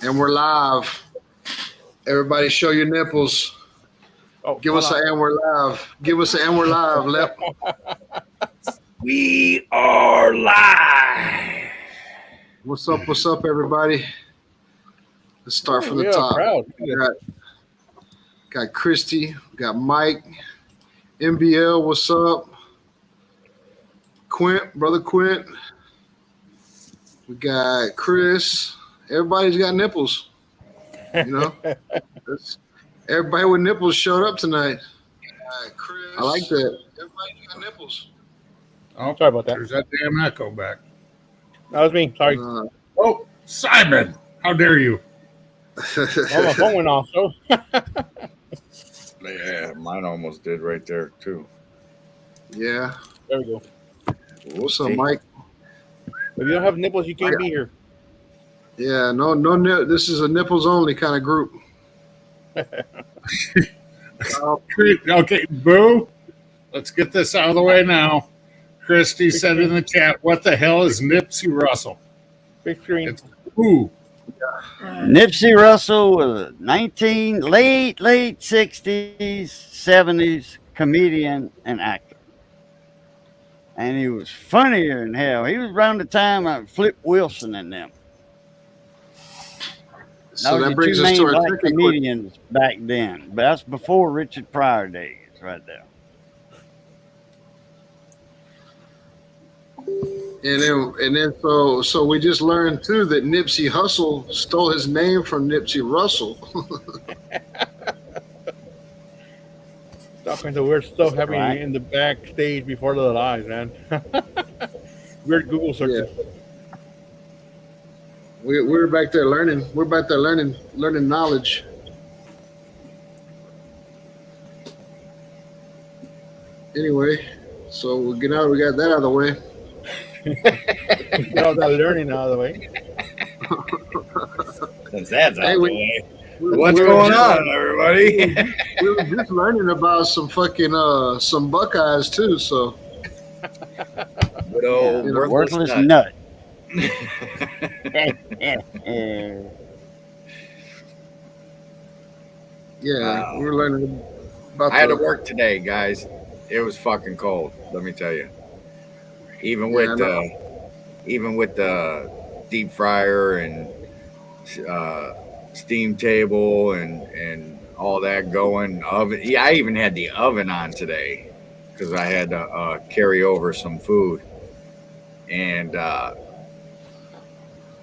And we're live. Everybody show your nipples. Oh, Give us an and we're live. Give us an and we're live, Lep. We are live. What's up, everybody? Let's start from the yeah, top. Proud. Got Christy, got Mike, MBL, what's up? Quint, brother Quint. We got Chris. Everybody's got nipples. You know? Everybody with nipples showed up tonight. Chris. I like that. Everybody's got nipples. Oh, Sorry about that. There's that damn echo back. That was me. Sorry. Oh, Simon, how dare you? Oh, my phone went off. So. Yeah, mine almost did right there too. Yeah. There we go. What's up, Mike? If you don't have nipples, you can't be here. Yeah, no. This is a nipples only kind of group. Okay, boo. Let's get this out of the way now. Christy said in the chat, what the hell is Nipsey Russell? Big screen. It's who? Nipsey Russell was a late 60s, 70s comedian and actor. And he was funnier than hell. He was around the time of Flip Wilson and them. So that the brings two us to main our black second comedians back then. But that's before Richard Pryor days right there. And then so we just learned too that Nipsey Hussle stole his name from Nipsey Russell. Talking to weird stuff happening Right. in the backstage before the live, man. Weird Google searches. Yeah. We're back there learning. We're back there learning knowledge. Anyway, so we got that out of the way. Get all that learning out of the way. Since that's out Hey, of the we- way. We- What's we were going just- on, everybody? We were just learning about some fucking some Buckeyes too. So Good old Yeah, Worthless nut. nut. yeah, we were learning about. I had to work today, guys. It was fucking cold. Let me tell you. Even Yeah, with the deep fryer and steam table and all that going, oven. Yeah, I even had the oven on today because I had to carry over some food, and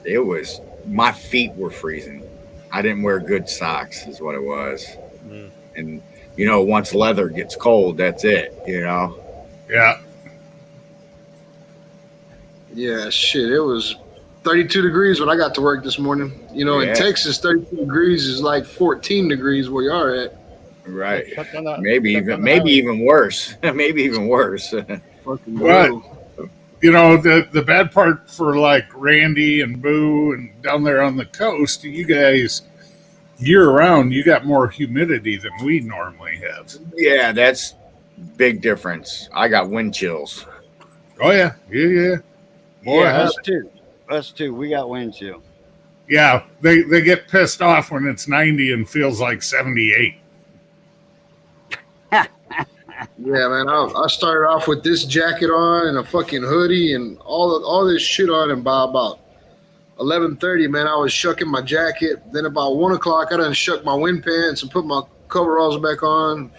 it was, my feet were freezing. I didn't wear good socks, is what it was. And once leather gets cold, that's it. Yeah. Yeah, shit. It was 32 degrees when I got to work this morning. Yeah. In Texas, 32 degrees is like 14 degrees where you are at. Right. Shut down that- Maybe shut down even the worse. Maybe even worse. Fucking What? brutal. The bad part for like Randy and Boo and down there on the coast, you guys year round, you got more humidity than we normally have. Yeah, that's big difference. I got wind chills. Oh yeah. Boy, Yeah, us too. We got wind chill. yeah, they get pissed off when it's 90 and feels like 78. Yeah, man. I started off with this jacket on and a fucking hoodie and all this shit on, and by about 11:30, man, I was shucking my jacket. Then about 1 o'clock, I done shuck my wind pants and put my coveralls back on.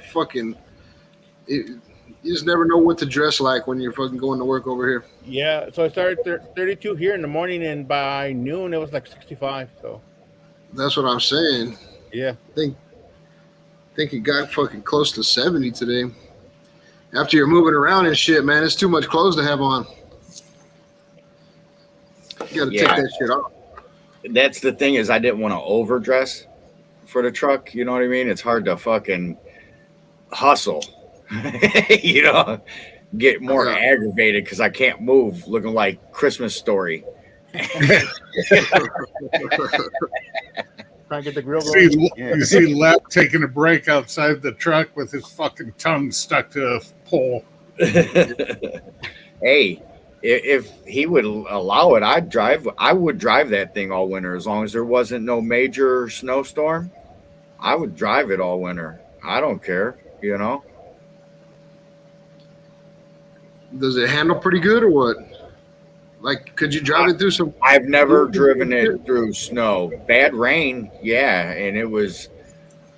You just never know what to dress like when you're fucking going to work over here. Yeah, so I started 32 here in the morning, and by noon it was like 65. So That's what I'm saying. yeah, I think it got fucking close to 70 today. After you're moving around and shit, man, it's too much clothes to have on. You gotta take Yeah. that shit off. That's the thing, is I didn't want to overdress for the truck. You know what I mean? It's hard to fucking hustle. Get more Yeah. aggravated because I can't move looking like Christmas Story. trying to get the grill going. You see Lep taking a break outside the truck with his fucking tongue stuck to a pole. Hey, if he would allow it, I would drive that thing all winter as long as there wasn't no major snowstorm. I would drive it all winter. I don't care, you know. Does it handle pretty good or what? Like, could you drive it through some? I've never driven it through snow. Bad rain, yeah, and it was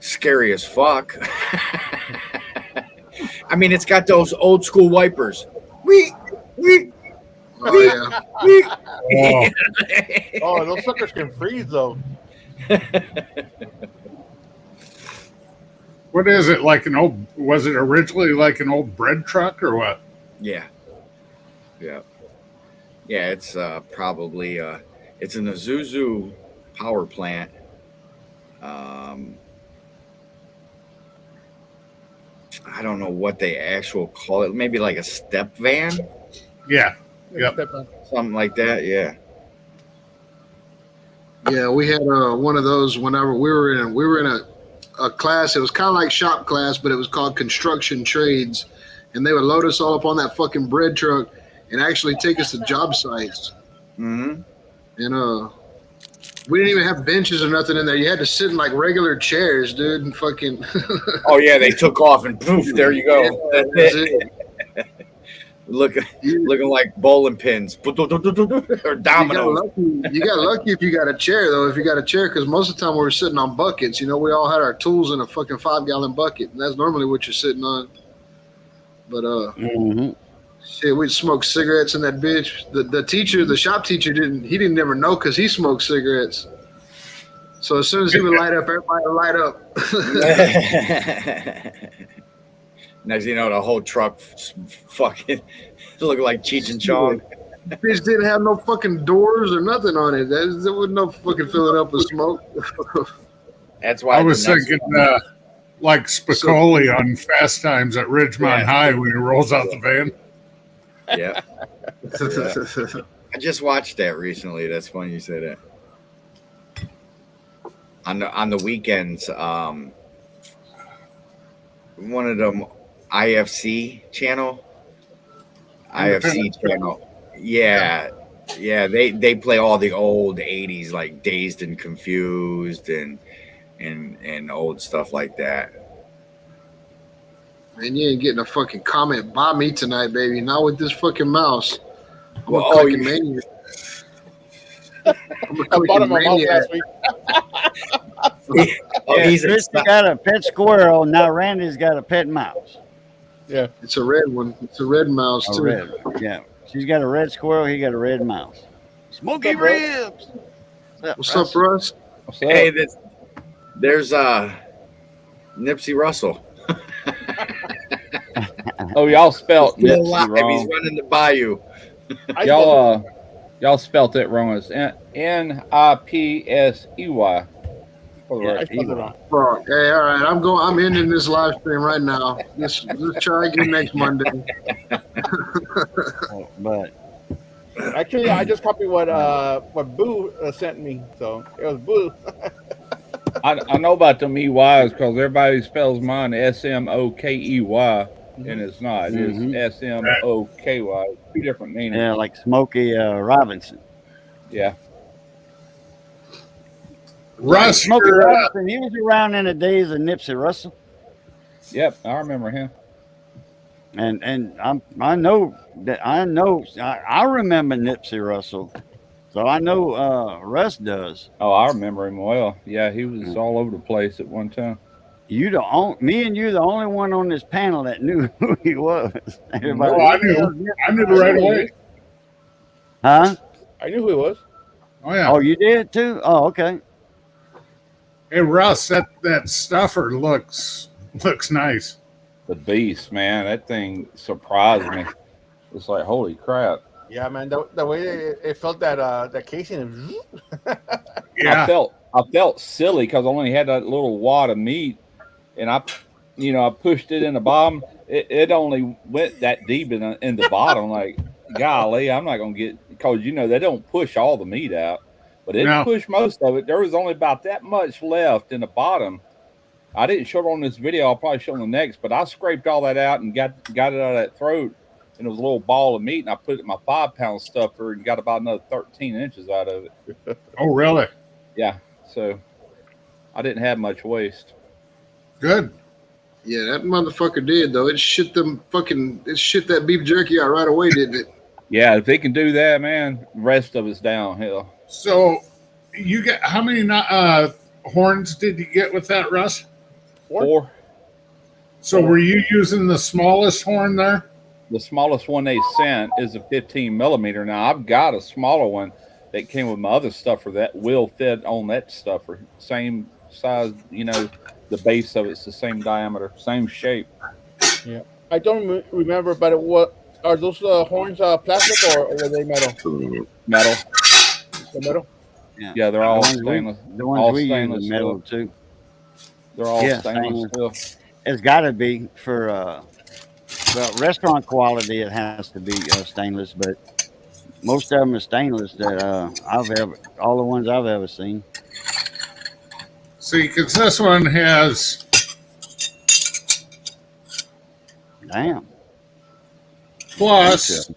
scary as fuck. I mean, it's got those old school wipers. We. Oh yeah. Oh, Oh, those suckers can freeze though. what is it, like an old? Was it originally like an old bread truck or what? Yeah. Yeah. Yeah, it's probably it's an Isuzu power plant. I don't know what they actual call it. Maybe like a step van, Yeah. Yep. something like that. Yeah. Yeah, we had one of those whenever we were in a class. It was kind of like shop class, but it was called construction trades, and they would load us all up on that fucking bread truck and actually take us to job sites. Mm-hmm. And we didn't even have benches or nothing in there. You had to sit in like regular chairs, dude, and fucking. Oh yeah, they took off and poof, there you go. That's That's it. it. Looking like bowling pins or dominoes. You got lucky if you got a chair, though. If you got a chair, because most of the time we were sitting on buckets. You know, we all had our tools in a fucking 5-gallon bucket, and that's normally what you're sitting on. But shit, we'd smoke cigarettes in that bitch. The teacher, the shop teacher, didn't never know because he smoked cigarettes. So as soon as he would light up, everybody would light up. Next thing you know, the whole truck fucking looked like Cheech and Chong. The bitch didn't have no fucking doors or nothing on it. There was no fucking filling up with smoke. That's why I was thinking like Spicoli on Fast Times at Ridgemont High when he rolls out the van. Yeah. I just watched that recently. That's funny you say that. On the weekends, one of them IFC channel. Yeah. Yeah, they play all the old 80s like Dazed and Confused and old stuff like that. Man, you ain't getting a fucking comment by me tonight, baby. Not with this fucking mouse. I'm a Oh, clicking maniac. I'm a I bought him clicking a mouse maniac. last week. He's Christy got a pet squirrel. Now Randy's got a pet mouse. Yeah. It's a red one. It's a red mouse, A too. red. Yeah. She's got a red squirrel. He got a red mouse. Smoky What's up, bro? ribs. What's up, Russ? What's up? Hey, there's Nipsey Russell. Oh, y'all spelt Still Nipsey alive. wrong. He's running the bayou. Y'all spelt it wrong. It's Nipsey. For the I right spelled it people. wrong. Fuck. Hey, all right. I'm ending this live stream right now. Let's try again next Monday. But Actually, I just copied what Boo sent me. So it was Boo. I know about them EYs because everybody spells mine SMOKEY, and it's not. Mhm. It's SMOKY. Two different meanings. yeah, like Smokey Robinson. Yeah. Russ, Smokey you're, Robinson. He was around in the days of Nipsey Russell, Yep. I remember him. and I know I remember Nipsey Russell, so I know Russ does. Oh, I remember him well. Yeah, he was all over the place at one time. Me and you, the only one on this panel that knew who he was. Everybody, I knew right away. Huh? I knew who it was. Oh yeah. Oh, you did too? Oh, okay. Hey Russ, that stuffer looks nice. The beast, man. That thing surprised me. It's like, holy crap. Yeah, man. The way it felt that casing. Yeah. I felt silly because I only had that little wad of meat, and I pushed it in the bottom. It only went that deep in the bottom. Like, golly, I'm not gonna get, because they don't push all the meat out, but it No. pushed most of it. There was only about that much left in the bottom. I didn't show it on this video. I'll probably show it on the next, but I scraped all that out and got it out of that throat. and it was a little ball of meat, and I put it in my 5-pound stuffer and got about another 13 inches out of it. Oh, really? Yeah, so I didn't have much waste. Good. Yeah, that motherfucker did though. It shit that beef jerky out right away, didn't it? Yeah, if they can do that, man, the rest of it's downhill. So, you get how many horns did you get with that, Russ? 4. So, were you using the smallest horn there? The smallest one they sent is a 15 millimeter. Now I've got a smaller one that came with my other stuffer that will fit on that stuffer. Same size, the base of it's the same diameter, same shape. Yeah, I don't remember, but what are those horns? Plastic or were they metal? Metal. The metal. Yeah, they're all stainless. The ones all we stainless use are metal steel. too. They're all Yeah, stainless steel. It's got to be for well, restaurant quality. It has to be stainless, but most of them are stainless that all the ones I've ever seen. See, because this one has Damn. plus.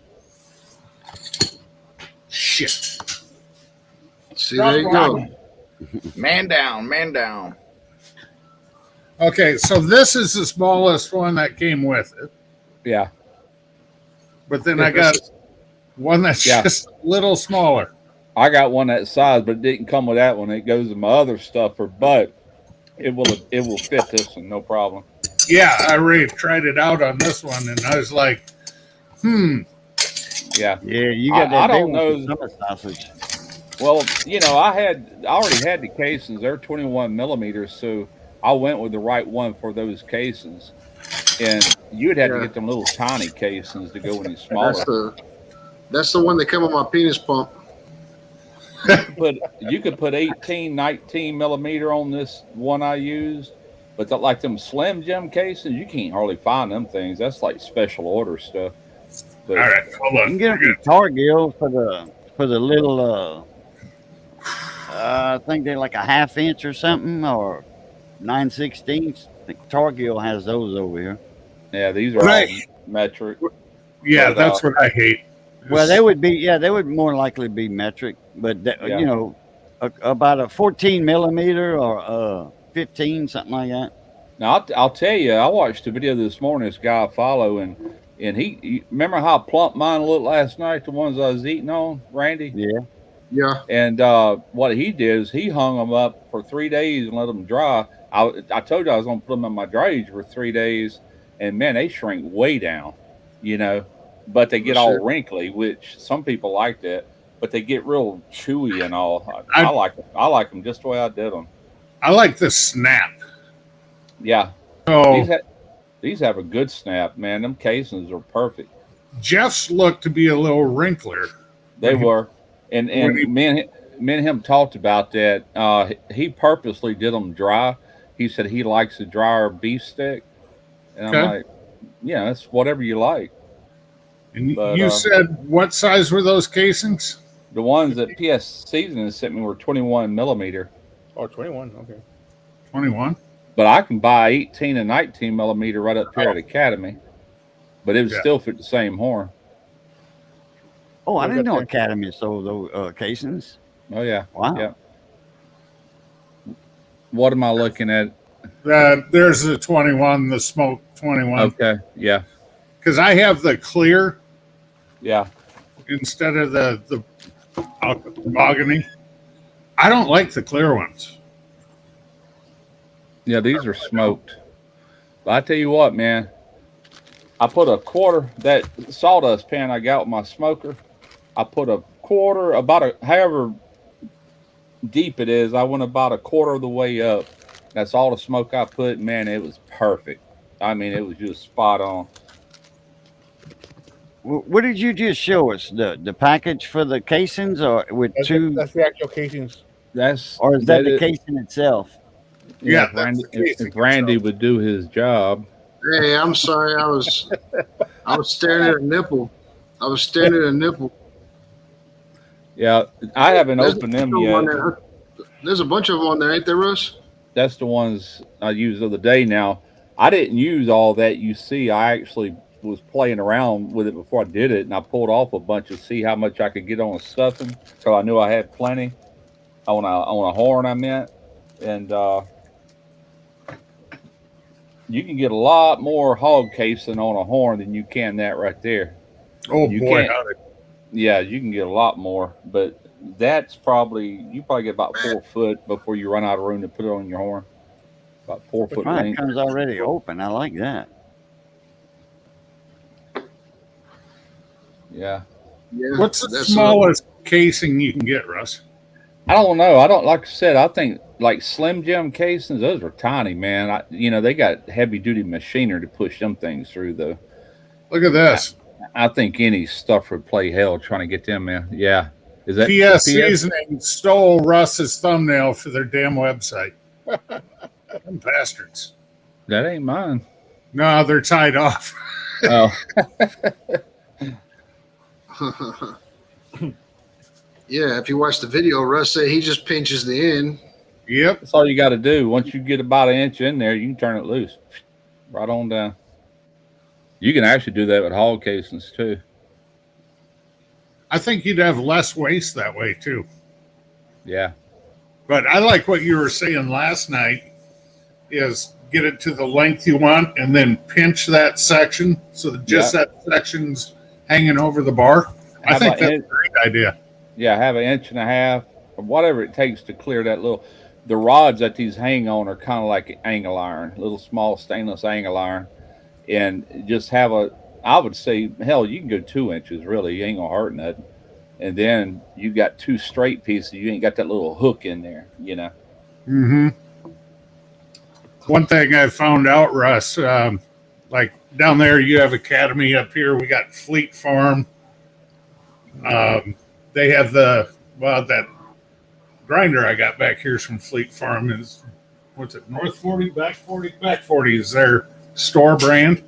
Shit. See, there you go. Man down, man down. Okay, so this is the smallest one that came with it. Yeah. But then I got one that's just a little smaller. I got one that size, but it didn't come with that one. It goes in my other stuffer, but it will fit this one, no problem. Yeah, I already tried it out on this one, and I was like, Yeah. Yeah, you got that I big don't one know. for summer sausage. Well, I already had the casings. They're 21 millimeters, so I went with the right one for those casings. And you'd have to get them little tiny casings to go any smaller. That's the one that come on my penis pump. You could put 18, 19 millimeter on this one I used, but like them Slim Jim casings, you can't hardly find them things. That's like special order stuff. But, all right, hold You on. can get them from Target for the little. I think they're like a half inch or something, or 9/16. I think Target has those over here. yeah, these are all metric. Yeah, But, that's what I hate. Well, they would more likely be metric, but about a 14 millimeter or 15, something like that. Now I'll tell you, I watched a video this morning. This guy I follow, and he remember how plump mine looked last night, the ones I was eating on, Randy. Yeah. And what he did is he hung them up for 3 days and let them dry. I told you I was going to put them in my dryage for 3 days, and man, they shrink way down, but they get all wrinkly, which some people like that. But they get real chewy and all. I like them just the way I did them. I like the snap. Yeah. Oh, These have a good snap, man. Them casings are perfect. Jeff's looked to be a little wrinkler. They were. And me and him talked about that. He purposely did them dry. He said he likes a drier beef stick. And I'm like, yeah, it's whatever you like. And you said what size were those casings? The ones that PS Seasoning sent me were 21 millimeter. Oh, 21. Okay. 21? But I can buy 18 and 19 millimeter right up here at Academy. But it would still fit the same horn. Oh, I didn't know Academy sold those casings. Oh, yeah. Wow. Yeah. What am I looking at? There's the 21, the smoke 21. Okay. Yeah. Because I have the clear Yeah. instead of the mahogany. I don't like the clear ones. Yeah, these are smoked. But I tell you what, man. I put a quarter, that sawdust pan I got with my smoker, I put a quarter, however deep it is, I went about a quarter of the way up. That's all the smoke I put. Man, it was perfect. I mean, it was just spot on. What did you just show us? The package for the casings, or with That's two? that's the actual casings. Or is that the casing itself? Yeah, if Randy would do his job. Hey, I'm sorry. I was staring at a nipple. Yeah, I haven't opened them yet. There's a bunch of them on there, ain't there, Russ? That's the ones I used the other day. Now, I didn't use all that you see. I actually was playing around with it before I did it, and I pulled off a bunch to see how much I could get on a stuffing. So I knew I had plenty on a horn. I meant, and you can get a lot more hog casing on a horn than you can that right there. Oh You boy, can't. Yeah, you can get a lot more, but that's probably you probably get about 4 foot before you run out of room to put it on your horn. About 4 foot Right, it length. comes already open. I like that. Yeah. Yeah, what's the that's smallest casing you can get, Russ? I don't know. I don't like I said. I think like Slim Jim casings, those are tiny, man. They got heavy duty machinery to push them things through, though. Look at this. I think any stuff would play hell trying to get them in. Yeah, is that PS Seasoning stole Russ's thumbnail for their damn website. Them bastards. That ain't mine. No, they're tied off. Oh, yeah. If you watch the video, Russ said he just pinches the end. Yep. that's all you got to do. Once you get about an inch in there, you can turn it loose, right on down. You can actually do that with hog casings too. I think you'd have less waste that way too. Yeah, But I like what you were saying last night is get it to the length you want and then pinch that section so that just that section's hanging over the bar. I think that's a great idea. Yeah, have an inch and a half or whatever it takes to clear that little. The rods that these hang on are kind of like angle iron, little small stainless angle iron, and just have a. I would say, hell, you can go 2 inches. Really, you ain't gonna hurt nothing. And then you got two straight pieces. You ain't got that little hook in there, Mm-hmm. One thing I found out, Russ, like down there, you have Academy. Up here, we got Fleet Farm. They have that grinder I got back here is from Fleet Farm. Is what's it? North 40, back 40, back 40 is their store brand.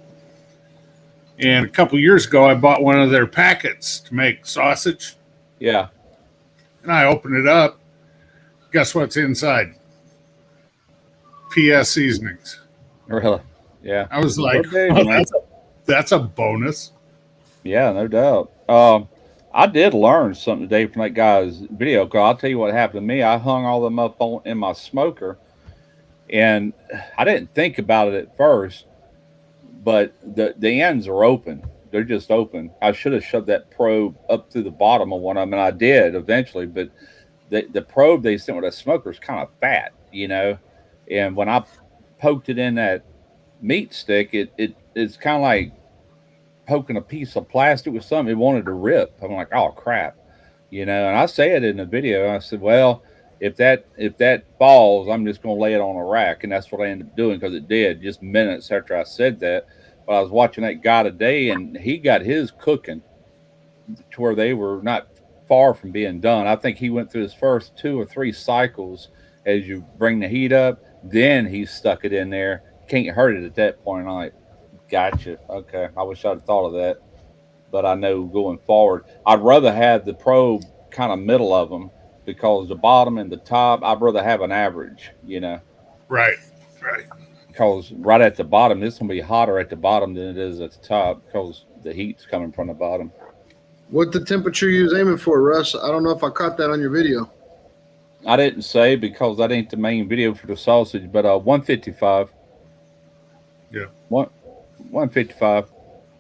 And a couple years ago, I bought one of their packets to make sausage. Yeah. And I opened it up. Guess what's inside? PS seasonings. Really? Yeah. I was like, Okay, oh, that's a bonus. Yeah, no doubt. I did learn something today from that guy's video. Cause I'll tell you what happened to me. I hung all them up in my smoker, and I didn't think about it at first, but the ends are open. They're just open. I should have shoved that probe up to the bottom of one of them, and I did eventually. But the probe they sent with that smoker is kind of fat, And when I poked it in that meat stick, it's kind of like poking a piece of plastic with something. It wanted to rip. I'm like, oh crap, And I say it in the video. I said, well, if that falls, I'm just gonna lay it on a rack, and that's what I ended up doing because it did just minutes after I said that. But I was watching that guy today, and he got his cooking to where they were not far from being done. I think he went through his first 2 or 3 cycles as you bring the heat up. Then he stuck it in there. Can't hurt it at that point. I'm like, gotcha. Okay. I wish I'd thought of that. But I know going forward, I'd rather have the probe kind of middle of them because the bottom and the top, I'd rather have an average, Right. Because right at the bottom, it's going to be hotter at the bottom than it is at the top because the heat's coming from the bottom. What the temperature you was aiming for, Russ? I don't know if I caught that on your video. I didn't say because that ain't the main video for the sausage, but 155. Yeah. 155.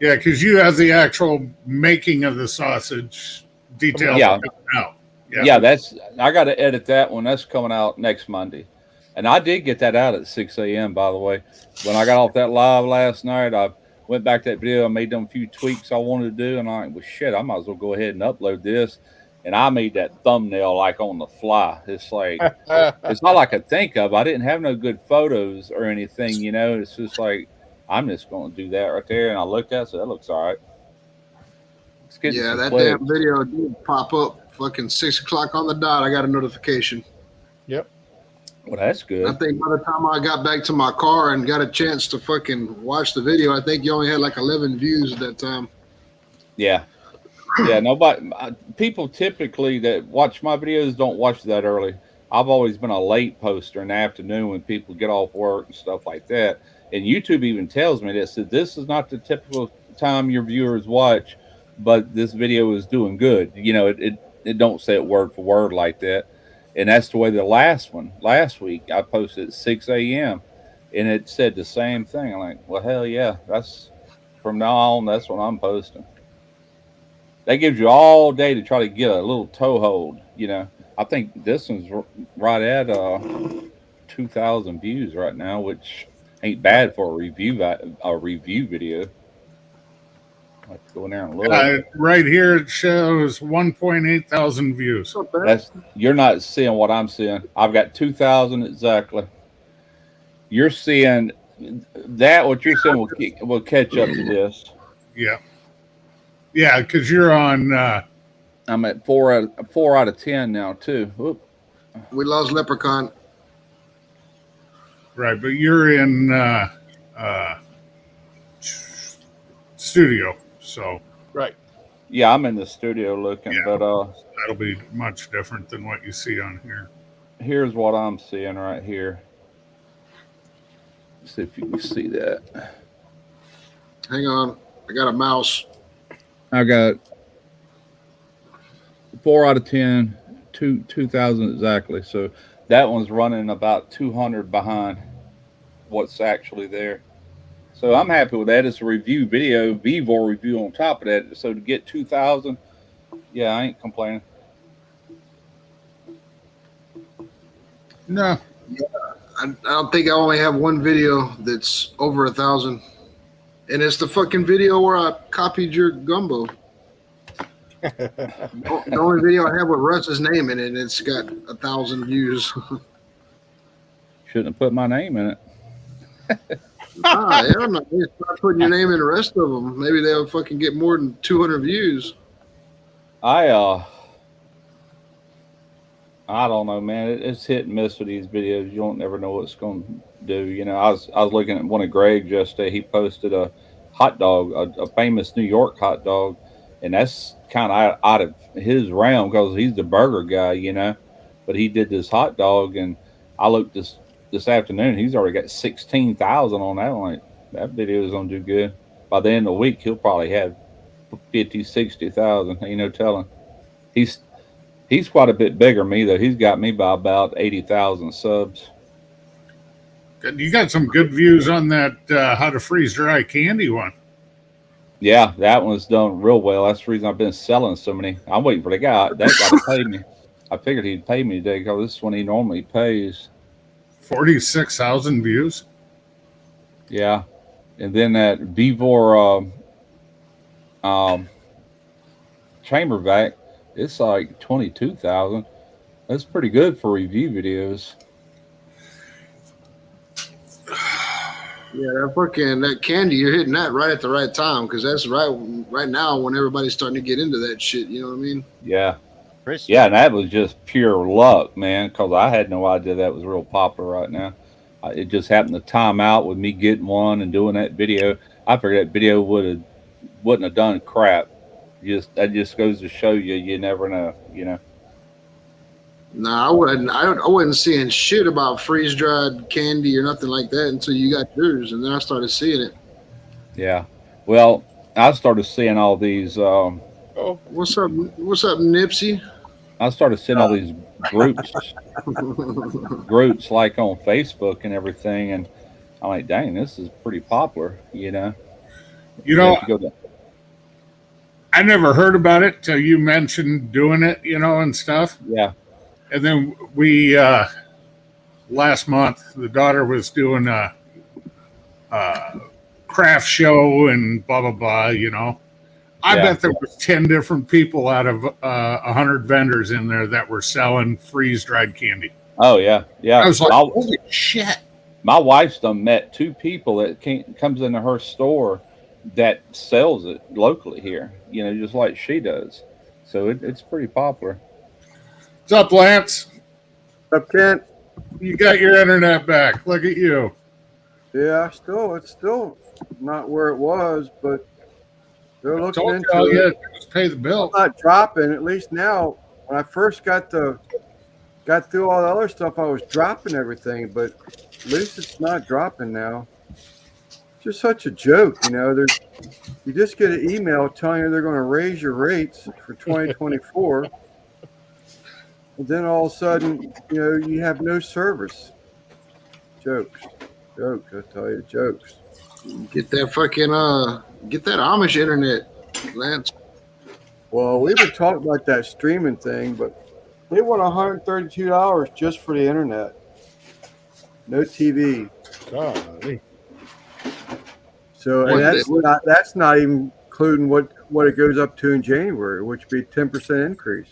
Yeah, because you have the actual making of the sausage details coming out. Yeah, I got to edit that one. That's coming out next Monday. And I did get that out at 6 a.m., by the way. When I got off that live last night, I went back to that video. I made them few tweaks I wanted to do. And I was shit, I might as well go ahead and upload this. And I made that thumbnail like on the fly. It's like, it's not like I think of. I didn't have no good photos or anything, It's just like, I'm just going to do that right there. And I looked at it, so that looks all right. Yeah, that damn video did pop up fucking 6 o'clock on the dot. I got a notification. Yep. Well, that's good. I think by the time I got back to my car and got a chance to fucking watch the video, I think you only had like 11 views at that time. Yeah. Yeah, nobody. People typically that watch my videos don't watch that early. I've always been a late poster in the afternoon when people get off work and stuff like that. And YouTube even tells me this. That this is not the typical time your viewers watch, but this video is doing good. It don't say it word for word like that. And that's the way the last week, I posted at 6 a.m. and it said the same thing. I'm like, well, hell yeah, that's from now on, that's what I'm posting. That gives you all day to try to get a little toehold. I think this one's right at 2,000 views right now, which ain't bad for a review video. I have to go in there and look. Right here it shows 1.8 thousand views. You're not seeing what I'm seeing. I've got 2,000 exactly. You're seeing that. What you're seeing will catch up to this. Yeah. Yeah, because you're on. I'm at 4 out of 10 now too. Oop. We lost Leprechaun. Right, but you're in studio, so Right. Yeah, I'm in the studio looking, Yeah. but that'll be much different than what you see on here. here's what I'm seeing right here. See if you can see that. Hang on. I got a mouse. I got 4 out of 10, 2,000 exactly. So that one's running about 200 behind what's actually there. So I'm happy with that. It's a review video, Vivor review on top of that. So to get 2,000, yeah, I ain't complaining. No. I don't think I only have one video that's over 1,000. And it's the fucking video where I copied your gumbo. The only video I have with Russ's name in it, and it's got 1,000 views. Shouldn't have put my name in it. Hell no. Start putting your name in the rest of them. Maybe they'll fucking get more than 200 views. I don't know, man. It's hit and miss with these videos. You don't never know what it's going to do. I was looking at one of Greg's yesterday. He posted a hot dog, a famous New York hot dog, and that's kind of out of his realm because he's the burger guy, But he did this hot dog, and I looked this afternoon. He's already got 16,000 on that. I'm like, that video is going to do good. By the end of the week, he'll probably have 50, 60,000. Ain't no telling. He's quite a bit bigger than me, though. He's got me by about 80,000 subs. You got some good views on that how to freeze dry candy one. Yeah, that one's done real well. That's the reason I've been selling so many. I'm waiting for that guy to pay me. I figured he'd pay me today because this is when he normally pays. 46,000 views. Yeah, and then that Vivor chamber vac, it's like 22,000. That's pretty good for review videos. Yeah, that candy, you're hitting that right at the right time because that's right now when everybody's starting to get into that shit. You know what I mean? Yeah. Yeah, and that was just pure luck, man, because I had no idea that was real popular right now. It just happened to time out with me getting one and doing that video. I figured that video wouldn't have done crap. That just goes to show you never know, Nah, I wasn't seeing shit about freeze dried candy or nothing like that until you got yours, and then I started seeing it. Yeah. Well, I started seeing all these. What's up, Nipsey? I started seeing all these groups like on Facebook and everything, and I'm like, dang, this is pretty popular, I never heard about it till you mentioned doing it, and stuff. Yeah. And then we last month, the daughter was doing a craft show and blah blah blah. I bet there was 10 different people out of 100 vendors in there that were selling freeze-dried candy. Oh, yeah. Yeah. I was like, holy shit. My wife's done met 2 people that comes into her store that sells it locally here, just like she does. So it's pretty popular. What's up, Lance? What's up, Kent? You got your internet back. Look at you. Yeah, it's still not where it was, but they're looking into it. Just pay the bill. It's not dropping. At least now, when I first got through all the other stuff, I was dropping everything, but at least it's not dropping now. just such a joke. You just get an email telling you they're going to raise your rates for 2024, and then all of a sudden, you have no service. Jokes, I tell you, jokes. Get that fucking get that Amish internet, Lance. Well, we've been talking about that streaming thing, but they want $132 just for the internet. No TV. Golly. So, What and that's not even including what it goes up to in January, which would be a 10% increase.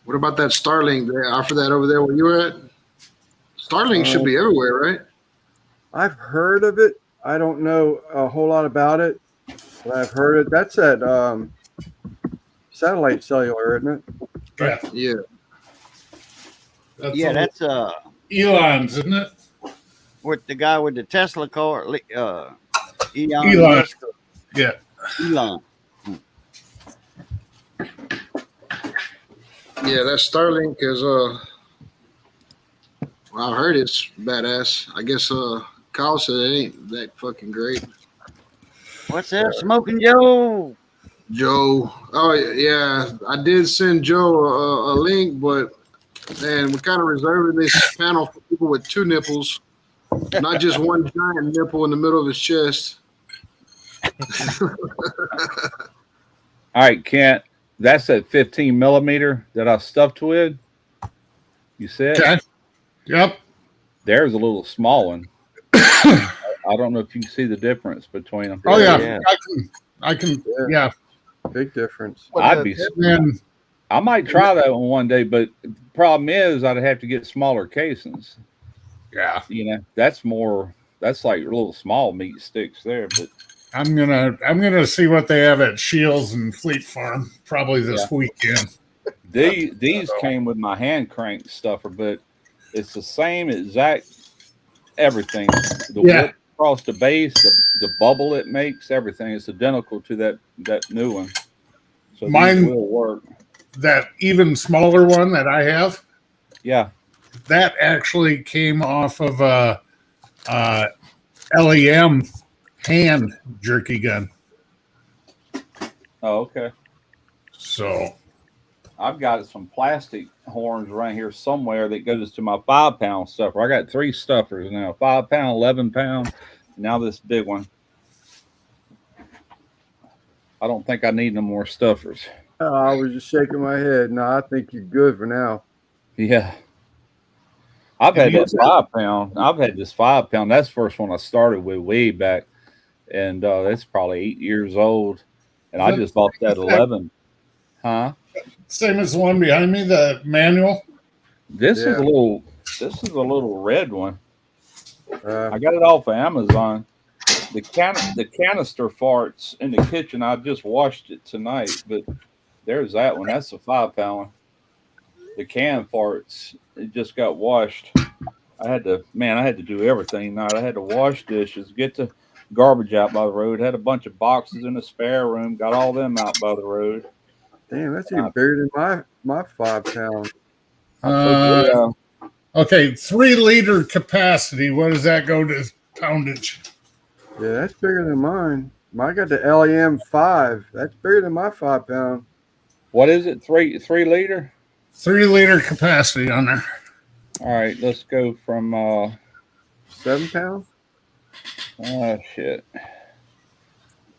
What about that Starlink? They offer that over there where you were at? Starlink should be everywhere, right? I've heard of it. I don't know a whole lot about it, but I've heard it. That's at satellite cellular, isn't it? Yeah. Yeah. That's Elon's, isn't it? with the guy with the Tesla car, Elon. Elon. Yeah. Elon. Yeah, that Starlink is well, I heard it's badass. I guess Kyle said it ain't that fucking great. What's that? Smoking Joe. Joe. Oh yeah, I did send Joe a link, but man, we're kind of reserving this panel for people with two nipples, not just one giant nipple in the middle of his chest. All right, Kent. That's that 15 millimeter that I stuffed with. You said? Okay. Yep. There's a little small one. I don't know if you can see the difference between them. Oh yeah. Yeah. I can. Yeah. Big difference. I'd be. And I might try that one day, but the problem is I'd have to get smaller casings. yeah, That's like little small meat sticks there. But I'm gonna see what they have at Shields and Fleet Farm probably this weekend. these came with my hand crank stuffer, but it's the same exact everything. The width across the base, the bubble it makes, everything is identical to that new one. So Mine will work. That even smaller one that I have, Yeah. that actually came off of a LEM hand jerky gun. Oh, okay. So I've got some plastic horns around here somewhere that goes to my 5-pound stuffer. I got 3 stuffers now: 5-pound, 11-pound. Now this big one. I don't think I need no more stuffers. I was just shaking my head. No, I think you're good for now. Yeah. I've had that 5-pound. I've had this 5-pound. That's the first one I started with way back. And that's probably 8 years old. And I just bought that 11. Huh? same as the one behind me, the manual. This is a little red one. Uh, I got it off of Amazon. The canister farts in the kitchen. I just washed it tonight, but there's that one. That's a 5-pound one. The can farts, it just got washed. I had to do everything tonight. I had to wash dishes, get the garbage out by the road, had a bunch of boxes in the spare room, got all them out by the road. damn, that's even bigger than my 5-pound. Okay, 3-liter capacity. What does that go to poundage? Yeah, that's bigger than mine. I got the LEM 5. That's bigger than my 5-pound. What is it? 3 liter? 3-liter capacity on there. All right, let's go from 7-pound? oh shit.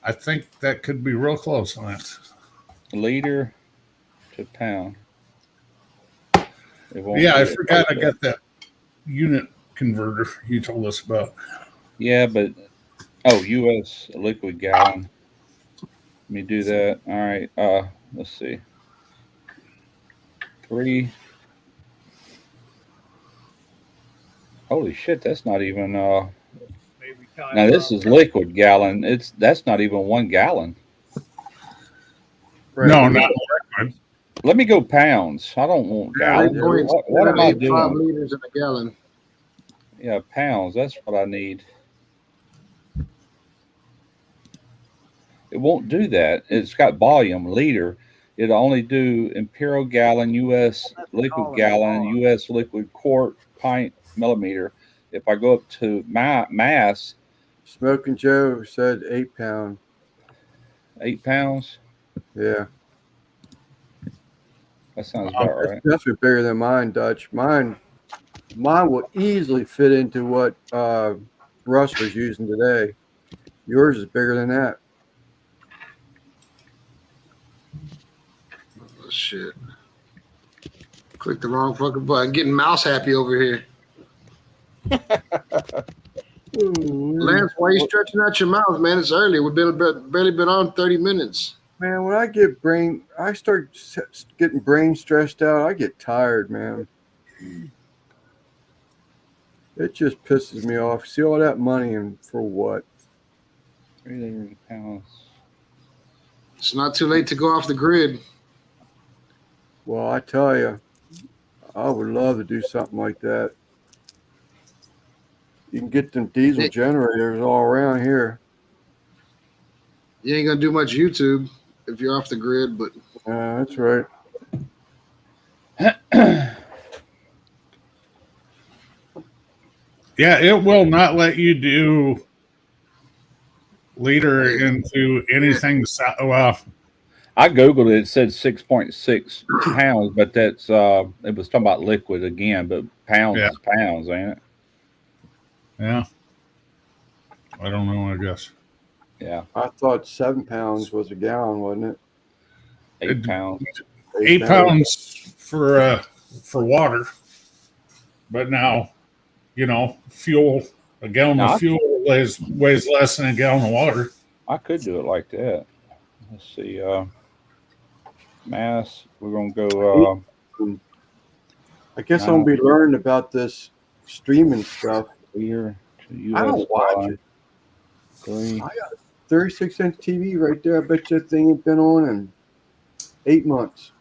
I think that could be real close on that. Liter to pound. Yeah, I forgot I got that unit converter you told us about. Yeah, but US liquid gallon. Let me do that. All right. Let's see. 3. Holy shit, that's not even now this is liquid gallon. That's not even 1 gallon. Right. No, not liquid. Let me go pounds. I don't want gallons. What am I 5 doing? liters in a gallon. Yeah, pounds. That's what I need. It won't do that. It's got volume, liter. It'll only do imperial gallon, US liquid gallon, US liquid quart, pint, millimeter. If I go up to my mass, Smoking Joe said 8 pound. 8 pounds. Yeah. That sounds about That's right. definitely bigger than mine, Dutch. Mine will easily fit into what Russ was using today. Yours is bigger than that. Oh, shit. Click the wrong fucking button. Getting mouse happy over here. Lance, why are you stretching out your mouth, man? It's early. We've barely been on 30 minutes. Man, when I start getting brain stressed out, I get tired, man. It just pisses me off. See all that money and for what? 3 pounds. It's not too late to go off the grid. Well, I tell you, I would love to do something like that. You can get them diesel generators all around here. You ain't gonna do much YouTube if you're off the grid, but That's right. Yeah, it will not let you do liter into anything. Well, I googled it. It said 6.6 pounds, but that's it was talking about liquid again. But pounds Yeah. is pounds, ain't it? yeah. I don't know. I guess Yeah, I thought 7 pounds was a gallon, wasn't it? 8 pounds. 8 pounds for water, but now, fuel. A gallon Now, of fuel weighs less than a gallon of water. I could do it like that. Let's see. Mass. We're gonna go. I guess I'm gonna be learning about this streaming stuff. Here to US I don't watch it. 3. I got a 36-inch TV right there. I bet that thing ain't been on in 8 months.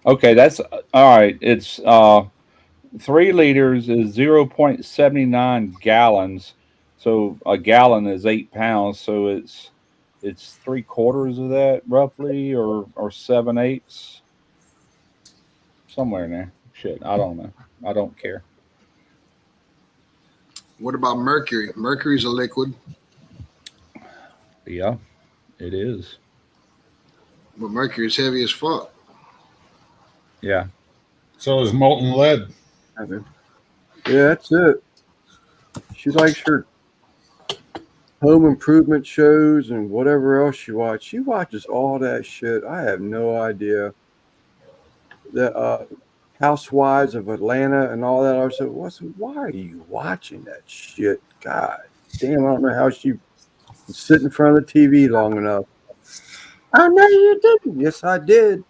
Okay, that's all right. It's 3 liters is 0.79 gallons. So a gallon is 8 pounds. So it's 3/4 of that roughly, or 7/8, somewhere in there. Shit, I don't know. I don't care. what about mercury? Mercury's a liquid, Yeah, it is. but mercury's heavy as fuck. Yeah. So is molten lead. Yeah, that's it. She likes her home improvement shows and whatever else she watches. She watches all that shit. I have no idea. The Housewives of Atlanta and all that. I said, why are you watching that shit? God damn, I don't know how she was sitting in front of the TV long enough. I know you didn't. Yes, I did.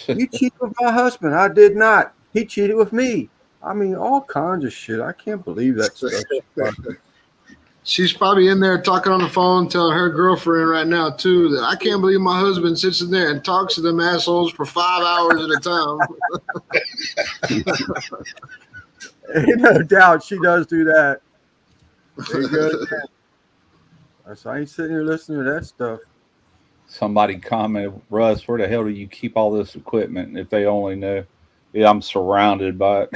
You cheated with my husband. I did not. He cheated with me. I mean, all kinds of shit. I can't believe that stuff. She's probably in there talking on the phone, telling her girlfriend right now too that I can't believe my husband sits in there and talks to them assholes for 5 hours at a time. No doubt she does do that. There you go. So I ain't sitting here listening to that stuff. Somebody commented, Russ, where the hell do you keep all this equipment? If they only knew. Yeah, I'm surrounded by it.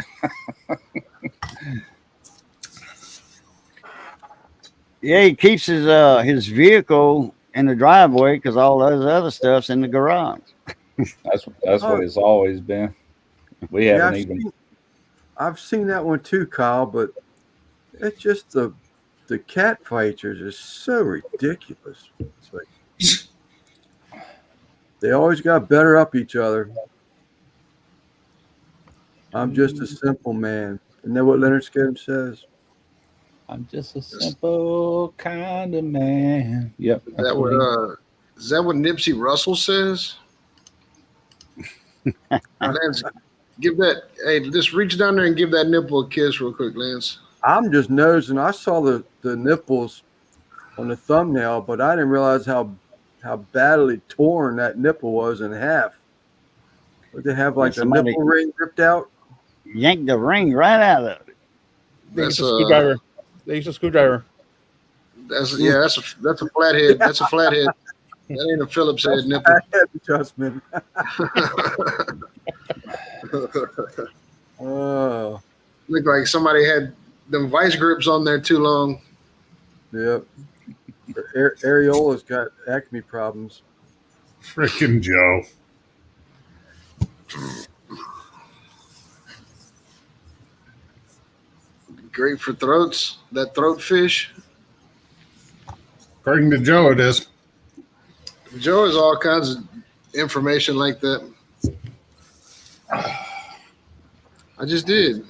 Yeah, he keeps his vehicle in the driveway because all those other stuff's in the garage. That's what it's always been. We haven't even. I've seen that one too, Kyle, but it's just the cat fights are just so ridiculous. It's like they always got to better up each other. I'm just a simple man. Isn't that what Leonard Skinner says? I'm just a simple kind of man. Yep. Is that what Nipsey Russell says? Lance, give that. Hey, just reach down there and give that nipple a kiss real quick, Lance. I'm just nosing. I saw the nipples on the thumbnail, but I didn't realize how badly torn that nipple was in half. Would they have like a nipple ring ripped out? Yanked the ring right out of it. That's a screwdriver. They use a screwdriver. That's a flathead. That's a flathead. That ain't a Phillips head nipple. Adjustment. Look like somebody had them vice grips on there too long. Yep. Areola's got acne problems. Frickin' Joe. Great for throats. That throat fish. According to Joe, it is. Joe has all kinds of information like that. I just did.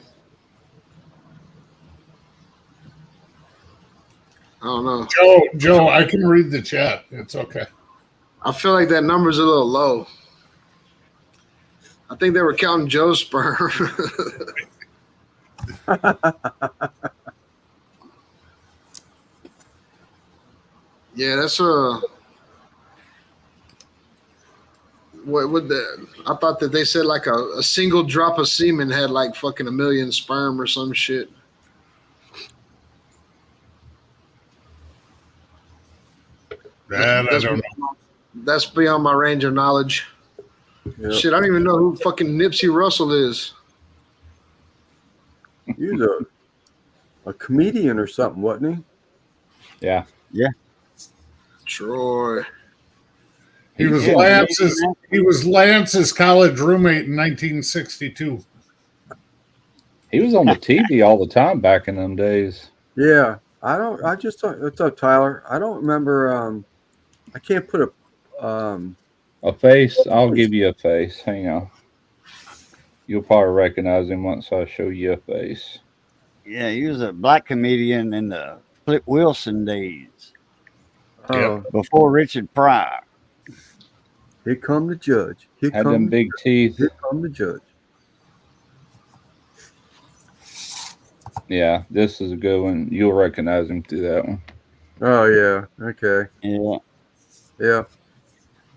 I don't know. Joe, I can read the chat. It's okay. I feel like that number's a little low. I think they were counting Joe's sperm. Yeah, that's what would the? I thought that they said like a single drop of semen had like fucking 1 million sperm or some shit. That I don't know. That's beyond my range of knowledge. Yep. Shit, I don't even know who fucking Nipsey Russell is. He was a comedian or something, wasn't he? Yeah. Troy. He was Yeah. Lance's college roommate in 1962. He was on the TV all the time back in them days. Yeah. I just thought, what's up, Tyler? I don't remember. I can't put A face. I'll give you a face. Hang on. You'll probably recognize him once I show you a face. Yeah, he was a black comedian in the Flip Wilson days before Richard Pryor. Here come the judge. Here Had them come big teeth. Here come the judge. Yeah, this is a good one. You'll recognize him through that one. Oh yeah. Okay. Yeah. Yeah.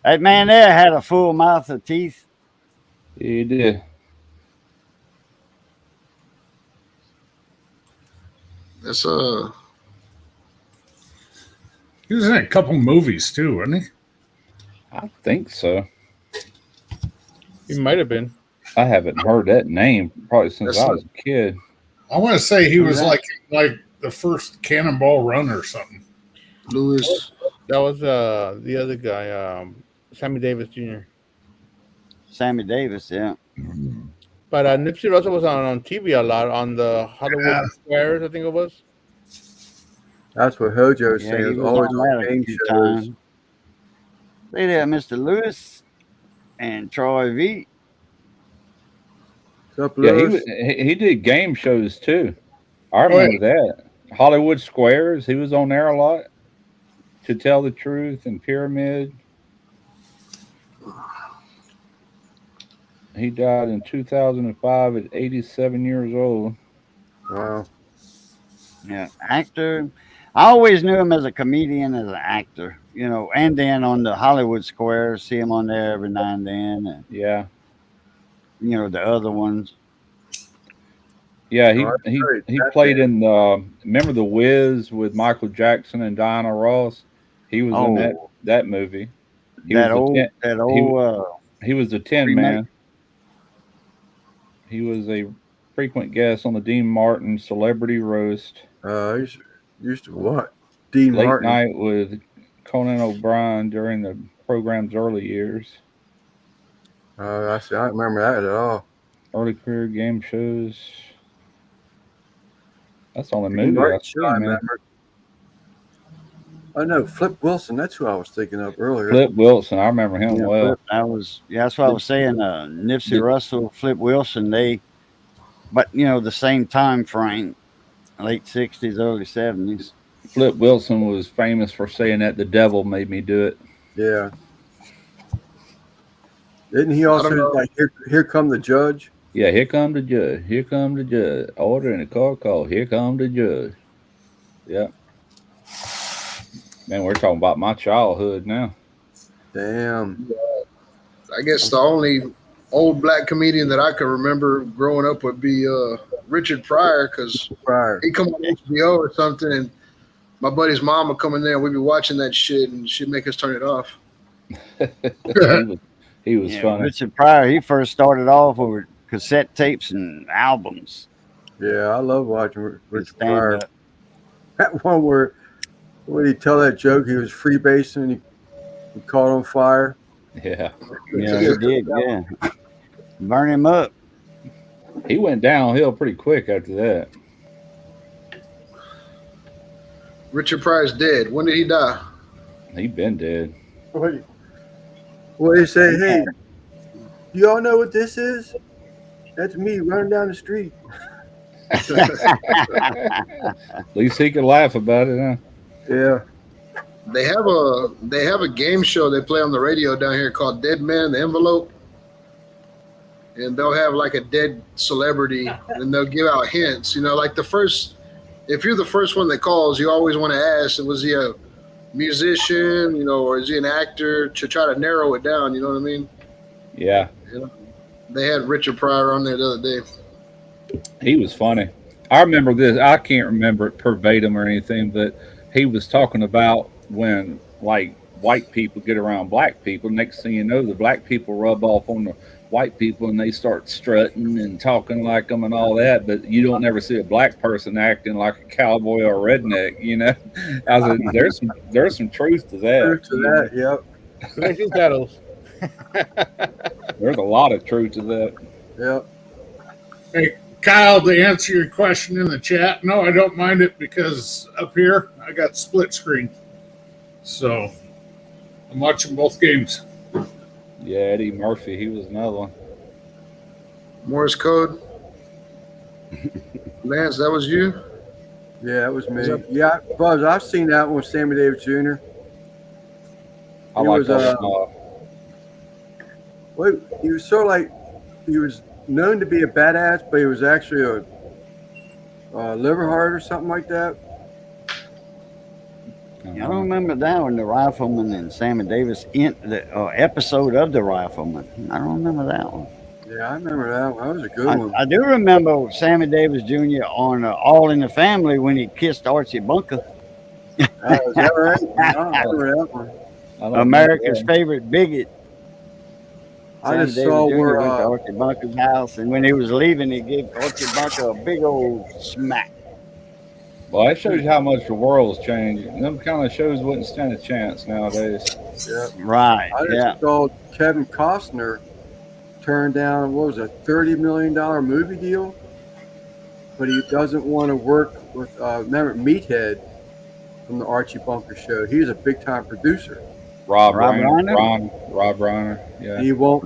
That man there had a full mouth of teeth. He did. That's He was in a couple movies too, wasn't he? I think so. He might have been. I haven't heard that name probably since I was a kid. I want to say he was like the first Cannonball Run or something. Lewis. That was the other guy, Sammy Davis Jr. Sammy Davis, yeah. But Nipsey Russell was on TV a lot on the Hollywood Squares, I think it was. That's what Hojo was Yeah, saying. he It was was always on on that a game few shows. times. They there, Mr. Lewis and Troy V. What's up, Yeah, Lewis? he did game shows too. I remember that. Hollywood Squares, he was on there a lot. To Tell the Truth and Pyramid. He died in 2005 at 87 years old. Wow. Yeah, actor. I always knew him as a comedian, as an actor, you know, and then on the Hollywood Squares, see him on there every now and then, and, Yeah. you know, the other ones. Yeah, Oh, that's great. he That's played it. in remember The Wiz with Michael Jackson and Diana Ross? He was in that movie. He was the Tin remake. Man. He was a frequent guest on the Dean Martin Celebrity Roast. He used to what? Dean Late Martin. Night with Conan O'Brien during the program's early years. I see. I don't remember that at all. Early career game shows. That's on the Dean movie. Martin, I sure, I see, man. remember. Oh no, Flip Wilson. That's who I was thinking of earlier. Flip Wilson. I remember him Yeah, well. that's what I was saying. Nipsey Russell, Flip Wilson, but you know, the same time frame, late 60s, early 70s. Flip Wilson was famous for saying that the devil made me do it. Yeah. Didn't he also like here come the judge? Yeah, here come the judge. Here come the judge. Order in the car call. Here come the judge. Yeah. Man, we're talking about my childhood now. Damn. I guess the only old black comedian that I can remember growing up would be Richard Pryor, because Pryor. he'd come on HBO or something, and my buddy's mom would come in there and we'd be watching that shit, and she'd make us turn it off. He was Yeah, funny. Richard Pryor, he first started off with cassette tapes and albums. Yeah, I love watching Richard Stand Pryor. up. That one where When he tell that joke, he was freebasing and he caught on fire. Yeah. Yeah, he did. Yeah, burn him up. He went downhill pretty quick after that. Richard Pryor's dead. When did he die? He been dead. Well, he say, hey, you all know what this is? That's me running down the street. At least he could laugh about it, huh? Yeah. They have a game show they play on the radio down here called Dead Man in the Envelope. And they'll have like a dead celebrity and they'll give out hints. You know, like if you're the first one that calls, you always want to ask, was he a musician, or is he an actor, to try to narrow it down, you know what I mean? Yeah. They had Richard Pryor on there the other day. He was funny. I remember this. I can't remember it verbatim or anything, but he was talking about when like white people get around black people. Next thing you know, the black people rub off on the white people and they start strutting and talking like them and all that. But you don't ever see a black person acting like a cowboy or a redneck. I was like, there's some truth to that. Truth to that, yep. There's a lot of truth to that. Yep. Hey, Kyle, to answer your question in the chat, no, I don't mind it because up here I got split screen. So I'm watching both games. Yeah, Eddie Murphy, he was another one. Morse code. Lance, that was you? Yeah, that was me. Yeah, Buzz, I've seen that one with Sammy Davis Jr. I like that. Well, he was sort of like, he was known to be a badass, but he was actually a liver heart or something like that. I don't remember that one, the Rifleman and Sammy Davis episode of the Rifleman. I don't remember that one. Yeah, I remember that one. That was a good one. I do remember Sammy Davis Jr. on All in the Family when he kissed Archie Bunker. Is that right? I remember that one. America's favorite bigot. I just saw where went to Archie Bunker's house, and when he was leaving, he gave Archie Bunker a big old smack. Well, that shows you how much the world's changed. Them kind of shows wouldn't stand a chance nowadays. Yeah. Right. I just saw Kevin Costner turn down, what was it, $30 million movie deal, but he doesn't want to work with remember Meathead from the Archie Bunker show. He's a big time producer. Rob Reiner. Yeah. He won't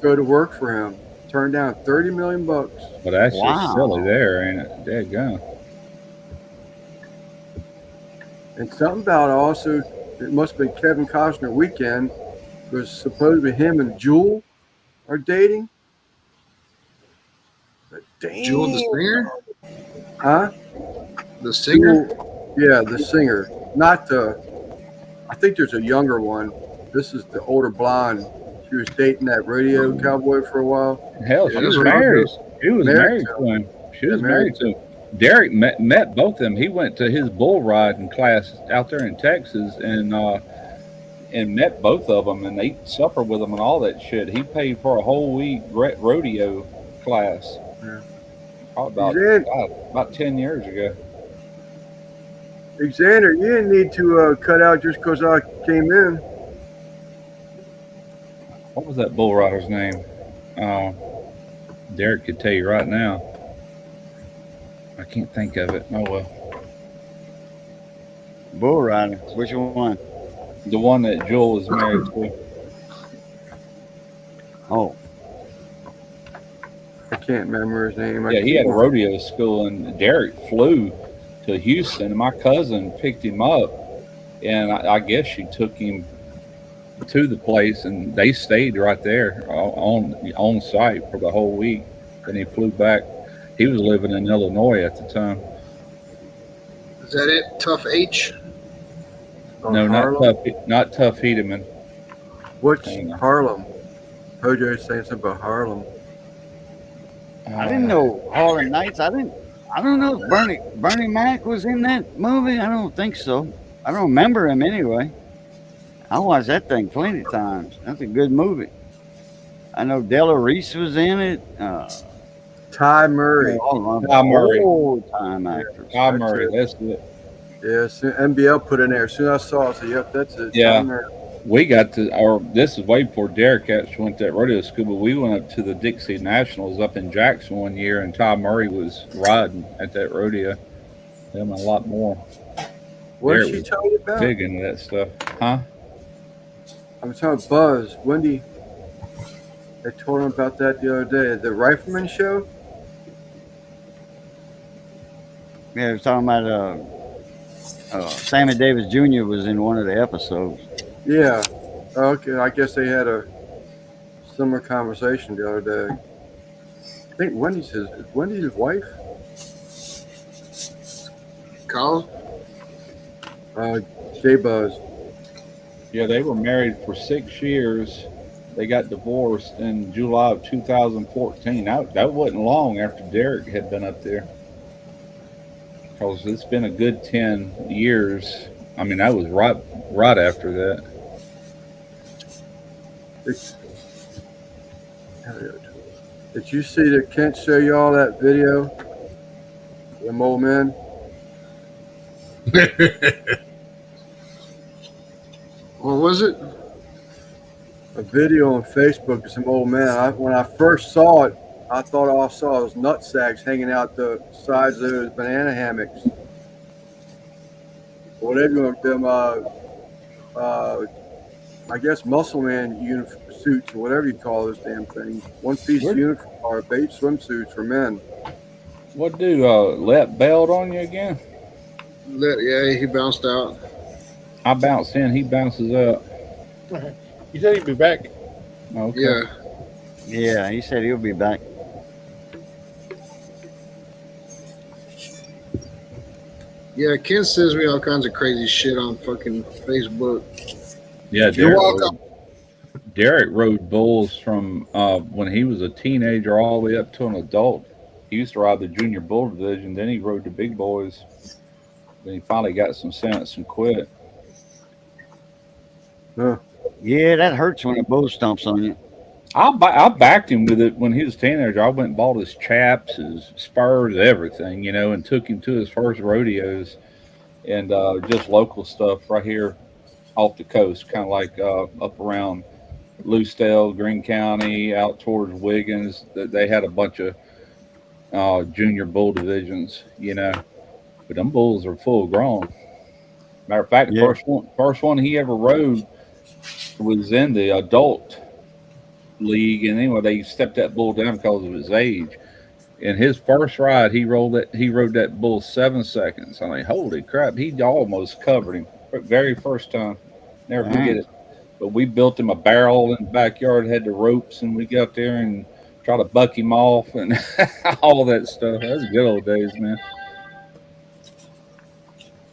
go to work for him. Turned down $30 million. But that's just silly there, ain't it? Dead gone. And something about also, it must have been Kevin Costner weekend, was supposedly him and Jewel are dating. Jewel the singer? Huh? The singer? Jewel, yeah, the singer. Not the, I think there's a younger one. This is the older blonde. She was dating that rodeo cowboy for a while. Hell, she was married. She was married to him. She was married to him. Derek met both of them. He went to his bull riding class out there in Texas and met both of them and ate supper with them and all that shit. He paid for a whole week rodeo class. Yeah. Probably about 10 years ago. Xander, you didn't need to cut out just because I came in. What was that bull rider's name? Derek could tell you right now. I can't think of it. Oh well. Bull rider. Which one? The one that Joel is married to. Oh. I can't remember his name. Yeah, he had a rodeo school, and Derek flew to Houston, and my cousin picked him up, and I guess she took him to the place, and they stayed right there on site for the whole week. Then he flew back. He was living in Illinois at the time. Is that it? Tough H? No, not Tough Hedeman. What's Harlem? Hojo's saying something about Harlem. I didn't know Harlem Nights. I don't know if Bernie Mac was in that movie. I don't think so. I don't remember him anyway. I watched that thing plenty of times. That's a good movie. I know Della Reese was in it. Ty Murray. Ty Murray. Old time actors. Ty Murray, that's it. Yeah, NBL put in there. As soon as I saw it, I said, "Yep, that's it." Yeah. Down there. We got to, or this is way before Derek actually went to that rodeo school, but we went up to the Dixie Nationals up in Jackson one year, and Tom Murray was riding at that rodeo. Him and a lot more. What Derek did she was tell you about? big into that stuff, huh? I'm talking Buzz. Wendy, they told him about that the other day at the Rifleman show. Yeah, they're talking about Sammy Davis Jr. was in one of the episodes. Yeah. Okay, I guess they had a similar conversation the other day. I think Wendy's his wife? Colin? J Buzz. Yeah, they were married for 6 years. They got divorced in July of 2014. That wasn't long after Derek had been up there. Because it's been a good 10 years. I mean, that was right after that. Did you see that Kent show you all that video? Them old men? What was it? A video on Facebook of some old man. When I first saw it, I thought all I saw was nut sacks hanging out the sides of those banana hammocks. Whatever you want them, I guess muscle man suits or whatever you call those damn things. One piece uniform or beige swimsuits for men. What do let bailed on you again? Yeah, he bounced out. I bounced in, he bounces out. He said he'd be back. Okay. Yeah. Yeah, he said he'll be back. Yeah, Ken says me all kinds of crazy shit on fucking Facebook. Yeah, You're welcome. Derek rode bulls from when he was a teenager all the way up to an adult. He used to ride the junior bull division. Then he rode the big boys. Then he finally got some sense and quit. Huh. Yeah, that hurts when a bull stomps on you. I backed him with it when he was a teenager. I went and bought his chaps, his spurs, everything, and took him to his first rodeos and just local stuff right here off the coast, kind of like up around Lucedale, Greene County, out towards Wiggins. They had a bunch of junior bull divisions, but them bulls are full grown. Matter of fact, the first one he ever rode was in the adult league, and anyway, they stepped that bull down because of his age. In his first ride, he rode that bull 7 seconds. I'm like, holy crap! He almost covered him. Very first time, never forget it. But we built him a barrel in the backyard, had the ropes, and we got there and tried to buck him off and all that stuff. That was good old days, man.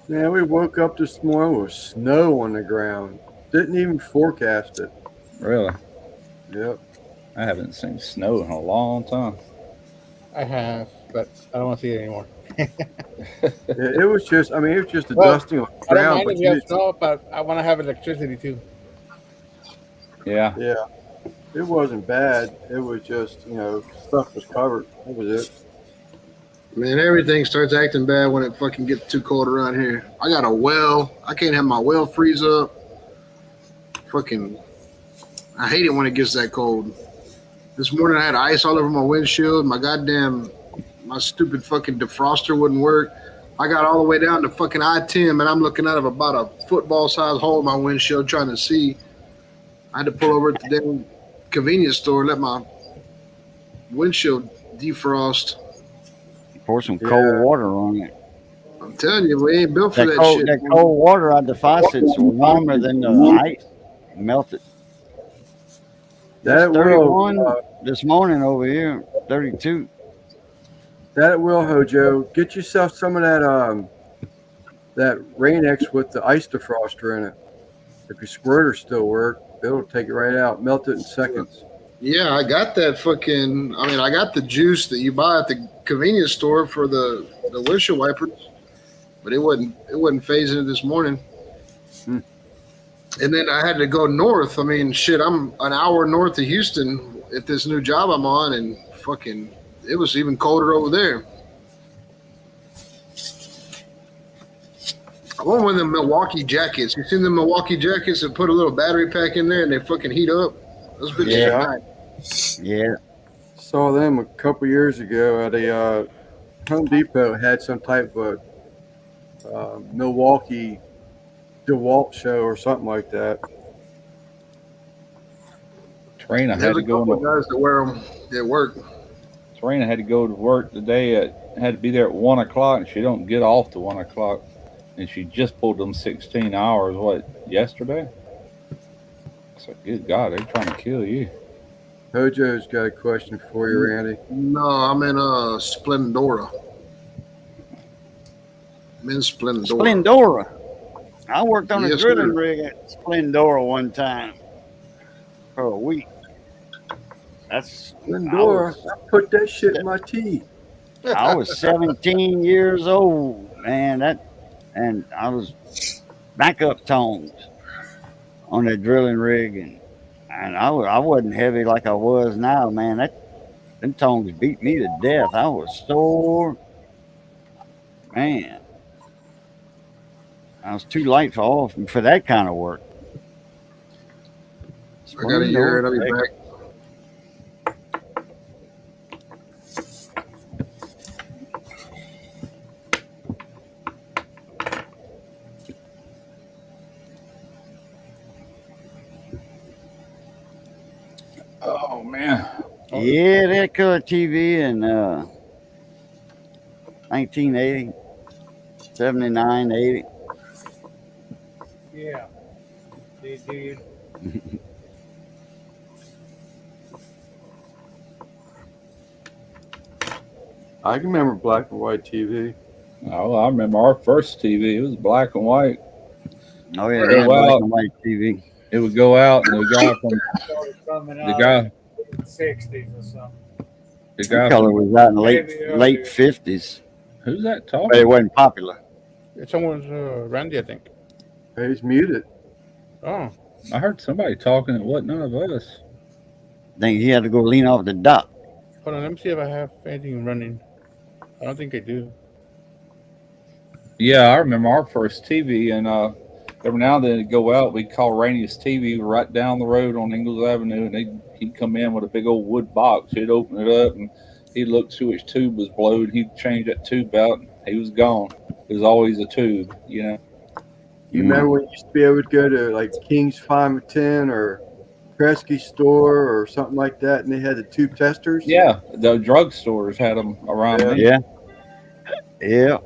Man, we woke up this morning with snow on the ground. Didn't even forecast it. Really? Yep. I haven't seen snow in a long time. I have, but I don't want to see it anymore. It was just a dusting on the I don't ground. mind if you have snow, but I want to have electricity too. Yeah. Yeah. It wasn't bad. It was just, stuff was covered. That was it. Man, everything starts acting bad when it fucking gets too cold around here. I got a well. I can't have my well freeze up. Fucking, I hate it when it gets that cold. This morning I had ice all over my windshield. My stupid fucking defroster wouldn't work. I got all the way down to fucking I-10, and I'm looking out of about a football-sized hole in my windshield trying to see. I had to pull over at the damn convenience store, let my windshield defrost. Pour some cold water on it. I'm telling you, we ain't built for that shit. That cold water on the faucet's warmer than the ice. Melted. That 31 this morning over here, 32. That will, Hojo. Get yourself some of that Rain-X with the ice defroster in it. If your squirter still works, it'll take it right out, melt it in seconds. Yeah, I got that fucking. I mean, I got the juice that you buy at the convenience store for the windshield wipers, but it wasn't phasing it this morning. And then I had to go north. I mean, shit, I'm an hour north of Houston at this new job I'm on, and fucking, it was even colder over there. I want one of them Milwaukee jackets. You seen the Milwaukee jackets that put a little battery pack in there and they fucking heat up? Those bitches Yeah. are nice. Yeah. Saw them a couple years ago at a Home Depot. Had some type of Milwaukee DeWalt show or something like that. Trina had There's to a go couple in of guys that wear them at work. Serena had to go to work today had to be there at 1 o'clock, and she don't get off to 1 o'clock, and she just pulled them 16 hours. Yesterday? I said, good God, they're trying to kill you. Hojo's got a question for you, Randy. No, I'm in Splendora. I'm in Splendora. Splendora. I worked on a Yes, drilling sir. rig at Splendora one time for a week. That's Lindora, I put that shit in my teeth. I was 17 years old, man. And I was backup tones on that drilling rig, and I wasn't heavy like I was now, man. Them tones beat me to death. I was sore, man. I was too light for that kind of work. I got a year and I'll be back. Oh, man. Yeah, they had color TV in 1980, 79, 80. Yeah, they did. I can remember black and white TV. Oh, I remember our first TV. It was black and white. Oh yeah, they had black and white TV. It would go out, and the guy from Started coming the out guy in the 60s or something. the guy Color from, was out in the Maybe late earlier. 50s, who's that but it talking? wasn't popular. Someone's Randy, I think. He's muted. Oh, I heard somebody talking. It wasn't none of us. I think he had to go lean off the dock. hold on. Let me see if I have anything running. I don't think I do. Yeah, I remember our first TV, and every now and then it'd go out. We'd call Rainey's TV right down the road on Ingalls Avenue, and he'd come in with a big old wood box. He'd open it up, and he'd look see which tube was blowed. He'd change that tube out, and he was gone. It was always a tube, you know. You remember when you used to be able to go to like King's 5 or 10 or Kresge store or something like that, and they had the tube testers? Yeah, the drugstores had them around me. Yeah, yeah.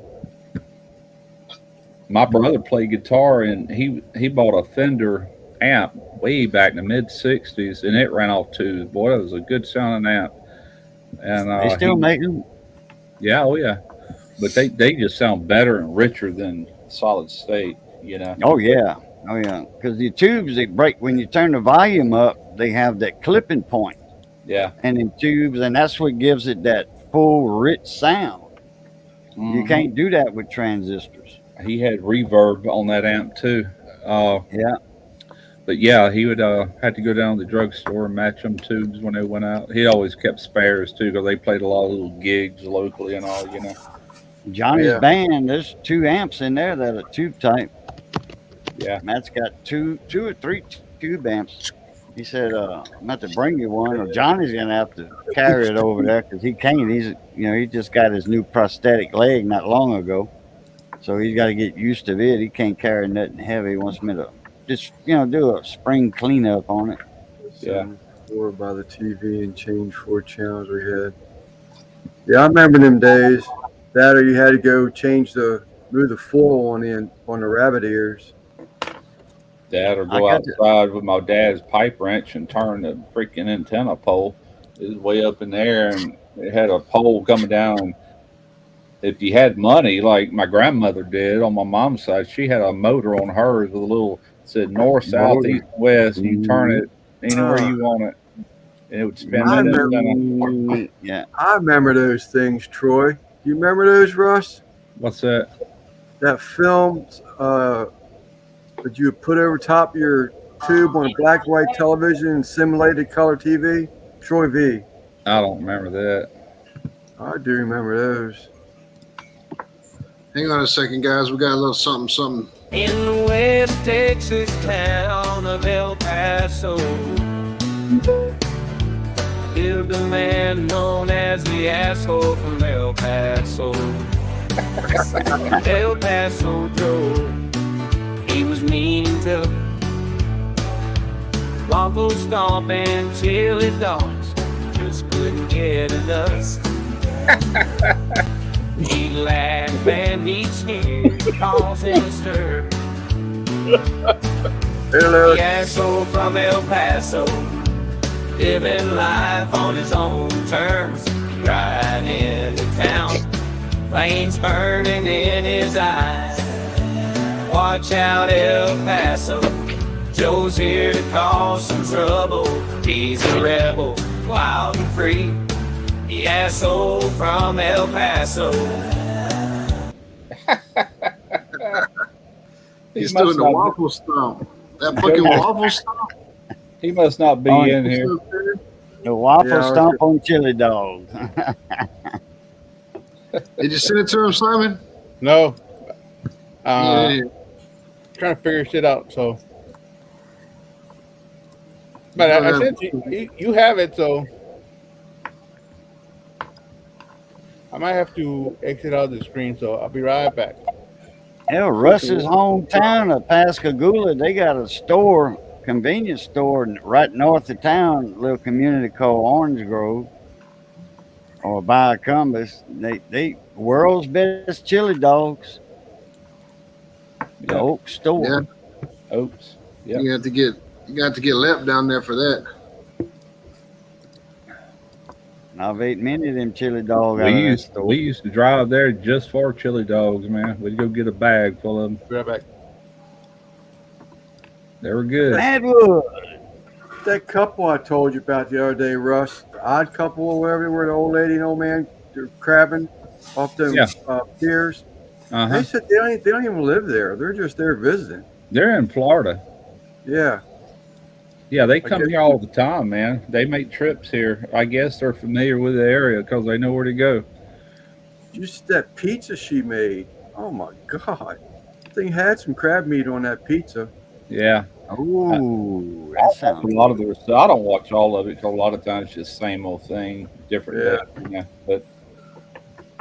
My brother played guitar, and he bought a Fender amp way back in the mid '60s, and it ran off tubes. Boy, it was a good sounding amp. And They still make them. yeah, oh yeah, but they just sound better and richer than solid state, you know. Oh yeah, oh yeah. Because the tubes they break when you turn the volume up. They have that clipping point, Yeah, and in tubes, and that's what gives it that full, rich sound. You Mhm. can't do that with transistors. He had reverb on that amp too. Yeah. But yeah, he would had to go down to the drugstore and match them tubes when they went out. He always kept spares too, because they played a lot of little gigs locally and all, you know. Johnny's Yeah. band, there's 2 amps in there that are tube type. Yeah. Matt's got two or three tube amps. He said, I'm about to bring you one, or Johnny's gonna have to carry it over there because he can't. He just got his new prosthetic leg not long ago, so he's got to get used to it. He can't carry nothing heavy. He wants me to just do a spring cleanup on it. Yeah. Or by the TV and change 4 channels we had. Yeah, I remember them days. That or you had to go move the foil on the rabbit ears. Dad or I go got outside with my dad's pipe wrench and turn the freaking antenna pole. It was way up in there, and it had a pole coming down. If you had money, like my grandmother did on my mom's side, she had a motor on hers with a little said north, south, Motor. east, west. And you turn it anywhere you want it, and it would spin I that remember- antenna. Yeah. I remember those things, Troy. You remember those, Russ? What's that? That film that you would put over top of your tube on a black and white television and simulated color TV? Troy V. I don't remember that. I do remember those. Hang on a second, guys. We got a little something. In the West Texas town of El Paso lived a man known as the asshole from El Paso. El Paso Joe. He was mean and tough. Waffle stomping chili dogs just couldn't get enough. He'd laugh and he'd sneer, cause and stir. Hello. The asshole from El Paso, living life on his own terms. Riding into town, flames burning in his eyes. Watch out, El Paso, Joe's here to cause some trouble. He's a rebel, wild and free. The asshole from El Paso. He's must doing the not- waffle stomp. That fucking waffle stomp. He must not be Oh, in here. The waffle Yeah, I was stomp on chili dog. Did you send it to him, Simon? No. Yeah. Trying to figure shit out. So, but I said you have it, so I might have to exit out of the screen. So I'll be right back. Hell, Russ's hometown of Pascagoula, they got a store, convenience store right north of town, a little community called Orange Grove or by Columbus. They world's best chili dogs. The Yeah. Oak store. Yeah. Oops. Yeah. You got to get left down there for that. And I've ate many of them chili dogs out We of that used, store. we used to drive there just for chili dogs, man. We'd go get a bag full of them. Be right back. They were good. Madwood. That couple I told you about the other day, Russ, the odd couple or whatever, where the old lady and old man, they're crabbing off them Yeah. piers. Uh-huh. They said they don't even live there. They're just there visiting. They're in Florida. Yeah. Yeah, they come guess- here all the time, man. They make trips here. I guess they're familiar with the area because they know where to go. Just that pizza she made. Oh my God. Thing had some crab meat on that pizza. Yeah. Ooh, that sounds A lot of the stuff. I don't watch all of it because a lot of times it's just same old thing, different Yeah. day. Yeah. But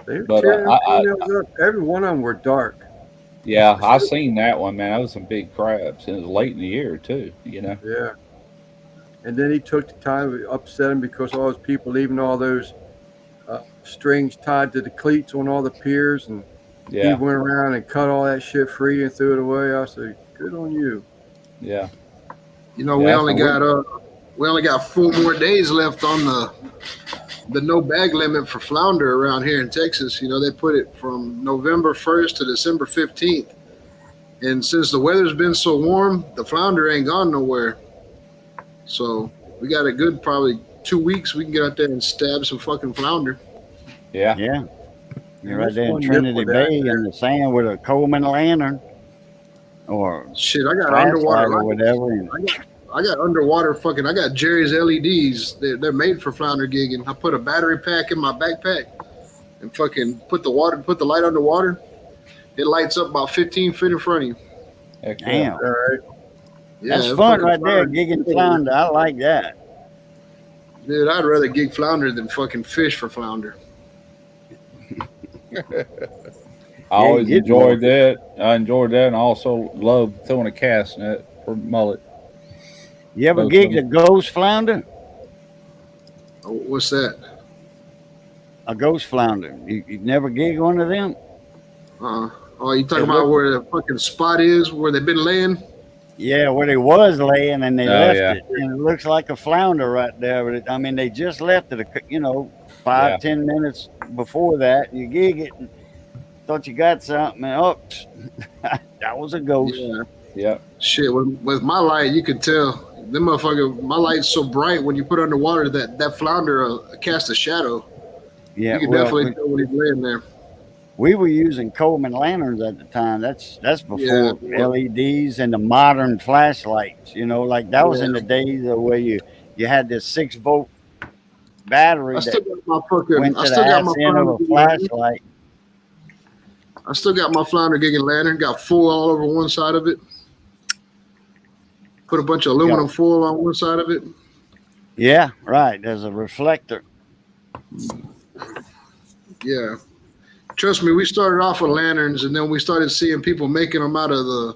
They were But, tearing I- them females up. Every one of them were dark. yeah, I seen that one, man. That was some big crabs, and it was late in the year too. You know. Yeah. And then he took the time to upset him because all those people leaving all those strings tied to the cleats on all the piers, and he Yeah. went around and cut all that shit free and threw it away. I said, "Good on you." Yeah. You know, Yeah, we only got 4 more days left on the no bag limit for flounder around here in Texas. You know, they put it from November 1st to December 15th. And since the weather's been so warm, the flounder ain't gone nowhere. So we got a good probably 2 weeks. We can get out there and stab some fucking flounder. Yeah. yeah. You're right There's there in one Trinity nipple down Bay there. in the sand with a Coleman lantern or Shit, I got flashlight underwater or lights. whatever. And I got underwater fucking. I got Jerry's LEDs. They're made for flounder gigging. I put a battery pack in my backpack and fucking put the light underwater. It lights up about 15 feet in front of you. Heck yeah. damn, All right. Yeah, that's it's fun fucking right there, fun. gigging flounder. I like that. Dude, I'd rather gig flounder than fucking fish for flounder. I always get enjoyed that. I enjoyed that, and I also love throwing a cast net for mullet. You ever Both gigged of a ghost flounder? Oh, what's that? A ghost flounder. You never gig one of them? Oh, you talking It about look- where the fucking spot is where they've been laying? Yeah, where they was laying and they Oh, left yeah. it, and it looks like a flounder right there. But I mean, they just left it, 5, Yeah. 10 minutes before that. And you gig it, and thought you got something, and oh, that was a ghost. Yeah. Yeah. Shit, with my light, you could tell. Them motherfucker, my light's so bright when you put it underwater that flounder cast a shadow. Yeah, You can well, definitely tell when he's laying there. we were using Coleman lanterns at the time. That's before Yeah. LEDs and the modern flashlights. Like that was in the days of where you had this 6-volt battery I still that got my fucking. went I to still the got my ass end of a phone. flashlight. I still got my flounder gigging lantern. Got foil all over one side of it. Put a bunch of aluminum foil on one side of it. Yeah, right. There's a reflector. Yeah. Trust me, we started off with lanterns, and then we started seeing people making them out of the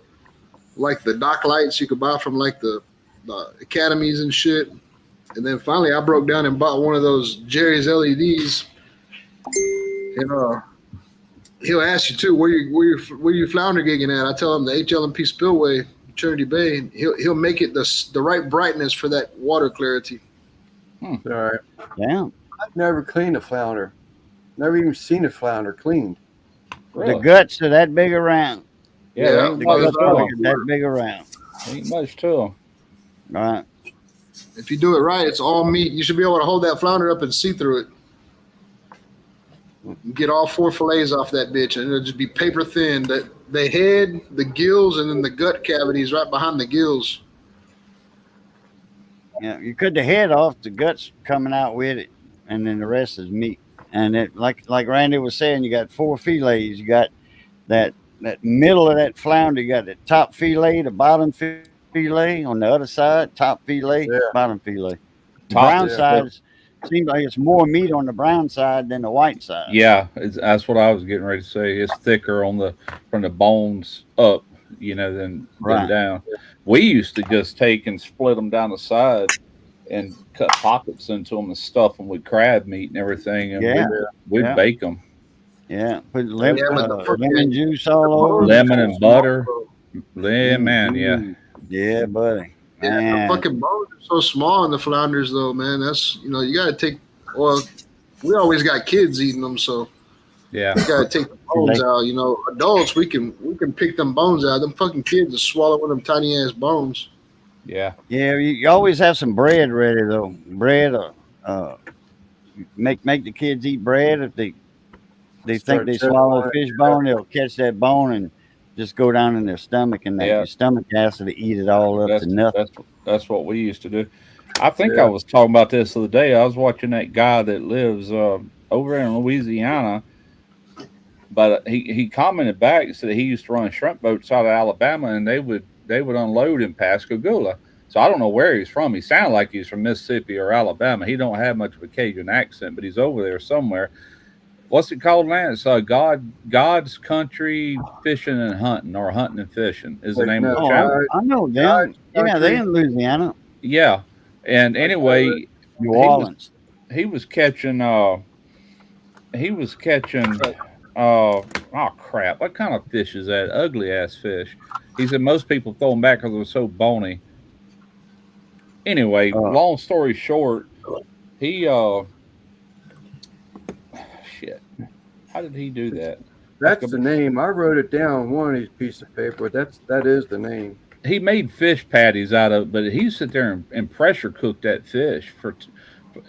dock lights you could buy from like the academies and shit. And then finally, I broke down and bought one of those Jerry's LEDs. And he'll ask you too, where you flounder gigging at? I tell him the HLMP Spillway, Trinity Bay. And he'll make it the right brightness for that water clarity. All right. Yeah. I've never cleaned a flounder. Never even seen a flounder cleaned. Really? The guts are that big around. Yeah, Yeah, ain't The much guts to are 'em. that big around. Ain't much to 'em. Right. If you do it right, it's all meat. You should be able to hold that flounder up and see through it. Get all 4 fillets off that bitch, and it'll just be paper thin. The head, the gills, and then the gut cavities right behind the gills. Yeah, you cut the head off, the guts coming out with it, and then the rest is meat. And it, like Randy was saying, you got 4 fillets. You got that middle of that flounder. You got the top fillet, the bottom fillet on the other side. Top fillet, Yeah. bottom fillet. The Top, brown yeah. side seems like it's more meat on the brown side than the white side. Yeah, that's what I was getting ready to say. It's thicker from the bones up, than Right. down. We used to just take and split them down the side and cut pockets into them and stuff them with crab meat and everything, and Yeah. we'd Yeah. bake them. Yeah, put lemon, Yeah, but the fucking- lemon juice all over. it. Lemon and butter. Yeah, man, yeah. Mhm. Yeah, buddy. Yeah, Man. the fucking bones are so small in the flounders, though, man. That's you got to take. Well, we always got kids eating them, so Yeah. you got to take the bones out. Adults we can pick them bones out. Them fucking kids are swallowing them tiny ass bones. Yeah. Yeah, you always have some bread ready though. Bread, make the kids eat bread if they think Start they chewing swallow on a it, fish yeah. bone, they'll catch that bone and just go down in their stomach, and Yeah. your stomach has to eat it all up That's, to nothing. that's what we used to do. I think Yeah. I was talking about this the other day. I was watching that guy that lives over in Louisiana, but he commented back and said he used to run shrimp boats out of Alabama, and they would unload in Pascagoula. So I don't know where he's from. He sounded like he's from Mississippi or Alabama. He don't have much of a Cajun accent, but he's over there somewhere. What's it called, Lance? God's Country Fishing and Hunting, or Hunting and Fishing is the name of the Oh, channel. I know them. God's Yeah, country. they in Louisiana, Yeah. And anyway, New was- Orleans. he was catching oh crap, what kind of fish is that? Ugly ass fish. He said most people throw them back because it was so bony. Anyway, long story short, he shit, how did he do that? That's the name. I wrote it down on one of these pieces of paper. That is the name. He made fish patties out of it, but he sit there and pressure cooked that fish for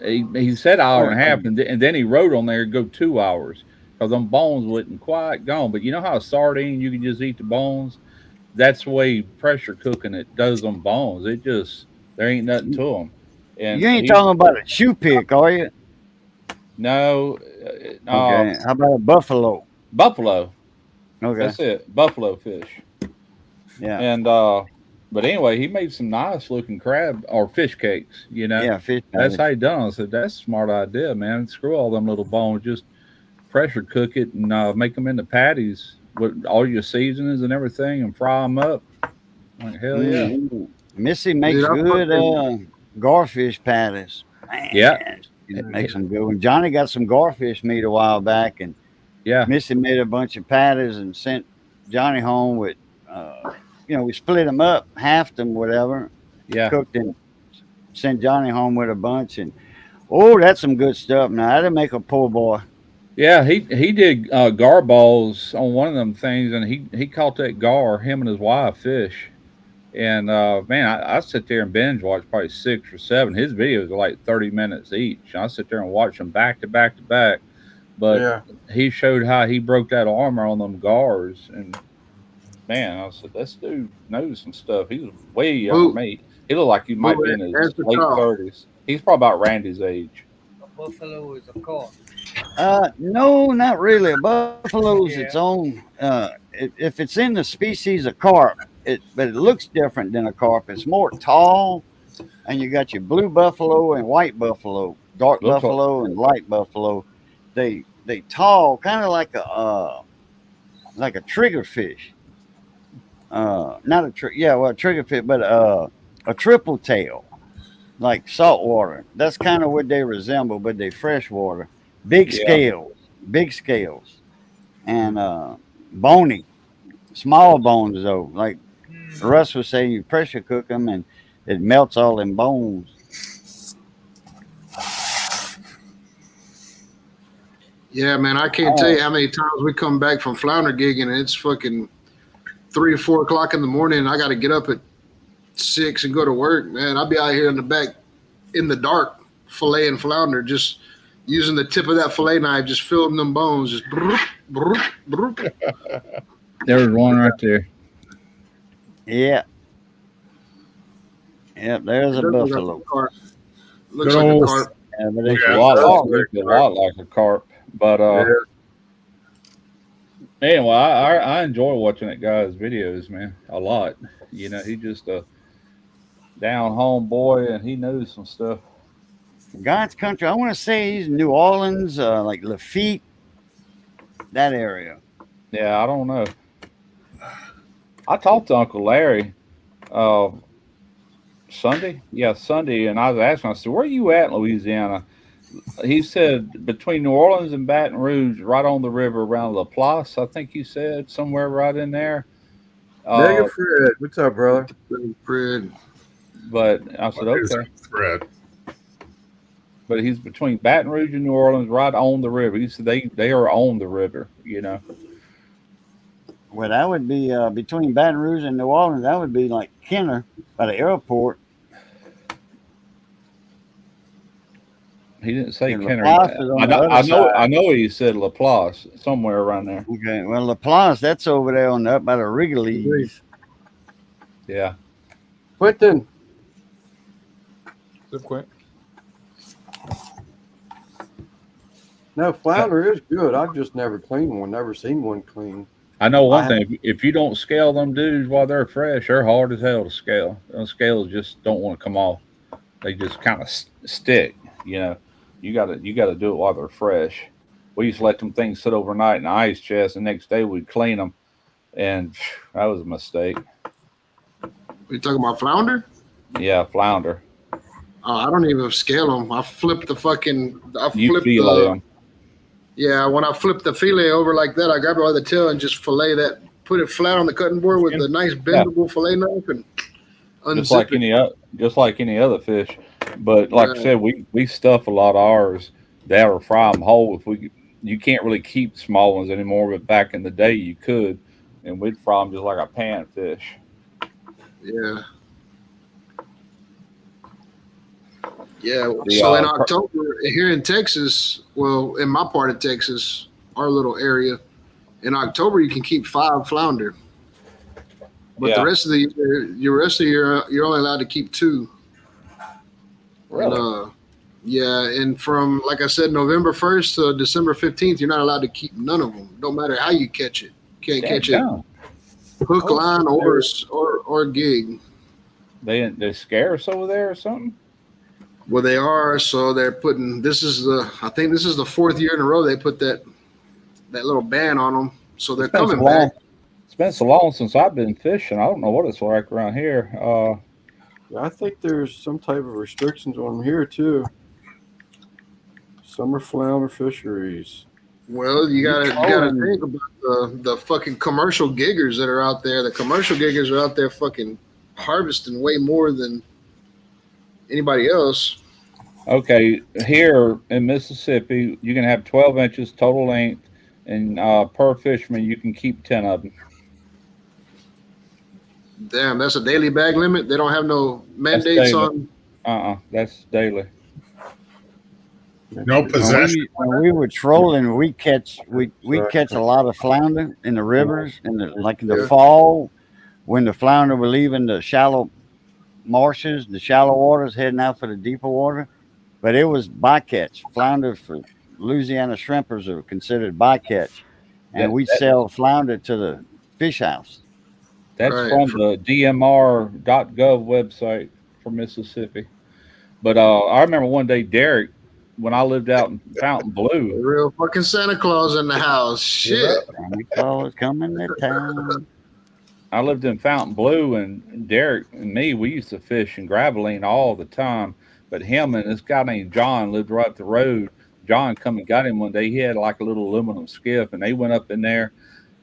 he said hour and a half, and then he wrote on there go 2 hours because them bones wasn't quite gone. But you know how a sardine you can just eat the bones? That's the way pressure cooking it does them bones. It just there ain't nothing to them. And You ain't talking about a shoe pick, are you? No. Okay. How about a buffalo? Buffalo. Okay. That's it. Buffalo fish. Yeah. And but anyway, he made some nice looking crab or fish cakes, Yeah, fish. That's patties. how he done it. I said, that's a smart idea, man. Screw all them little bones. Just pressure cook it and make them into patties with all your seasonings and everything and fry them up. Like, hell yeah. Mhm. Missy makes Dude, I'm good garfish patties. Man, Yeah. it makes them good. When Johnny got some garfish meat a while back, and Yeah. Missy made a bunch of patties and sent Johnny home with, we split them up, halved them, whatever, Yeah. cooked and sent Johnny home with a bunch. And that's some good stuff. Now that'll make a poor boy. Yeah, he did gar balls on one of them things, and he caught that gar, him and his wife fish. And man, I sit there and binge watch probably 6 or 7. His videos are like 30 minutes each. I sit there and watch them back to back to back. But Yeah. he showed how he broke that armor on them gars, and man, I said, this dude knows some stuff. He's way younger than me. He looked like he might be in his Answer late call. 30s. He's probably about Randy's age. A buffalo is a calf. No, not really. A buffalo's its own. If it's in the species of carp, but it looks different than a carp. It's more tall, and you got your blue buffalo and white buffalo, dark Looks buffalo and light buffalo. They tall, kind of like a triggerfish. Not a yeah, well, a triggerfish, but a triple tail, like saltwater. That's kind of what they resemble, but they freshwater. Big yeah. scales, big scales, and bony, small bones though. Like Russ was saying, you pressure cook them and it melts all them bones. Yeah, man, I can't tell you how many times we come back from flounder gigging and it's fucking 3 or 4 o'clock in the morning. And I got to get up at 6 and go to work. Man, I'll be out here in the back in the dark, filleting flounder, just using the tip of that fillet knife, just filling them bones, just. Broop, broop, broop. There's one right there. Yeah. Yep, there's a buffalo. Looks like a carp. Yeah, but Looks it's a lot like a carp. But anyway, I enjoy watching that guy's videos, man, a lot. You know, he's just a down home boy, and he knows some stuff. God's country. I want to say he's New Orleans, like Lafitte, that area. Yeah, I don't know. I talked to Uncle Larry Sunday. Yeah, Sunday, and I was asking, I said, where are you at in Louisiana? He said between New Orleans and Baton Rouge, right on the river around La Place, I think you said, somewhere right in there. Mega Fred, what's up, brother? Fred. But I said, okay. Fred. But he's between Baton Rouge and New Orleans, right on the river. He said they are on the river, you know. Well, that would be between Baton Rouge and New Orleans. That would be like Kenner by the airport. He didn't say And Kenner. I know he said La Place, somewhere around there. Okay, well, La Place, that's over there on up by the Wrigley's. Yeah. Quentin. LuQuette. No, flounder is good. I've just never cleaned one. Never seen one clean. I know one thing. If you don't scale them dudes while they're fresh, they're hard as hell to scale. Those scales just don't want to come off. They just kind of stick. You know, you got to do it while they're fresh. We used to let them things sit overnight in the ice chest, and the next day we'd clean them, and that was a mistake. You talking about flounder? Yeah, flounder. I don't even scale them. I flip the fucking. You fillet them. Yeah, when I flip the fillet over like that, I grab it by the tail and just fillet that. Put it flat on the cutting board with a nice bendable fillet knife and unzip it. Just like any other fish. But like I said, we stuff a lot of ours that or fry them whole. You can't really keep small ones anymore, but back in the day you could, and we'd fry them just like a pan fish. Yeah. Yeah. So in October here in Texas, well, in my part of Texas, our little area, in October you can keep 5 flounder, but the rest of the year, you're only allowed to keep 2. Really? And, and from, like I said, November 1st to December 15th, you're not allowed to keep none of them. No matter how you catch it, you can't catch it hook, line, or gig. They're scarce over there or something. Well, they are. So they're putting. I think this is the 4th year in a row they put that little ban on them. So they're coming back. It's been so long since I've been fishing. I don't know what it's like around here. I think there's some type of restrictions on them here too. Summer flounder fisheries. Well, you gotta think about the fucking commercial giggers that are out there. The commercial giggers are out there fucking harvesting way more than anybody else. Okay, here in Mississippi, you can have 12 inches total length, and per fisherman, you can keep 10 of them. Damn, that's a daily bag limit. They don't have no mandates on. That's daily. No possession. When we were trolling, we catch a lot of flounder in the rivers, in the fall, when the flounder were leaving the shallow marshes, the shallow waters, heading out for the deeper water. But it was bycatch flounder for Louisiana shrimpers are considered bycatch, and That- we that- sell flounder to the fish house. That's Right. from the DMR.gov website for Mississippi. But I remember one day, Derek, when I lived out in Fountain Blue, Real fucking Santa Claus in the house. Shit. Santa Claus coming to town. I lived in Fountain Blue, and Derek and me, we used to fish in Graveline all the time. But him and this guy named John lived right up the road. John come and got him one day. He had like a little aluminum skiff, and they went up in there,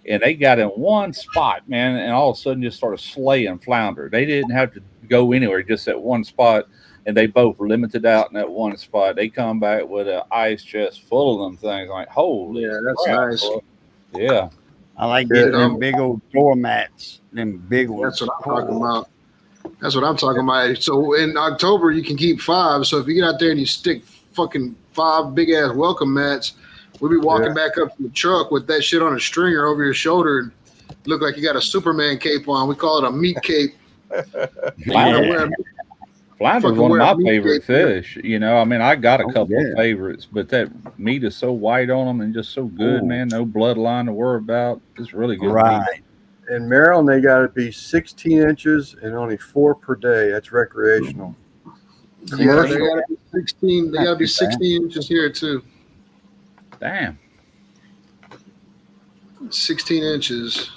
and they got in one spot, man, and all of a sudden just started slaying flounder. They didn't have to go anywhere, just at one spot, and they both limited out in that one spot. They come back with an ice chest full of them things. Like, holy, Yeah, that's crap, nice. bro. Yeah. I like getting Yeah. them big old door mats, them big ones. That's what I'm talking about. That's what I'm talking about. So in October, you can keep 5. So if you get out there and you stick fucking 5 big ass welcome mats, we'll be walking back up to the truck with that shit on a stringer over your shoulder and look like you got a Superman cape on. We call it a meat cape. Flounder. Flounder's Fucking one of wear my meat favorite cape, man. fish. You know, I mean, I got a Oh, couple yeah. of favorites, but that meat is so white on them and just so good, Ooh. man. No bloodline to worry about. It's really good. Right. Meat. In Maryland, they got to be 16 inches and only 4 per day. That's recreational. Yeah, they Commercial. gotta be 16. They gotta be 16 inches here too. Damn. 16 inches.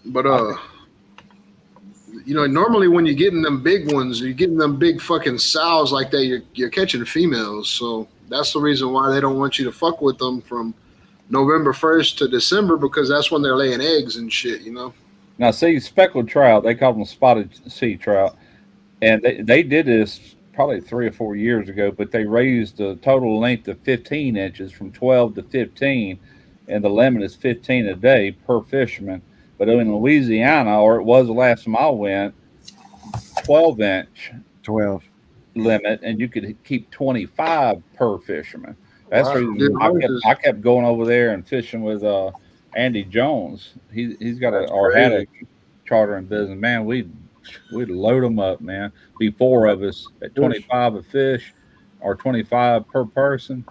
But you know, normally when you're getting them big ones, you're getting them big fucking sows like that, you're catching females. So that's the reason why they don't want you to fuck with them from November 1st to December, because that's when they're laying eggs and shit, you know. Now, see, speckled trout, they call them spotted sea trout. And they did this probably 3 or 4 years ago, but they raised the total length of 15 inches from 12 to 15, and the limit is 15 a day per fisherman. But in Louisiana, or it was the last time I went, 12-inch 12. limit, and you could keep 25 per fisherman. That's the reason Dude, I kept going over there and fishing with Andy Jones. He's got That's or had a crazy. chartering business. Man, we'd load them up, man. Be 4 of us at 25 a fish or 25 per person.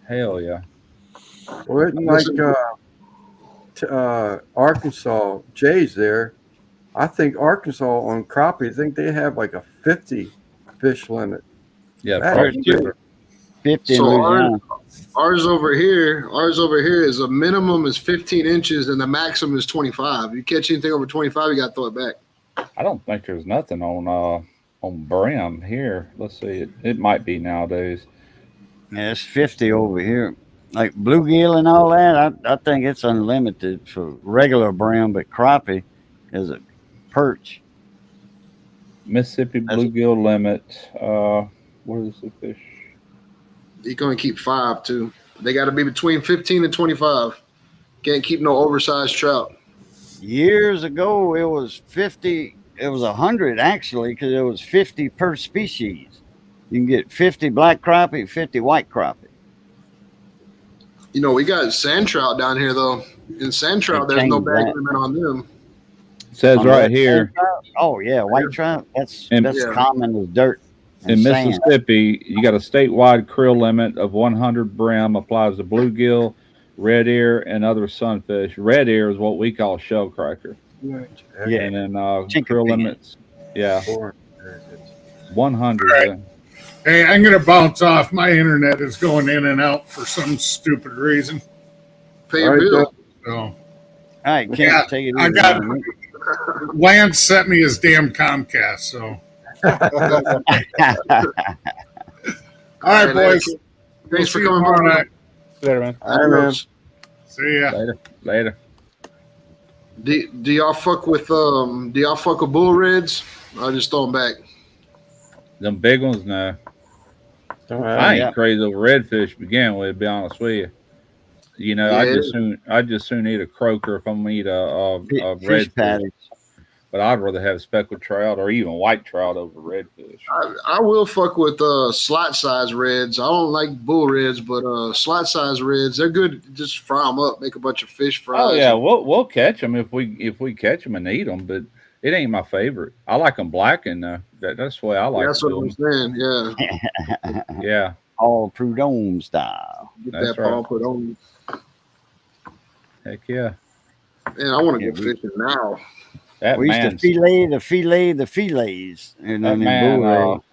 Hell yeah. Well, isn't like Arkansas, Jay's there. I think Arkansas on crappie, I think they have like a 50 fish limit. Yeah, That probably is cheaper. 50 in So Louisiana. ours over here is a minimum is 15 inches and the maximum is 25. You catch anything over 25, you got to throw it back. I don't think there's nothing on brim here. Let's see. It might be nowadays. Yeah, it's 50 over here. Like bluegill and all that, I think it's unlimited for regular brim, but crappie is a perch. Mississippi bluegill limit. What is the fish? You're going to keep 5 too. They got to be between 15 and 25. Can't keep no oversized trout. Years ago, it was 50. It was 100 actually, because it was 50 per species. You can get 50 black crappie, 50 white crappie. You know, we got sand trout down here though. In sand trout, They there's no changed bag that. limit on them. It says On right that here. white trout? Oh yeah, white trout. That's And- Yeah. common as dirt. and In sand. Mississippi, you got a statewide krill limit of 100 brim applies to bluegill, red ear, and other sunfish. Red ear is what we call shell cracker. Yeah. And then Chinkapin. krill limits, yeah, 100. Right. Hey, I'm going to bounce off. My internet is going in and out for some stupid reason. Pay All a right, bill. So All right, Kent, Yeah, take it easy. I got- man. Lance sent me his damn Comcast. So, all right, Hey, boys. Thanks We'll for see you coming tomorrow by. night. Later, man. All right, man. See ya. Later. Do y'all fuck with bull reds? I'll just throw them back. Them big ones, no. All I right. ain't Yeah. crazy over redfish to begin with, to be honest with you. You know, Yeah. I just soon eat a croaker if I'm gonna eat a Fish redfish. patties. But I'd rather have speckled trout or even white trout over redfish. I will fuck with slot size reds. I don't like bull reds, but slot size reds, they're good. Just fry them up, make a bunch of fish fries. Oh yeah, we'll catch them if we catch them and eat them. But It ain't my favorite. I like them blackened though. That's the way I like That's what to I'm saying. Yeah, Yeah, All Prudhomme style. get that's that right. paw put on. Heck yeah. Man, I want to Yeah, go fishing now. That we used to man's fillet the fillets, and that then in man bull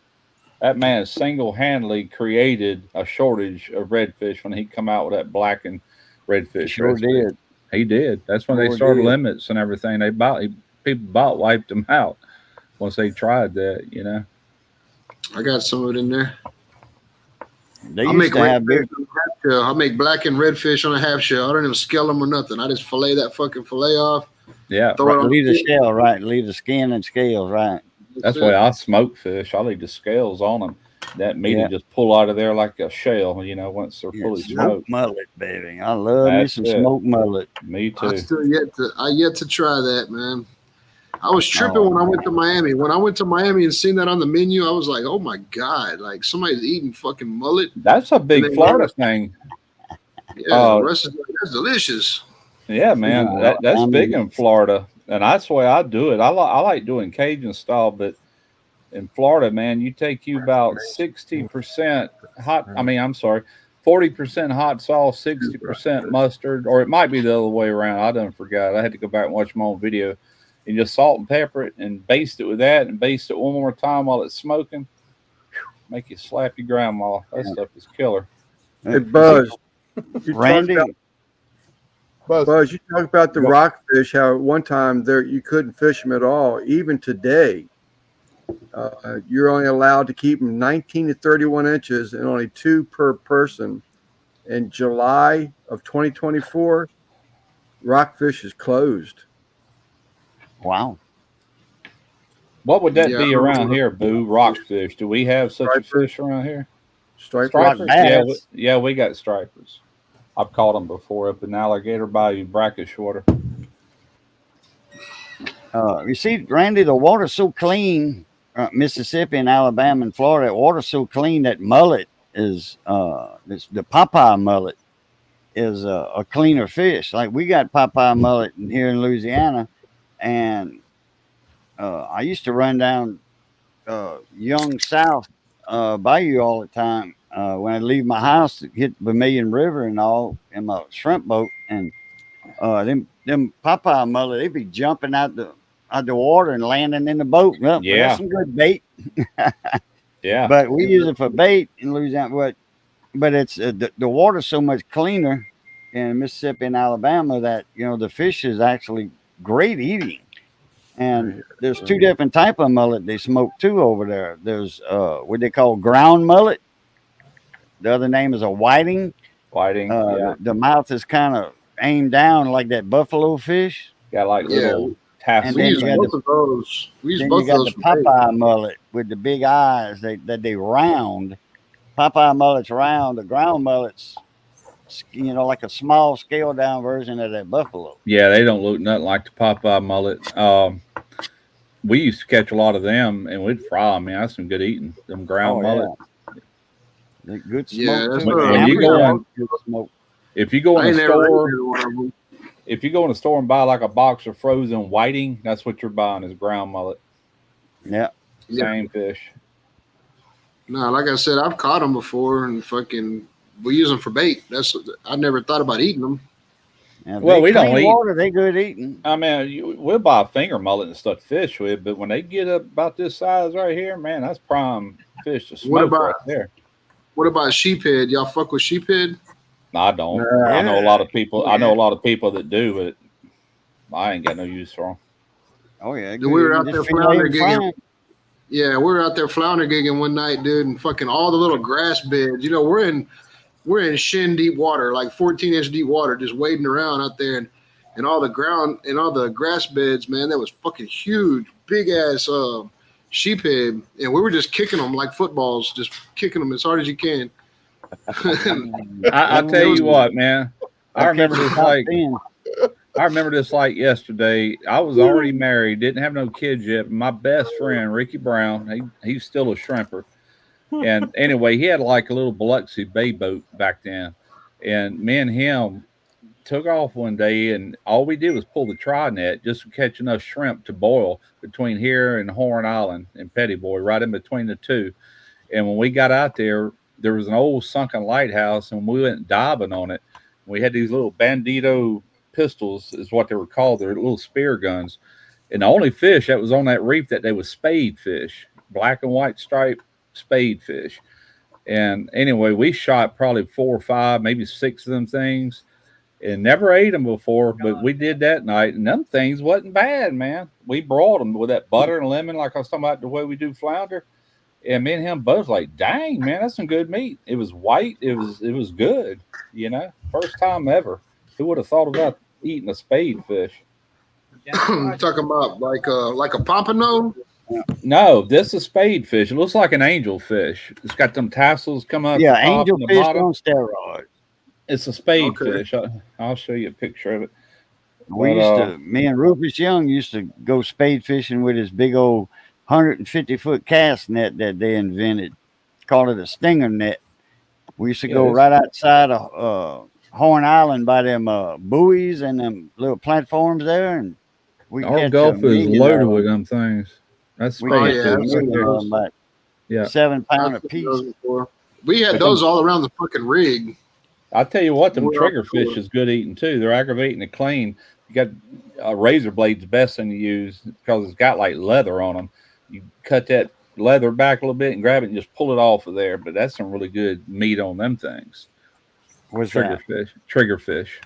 that man single-handedly created a shortage of redfish when he come out with that blackened redfish sure recipe. did. He did. That's when they Sure started did. limits and everything. People about wiped them out once they tried that. You know. I got some of it in there. They I used make to have redfish big. on a half shell. I make black and redfish on a half shell. I don't even scale them or nothing. I just fillet that fucking fillet off. Yeah, Throw it on Leave the the shell, right? Leave the skin and scales, right? that's the way I smoke fish. I leave the scales on them. That meat Yeah. will just pull out of there like a shell. You know, once they're Yeah, fully smoked smoked. mullet, baby. I love me That's some it. smoked mullet. Me I too. still yet to try that, man. I was tripping Oh, when I went to Miami. When I went to Miami and seen that on the menu, I was like, "Oh my god!" Like somebody's eating fucking mullet. That's a big then Florida thing. Yeah, the rest is like, that's delicious. Yeah, man, No, that's I big mean, in Florida, and that's the way I do it. I like doing Cajun style, but in Florida, man, you take you about 60% hot. I mean, I'm sorry, 40% hot sauce, 60% mustard, or it might be the other way around. I done forgot. I had to go back and watch my own video, and just salt and pepper it, and baste it with that, and baste it one more time while it's smoking. Make you slap your grandma. That stuff is killer. Hey, Buzz, you Randy, talked Buzz. Buzz, you talk about the Go. rockfish. How at one time there you couldn't fish them at all. Even today, you're only allowed to keep them 19 to 31 inches and only 2 per person. In July of 2024, rockfish is closed. wow. What would that Yeah, be around here, Boo? Rockfish. Do we have such a Stripers. fish around here? Stripers. Rock Stripers? bass. We got stripers. I've caught them before up in Alligator Bayou, brackish water. You see, Randy, the water's so clean. Mississippi and Alabama and Florida, the water's so clean that mullet is the Popeye mullet is a cleaner fish. Like we got Popeye mullet here in Louisiana, and I used to run down Young South Bayou all the time when I leave my house to hit Vermilion River and all in my shrimp boat, and them Popeye mullet, they be jumping out the water and landing in the boat. Well, Yeah. that's some good bait. Yeah. But we use it for bait in Louisiana. But it's the water's so much cleaner in Mississippi and Alabama that the fish is actually great eating. And there's 2 different type of mullet they smoke too over there. There's what they call ground mullet. The other name is a whiting. Whiting. Yeah. The mouth is kind of aimed down like that buffalo fish. Got like Yeah. little tassels. And We then use you got both of those. We use Then both you of got those the for bait. Popeye mullet with the big eyes that they round. Popeye mullet's round. The ground mullet's like a small scale down version of that buffalo. Yeah, they don't look nothing like the Popeye mullet. We used to catch a lot of them, and we'd fry them. Man, that's some good eating. Them ground mullet. They're good smoke. Yeah, that's too. what And you go in, Good smoke. if you go I in ain't the never store, ate one of them. if you go in the store and buy like a box of frozen whiting, that's what you're buying is ground mullet. Yeah. Yeah. Same fish. No, like I said, I've caught them before, and we use them for bait. I never thought about eating them. Yeah, Well, they we don't clean eat- water. They good eating. I mean, we'll buy a finger mullet and stuff to fish with, but when they get up about this size right here, man, that's prime fish to smoke right there. What about sheephead? Y'all fuck with sheephead? No, I don't. I know a lot of people. I know a lot of people that do, but I ain't got no use for them. Oh yeah. We were out there flounder gigging. frying. Yeah, we were out there flounder gigging one night, dude, and fucking all the little grass beds. We're in shin deep water, like 14-inch deep water, just wading around out there, and all the ground and all the grass beds, man. That was fucking huge, big ass sheephead, and we were just kicking them like footballs, just kicking them as hard as you can. I tell you what, man. I remember catch this the top like 10. I remember this like yesterday. I was already married, didn't have no kids yet. My best friend, Ricky Brown, he's still a shrimper. And anyway, he had like a little Biloxi bay boat back then. And me and him took off one day, and all we did was pull the tri net just to catch enough shrimp to boil between here and Horn Island and Petty Boy, right in between the two. And when we got out there, there was an old sunken lighthouse, and we went diving on it. We had these little bandito pistols, is what they were called. They're little spear guns. And the only fish that was on that reef that day was spade fish, black and white striped spade fish. And anyway, we shot probably 4 or 5, maybe 6 of them things, and never ate them before. But we did that night, and them things wasn't bad, man. We broiled them with that butter and lemon, like I was talking about the way we do flounder. And me and him both like, dang, man, that's some good meat. It was white. It was good. You know, first time ever. Who would have thought about eating a spade fish? Talking about like a pompano. No, this is spade fish. It looks like an angel fish. It's got them tassels come up. Yeah, the top angel and the fish bottom. on steroids. It's a spade Okay. fish. I'll show you a picture of it. We But, used to, me and Rufus Young used to go spade fishing with his big old 150-foot cast net that they invented. Called it a stinger net. We used to go right outside of Horn Island by them buoys and them little platforms there, and we Our catch Gulf a is million loaded of with them. them things. That's We spade catch yeah, a fish. I've million seen of those. them, about Yeah. 7 pound I've a seen piece. those before. We had But those all around the fucking rig. I tell you what, them We're trigger offshore. fish is good eating too. They're aggravating to clean. You got a razor blade's the best thing to use because it's got like leather on them. You cut that leather back a little bit and grab it and just pull it off of there. But that's some really good meat on them things. What's Trigger that? fish. Trigger fish.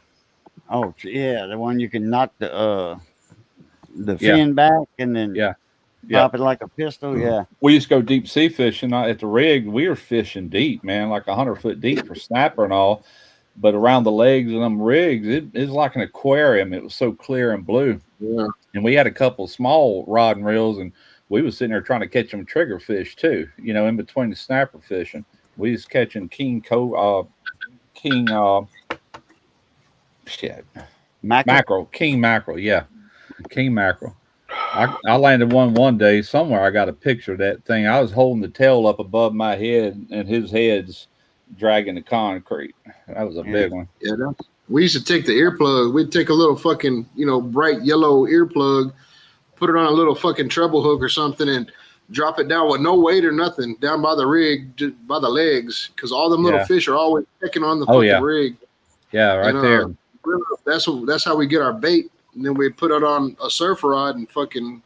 Oh, yeah, the one you can knock the Yeah. fin back and then Yeah. pop it like a pistol. Yeah. We used to go deep sea fishing at the rig. We were fishing deep, man, like 100-foot deep for snapper and all. But around the legs of them rigs, it's like an aquarium. It was so clear and blue. Yeah. And we had a couple small rod and reels, and we was sitting there trying to catch them trigger fish too. You know, in between the snapper fishing, we was catching mackerel, king mackerel, yeah, king mackerel. I landed one day somewhere. I got a picture of that thing. I was holding the tail up above my head, and his head's dragging the concrete. That was a big one. Yeah, we used to take the earplug. We'd take a little fucking, bright yellow earplug, put it on a little fucking treble hook or something, and drop it down with no weight or nothing down by the rig, by the legs, because all them little Yeah. fish are always pecking on the Oh, fucking yeah. rig. Yeah, right And, there. That's how we get our bait, and then we put it on a surf rod and fucking,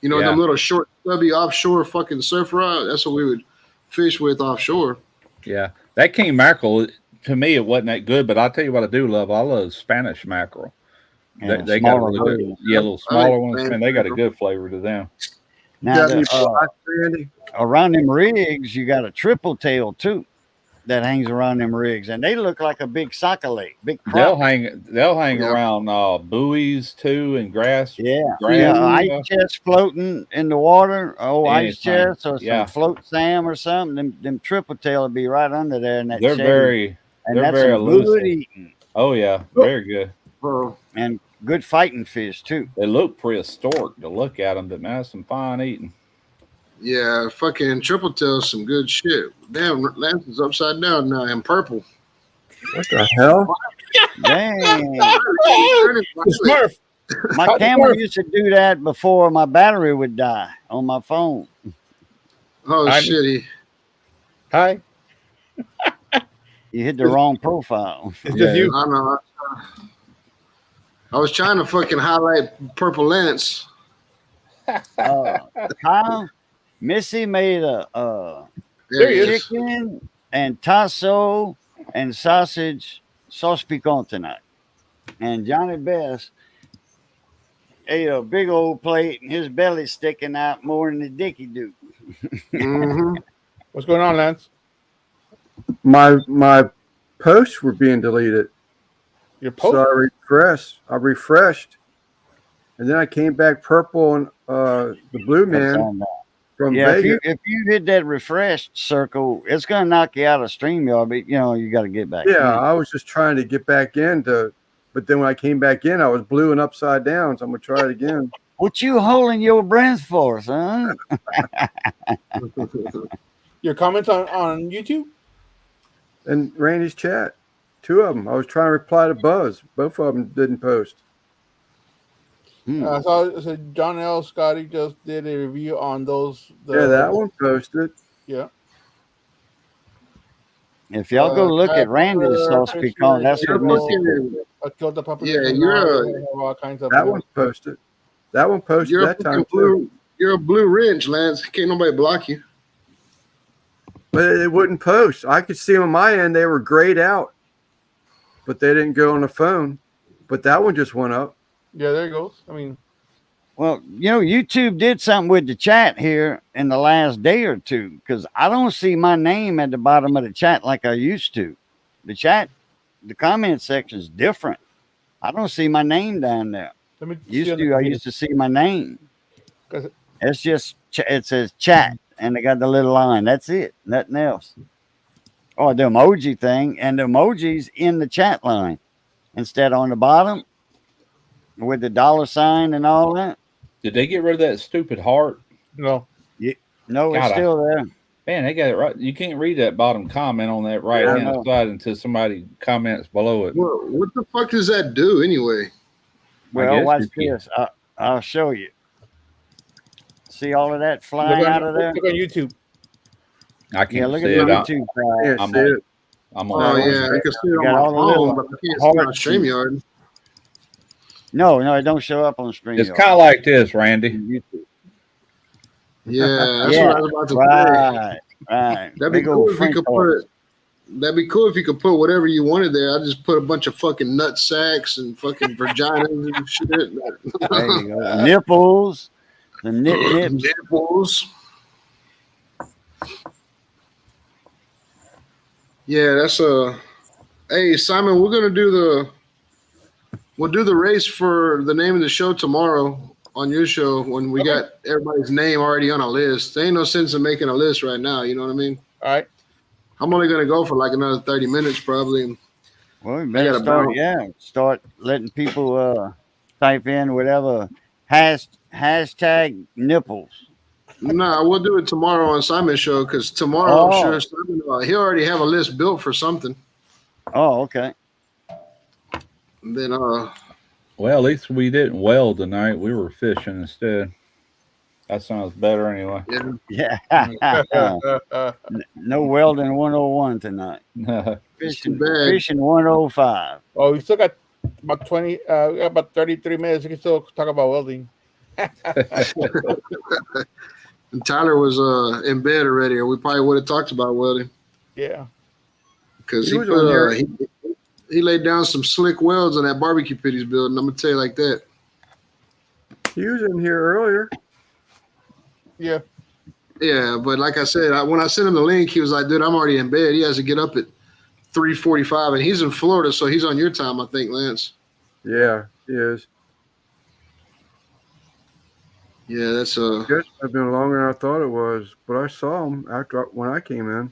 Yeah. them little short, stubby offshore fucking surf rod. That's what we would fish with offshore. Yeah, that king mackerel to me it wasn't that good, but I'll tell you what I do love. I love Spanish mackerel. Yeah, They got a smaller really good, versions. yeah, little I like smaller ones. Spanish Man, they got a mackerel. good flavor to them. Now, Got any black, Randy? around them rigs, you got a triple tail too that hangs around them rigs, and they look like a big soccer leg, big They'll crop. hang Yeah. around buoys too and grass. Yeah, grass yeah, and ice stuff. chest floating in the water, ice Anytime. chest or some Yeah. float Sam or something. Them triple tail will be right under there in that They're shade. very and they're that's very some good elusive. eating Oh yeah, very good. and good fighting fish too. They look prehistoric to look at them, but man, that's some fine eating. Yeah, fucking triple tail, some good shit. Damn, Lance is upside down now in purple. What the hell? Dang, Smurf. my camera used to do that before my battery would die on my phone. Oh I- shit! Hi. You hit the wrong profile. It's just you. I know. I was trying to fucking highlight purple Lance. Kyle, Missy made a There he is. chicken and tasso and sausage sauce piquant tonight. And Johnny Best ate a big old plate and his belly sticking out more than the dicky do. Mm-hmm. What's going on, Lance? My posts were being deleted. Your post? So I refreshed, and then I came back purple and the blue man from Yeah, Vegas. if you hit that refresh circle, it's gonna knock you out of StreamYard, but you got to get back. Yeah, in. I was just trying to get back into, but then when I came back in, I was blue and upside down. So I'm gonna try it again. What you holding your breath for, son? Your comments on YouTube? And Randy's chat. 2 of them. I was trying to reply to Buzz. Both of them didn't post. So John L. Scotty just did a review on those. Yeah, that one posted. Yeah. If y'all go look at Randy's sauce pecan, that's what Missy put. Killed the Yeah, population. you're all kinds of That one posted. That one posted you're a that time blue. too. You're a blue wrench, Lance. Can't nobody block you. But it wouldn't post. I could see on my end they were grayed out, but they didn't go on the phone. But that one just went up. Yeah, there it goes. I mean, Well, YouTube did something with the chat here in the last day or two because I don't see my name at the bottom of the chat like I used to. The chat, the comment section is different. I don't see my name down there. let me I used to see my name. It's just it says chat, and they got the little line. That's it. Nothing else. Oh, the emoji thing, and the emojis in the chat line instead on the bottom with the $sign and all that. Did they get rid of that stupid heart? No. No, it's still there. Man, they got it right. You can't read that bottom comment on that right hand side until somebody comments below it. Well, what the fuck does that do anyway? Well, watch this. I'll show you. See all of that flying out of there? Look on YouTube. I can't look see at it. YouTube. I'm Oh on. yeah, I can see it got on all my the little phone, but I can't see it on hearts. StreamYard. No, it don't show up on StreamYard. It's kind of like this, Randy. YouTube. Yeah, that's what I was about to say. Right. That'd be cool if you could put. That'd be cool if you could put whatever you wanted there. I just put a bunch of fucking nut sacks and fucking vaginas and shit. There you go. Nipples. The nips. Nipples. Yeah, that's Hey Simon, we're gonna do we'll do the race for the name of the show tomorrow on your show when we got everybody's name already on a list. There ain't no sense in making a list right now. You know what I mean? All right. I'm only gonna go for like another 30 minutes probably. Well, we better start letting people type in whatever hashtag nipples. Nah, we'll do it tomorrow on Simon's show because tomorrow I'm sure Simon, he'll already have a list built for something. Oh, okay. And then well, at least we didn't weld tonight. We were fishing instead. That sounds better anyway. Yeah. No welding 101 tonight. Fishing 105. Oh, we still got about 20, about 33 minutes. We can still talk about welding. And Tyler was in bed already, or we probably would have talked about welding. Yeah. Because he laid down some slick welds on that barbecue pit he's building. I'm gonna tell you like that. He was in here earlier. Yeah. Yeah, but like I said, when I sent him the link, he was like, dude, I'm already in bed. He has to get up at 3:45, and he's in Florida, so he's on your time, I think, Lance. Yeah, he is. Yeah, that's Yes, I've been longer than I thought it was, but I saw him when I came in.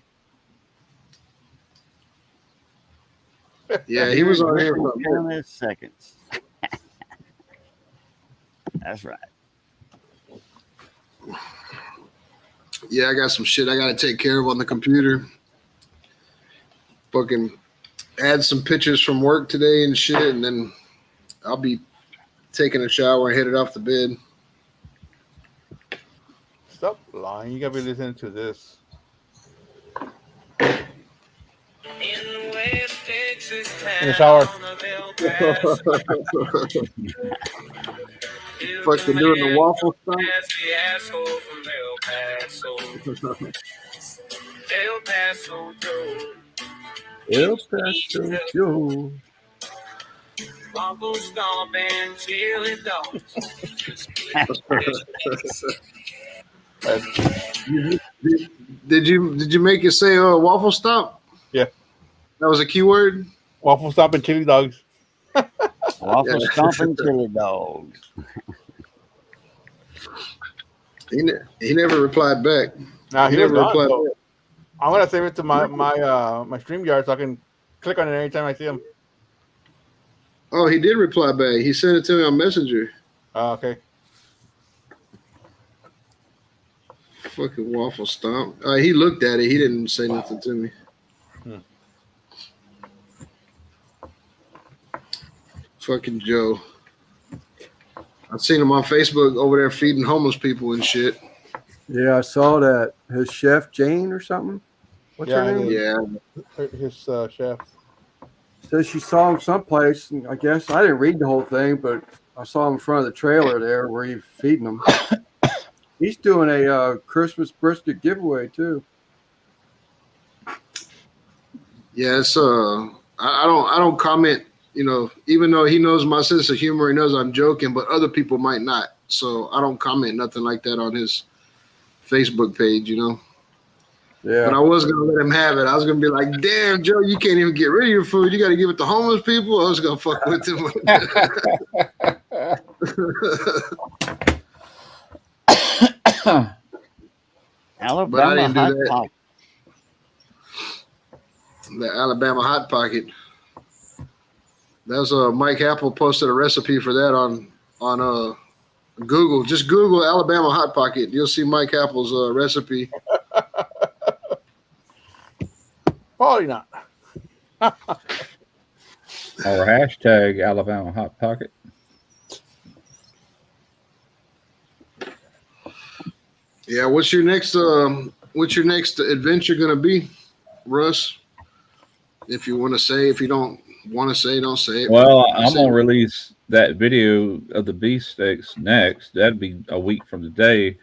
Yeah, he was on here for 10 seconds. That's right. Yeah, I got some shit I gotta take care of on the computer. Fucking add some pictures from work today and shit, and then I'll be taking a shower and headed off to bed. Stop lying. You gotta be listening to this. In the shower. Fucking doing the waffle stuff. El Paso Joe. Uncle Stomp and Chili Dogs. Did you make it say waffle stop? Yeah. That was a keyword? Waffle stop and chili dogs. Waffle stomping chili dogs. He never replied back. Nah, he never was replied gone, back. I'm gonna save it to my StreamYard so I can click on it anytime I see him. Oh, he did reply back. He sent it to me on Messenger. Okay. Fucking waffle stomp. He looked at it. He didn't say nothing to me. Fucking Joe. I've seen him on Facebook over there feeding homeless people and shit. Yeah, I saw that. His chef Jane or something. What's her name? Yeah. His chef. Says she saw him someplace. And I guess I didn't read the whole thing, but I saw him in front of the trailer there where he's feeding them. He's doing a Christmas brisket giveaway too. Yeah, it's I don't comment, you know, even though he knows my sense of humor, he knows I'm joking, but other people might not. So I don't comment nothing like that on his Facebook page, you know. Yeah. But I was gonna let him have it. I was gonna be like, damn, Joe, you can't even get rid of your food. You gotta give it to homeless people. I was gonna fuck with him. Alabama hot that. pocket. The Alabama Hot Pocket. That's Mike Apple posted a recipe for that on Google. Just Google Alabama Hot Pocket. You'll see Mike Apple's recipe. Probably not. Or hashtag Alabama Hot Pocket. Yeah, what's your next adventure gonna be, Russ? If you want to say, if you don't want to say, don't say it. Well, I'm gonna release that video of the beefsteaks next. That'd be a week from today.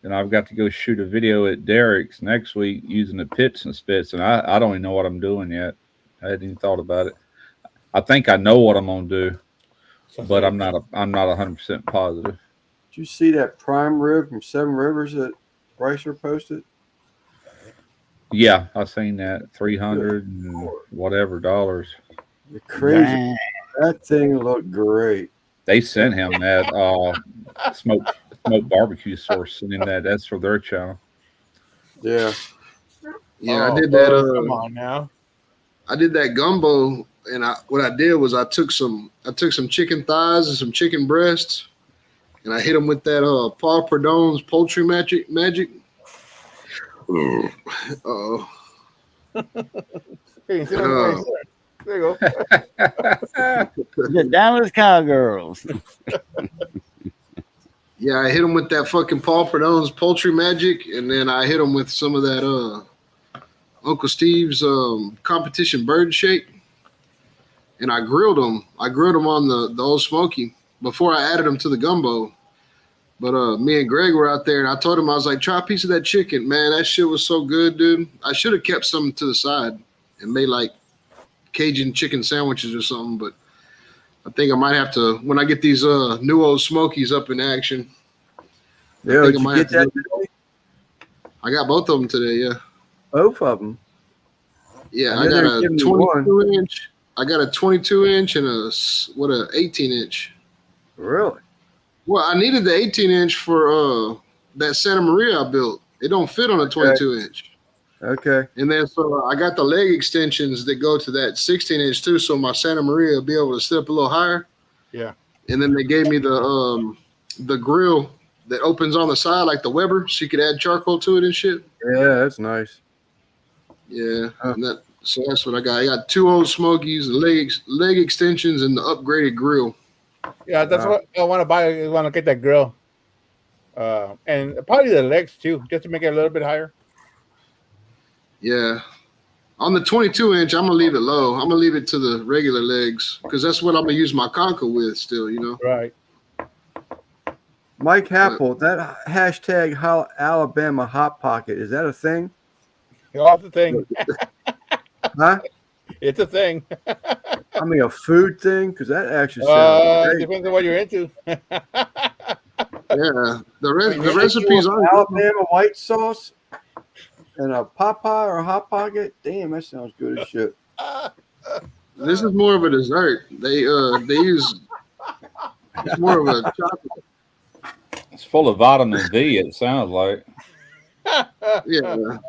And I've got to go shoot a video at Derek's next week using the pits and spits, and I don't even know what I'm doing yet. I hadn't even thought about it. I think I know what I'm gonna do, but I'm not 100% positive. Did you see that prime rib from Seven Rivers that Ricer posted? Yeah, I seen that. $300 and whatever dollars. You're crazy. Dang. That thing looked great. They sent him that smoked barbecue sauce, and that's for their channel. Yeah. Yeah, I did that. Come on now. I did that gumbo, and what I did was I took some chicken thighs and some chicken breasts, and I hit them with that Paul Perdone's poultry magic. Uh-oh. Hey, there you go. The Dallas Cowgirls. Yeah, I hit them with that fucking Paul Perdone's poultry magic, and then I hit them with some of that Uncle Steve's competition bird shake, and I grilled them. I grilled them on the Old Smoky before I added them to the gumbo. But me and Greg were out there, and I told him, I was like, try a piece of that chicken. Man, that shit was so good, dude. I should have kept some to the side and made like Cajun chicken sandwiches or something, but I think I might have to, when I get these new Old Smokies up in action. Yeah, did you get that today? I got both of them today, yeah. Both of them? Yeah, I got a 22-inch. I got a 22-inch and a 18-inch. Really? Well, I needed the 18-inch for that Santa Maria I built. It don't fit on a 22-inch. Okay. And then so I got the leg extensions that go to that 16-inch too, so my Santa Maria will be able to sit up a little higher. Yeah. And then they gave me the grill that opens on the side like the Weber, so you could add charcoal to it and shit. Yeah, that's nice. Yeah. And so that's what I got. I got 2 Old Smokies, leg extensions, and the upgraded grill. Yeah, that's what I want to buy. I want to get that grill, and probably the legs too, just to make it a little bit higher. Yeah, on the 22-inch, I'm gonna leave it low. I'm gonna leave it to the regular legs because that's what I'm gonna use my Conca with still. You know. Right. Mike Happel, that hashtag Alabama Hot Pocket, is that a thing? Oh, it's a thing. Huh? It's a thing. I mean, a food thing? Because that actually sounds great. Depends on what you're into. Yeah, the recipes are Alabama white sauce and a Popeye or a Hot Pocket. Damn, that sounds good as shit. This is more of a dessert. They use it's more of a chocolate. It's full of vitamin V. It sounds like. Yeah.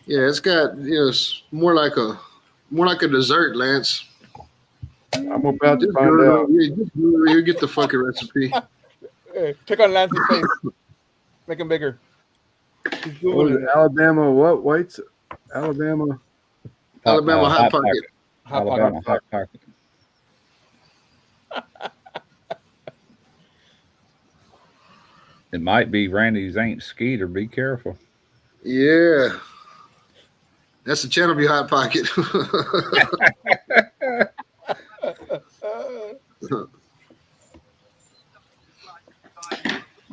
Yeah, it's got it's more like a dessert, Lance. I'm about to find out. You get the fucking recipe. Hey, check on Lance's face. Make him bigger. What is it? Alabama what whites? Alabama Hot Pocket. Alabama Hot Pocket. It might be Randy's Ain't Skeeter. Be careful. Yeah. That's the channel be Hot Pocket.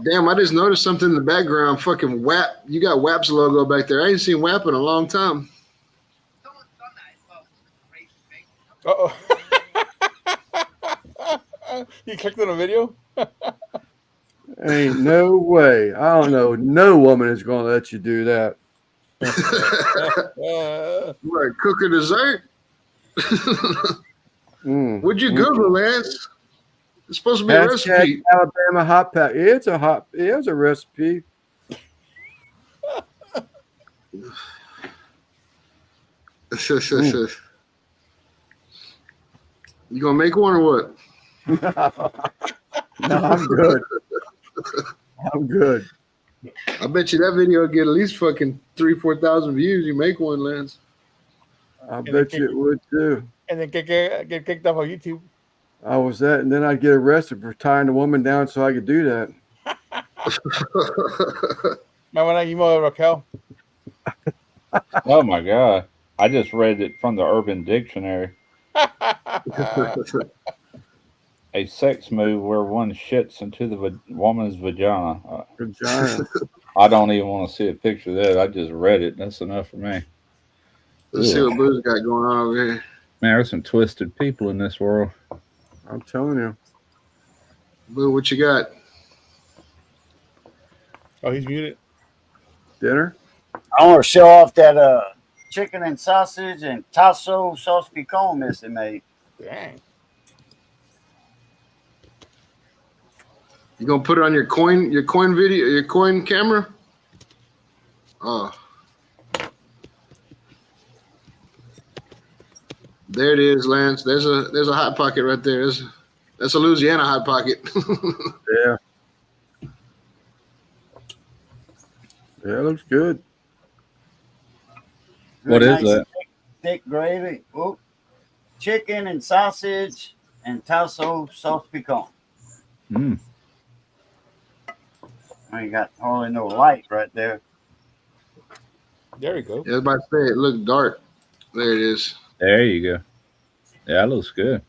Damn, I just noticed something in the background. Fucking WAP. You got WAP's logo back there. I ain't seen WAP in a long time. Uh-oh. You clicked on a video? Ain't no way. I don't know. No woman is going to let you do that. What, cook a dessert? What'd you Google, Lance? It's supposed to be a recipe. Alabama hot pack. It's a recipe. You gonna make one or what? No, I'm good. I'm good. I bet you that video will get at least fucking 3,000-4,000 views. You make one, Lance. I bet you it would too. And then get kicked off of YouTube. I was that, and then I'd get arrested for tying the woman down so I could do that. Man, when I emailed Raquel. Oh my God. I just read it from the Urban Dictionary. A sex move where one shits into the woman's vagina. I don't even want to see a picture of that. I just read it. That's enough for me. Let's see what Boo's got going on over here. Man, there's some twisted people in this world. I'm telling you. Boo, what you got? Oh, he's muted. Dinner? I want to show off that chicken and sausage and tasso sauce piquant mess they made. Dang. You gonna put it on your coin video, your coin camera? Oh. There it is, Lance. There's a hot pocket right there. That's a Louisiana hot pocket. Yeah. Yeah, it looks good. What is that? Thick gravy. Oh, chicken and sausage and tasso sauce piquant. I ain't got hardly no light right there. There you go. Yeah, I was about to say it looked dark. There it is. There you go. Yeah, that looks good.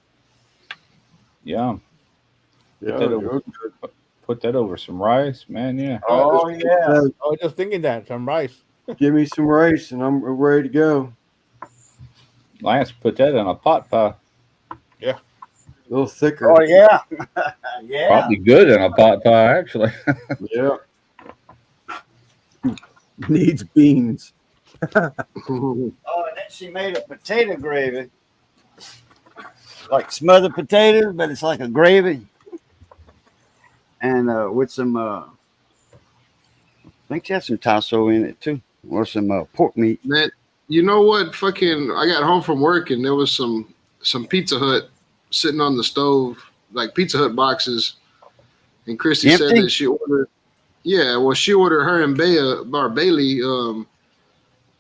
Yeah. Yeah, Put that over some rice, man. Yeah. Oh, yeah. I was just thinking that. Some rice. Give me some rice and I'm ready to go. Lance, put that in a pot pie. Yeah. A little thicker. Oh, yeah. Yeah. Probably good in a pot pie, actually. Yeah. Needs beans. Oh, and then she made a potato gravy. Like smothered potatoes, but it's like a gravy. And with some, I think she has some tasso in it too, or some pork meat. Man, you know what? Fucking, I got home from work and there was some Pizza Hut sitting on the stove, like Pizza Hut boxes. And Christy said that she ordered. Yeah, well, she ordered her and Bailey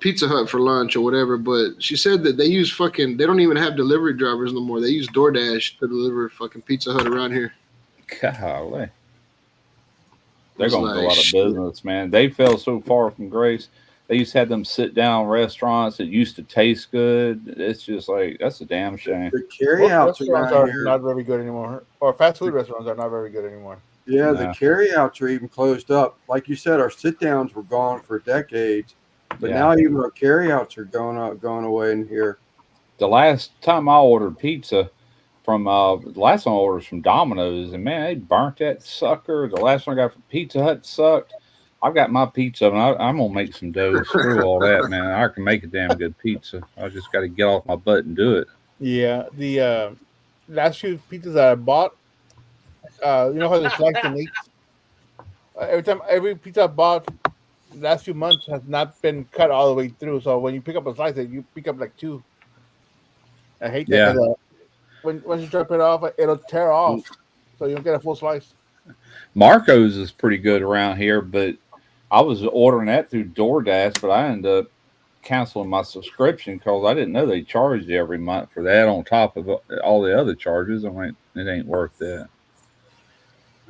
Pizza Hut for lunch or whatever, but she said that they use they don't even have delivery drivers no more. They use DoorDash to deliver fucking Pizza Hut around here. Golly. They're going to go out of business, man. They fell so far from grace. They used to have them sit-down restaurants that used to taste good. It's just like, that's a damn shame. The carry-outs are not very good anymore. Or fast food restaurants are not very good anymore. Yeah, the carry-outs are even closed up. Like you said, our sit-downs were gone for decades. But now even our carry-outs are going away in here. The last time I ordered pizza from the last one I ordered was from Domino's, and man, they burnt that sucker. The last one I got from Pizza Hut sucked. I've got my pizza oven. I'm gonna make some dough. Screw all that, man. I can make a damn good pizza. I just got to get off my butt and do it. Yeah, the last few pizzas that I bought, you know how they slice the meat. Every pizza I bought last few months has not been cut all the way through. So when you pick up a slice, you pick up like two. I hate that. Yeah. Once you chop it off, it'll tear off, so you don't get a full slice. Marco's is pretty good around here, but I was ordering that through DoorDash, but I ended up canceling my subscription because I didn't know they charged you every month for that on top of all the other charges. I went, it ain't worth that.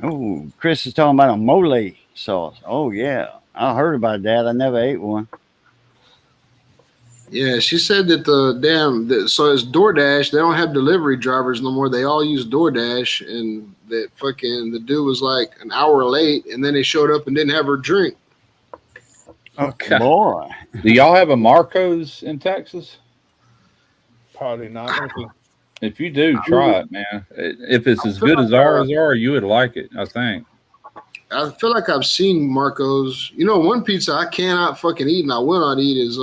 Oh, Chris is talking about a mole sauce. Oh yeah, I heard about that. I never ate one. Yeah, she said that so it's DoorDash. They don't have delivery drivers no more. They all use DoorDash, and that fucking the dude was like an hour late, and then they showed up and didn't have her drink. Okay. Boy, Do y'all have a Marco's in Texas? Probably not. Let me see. If you do, try it, man. If it's as good as ours are, you would like it, I think. I feel like I've seen Marco's. You know, one pizza I cannot fucking eat and I will not eat is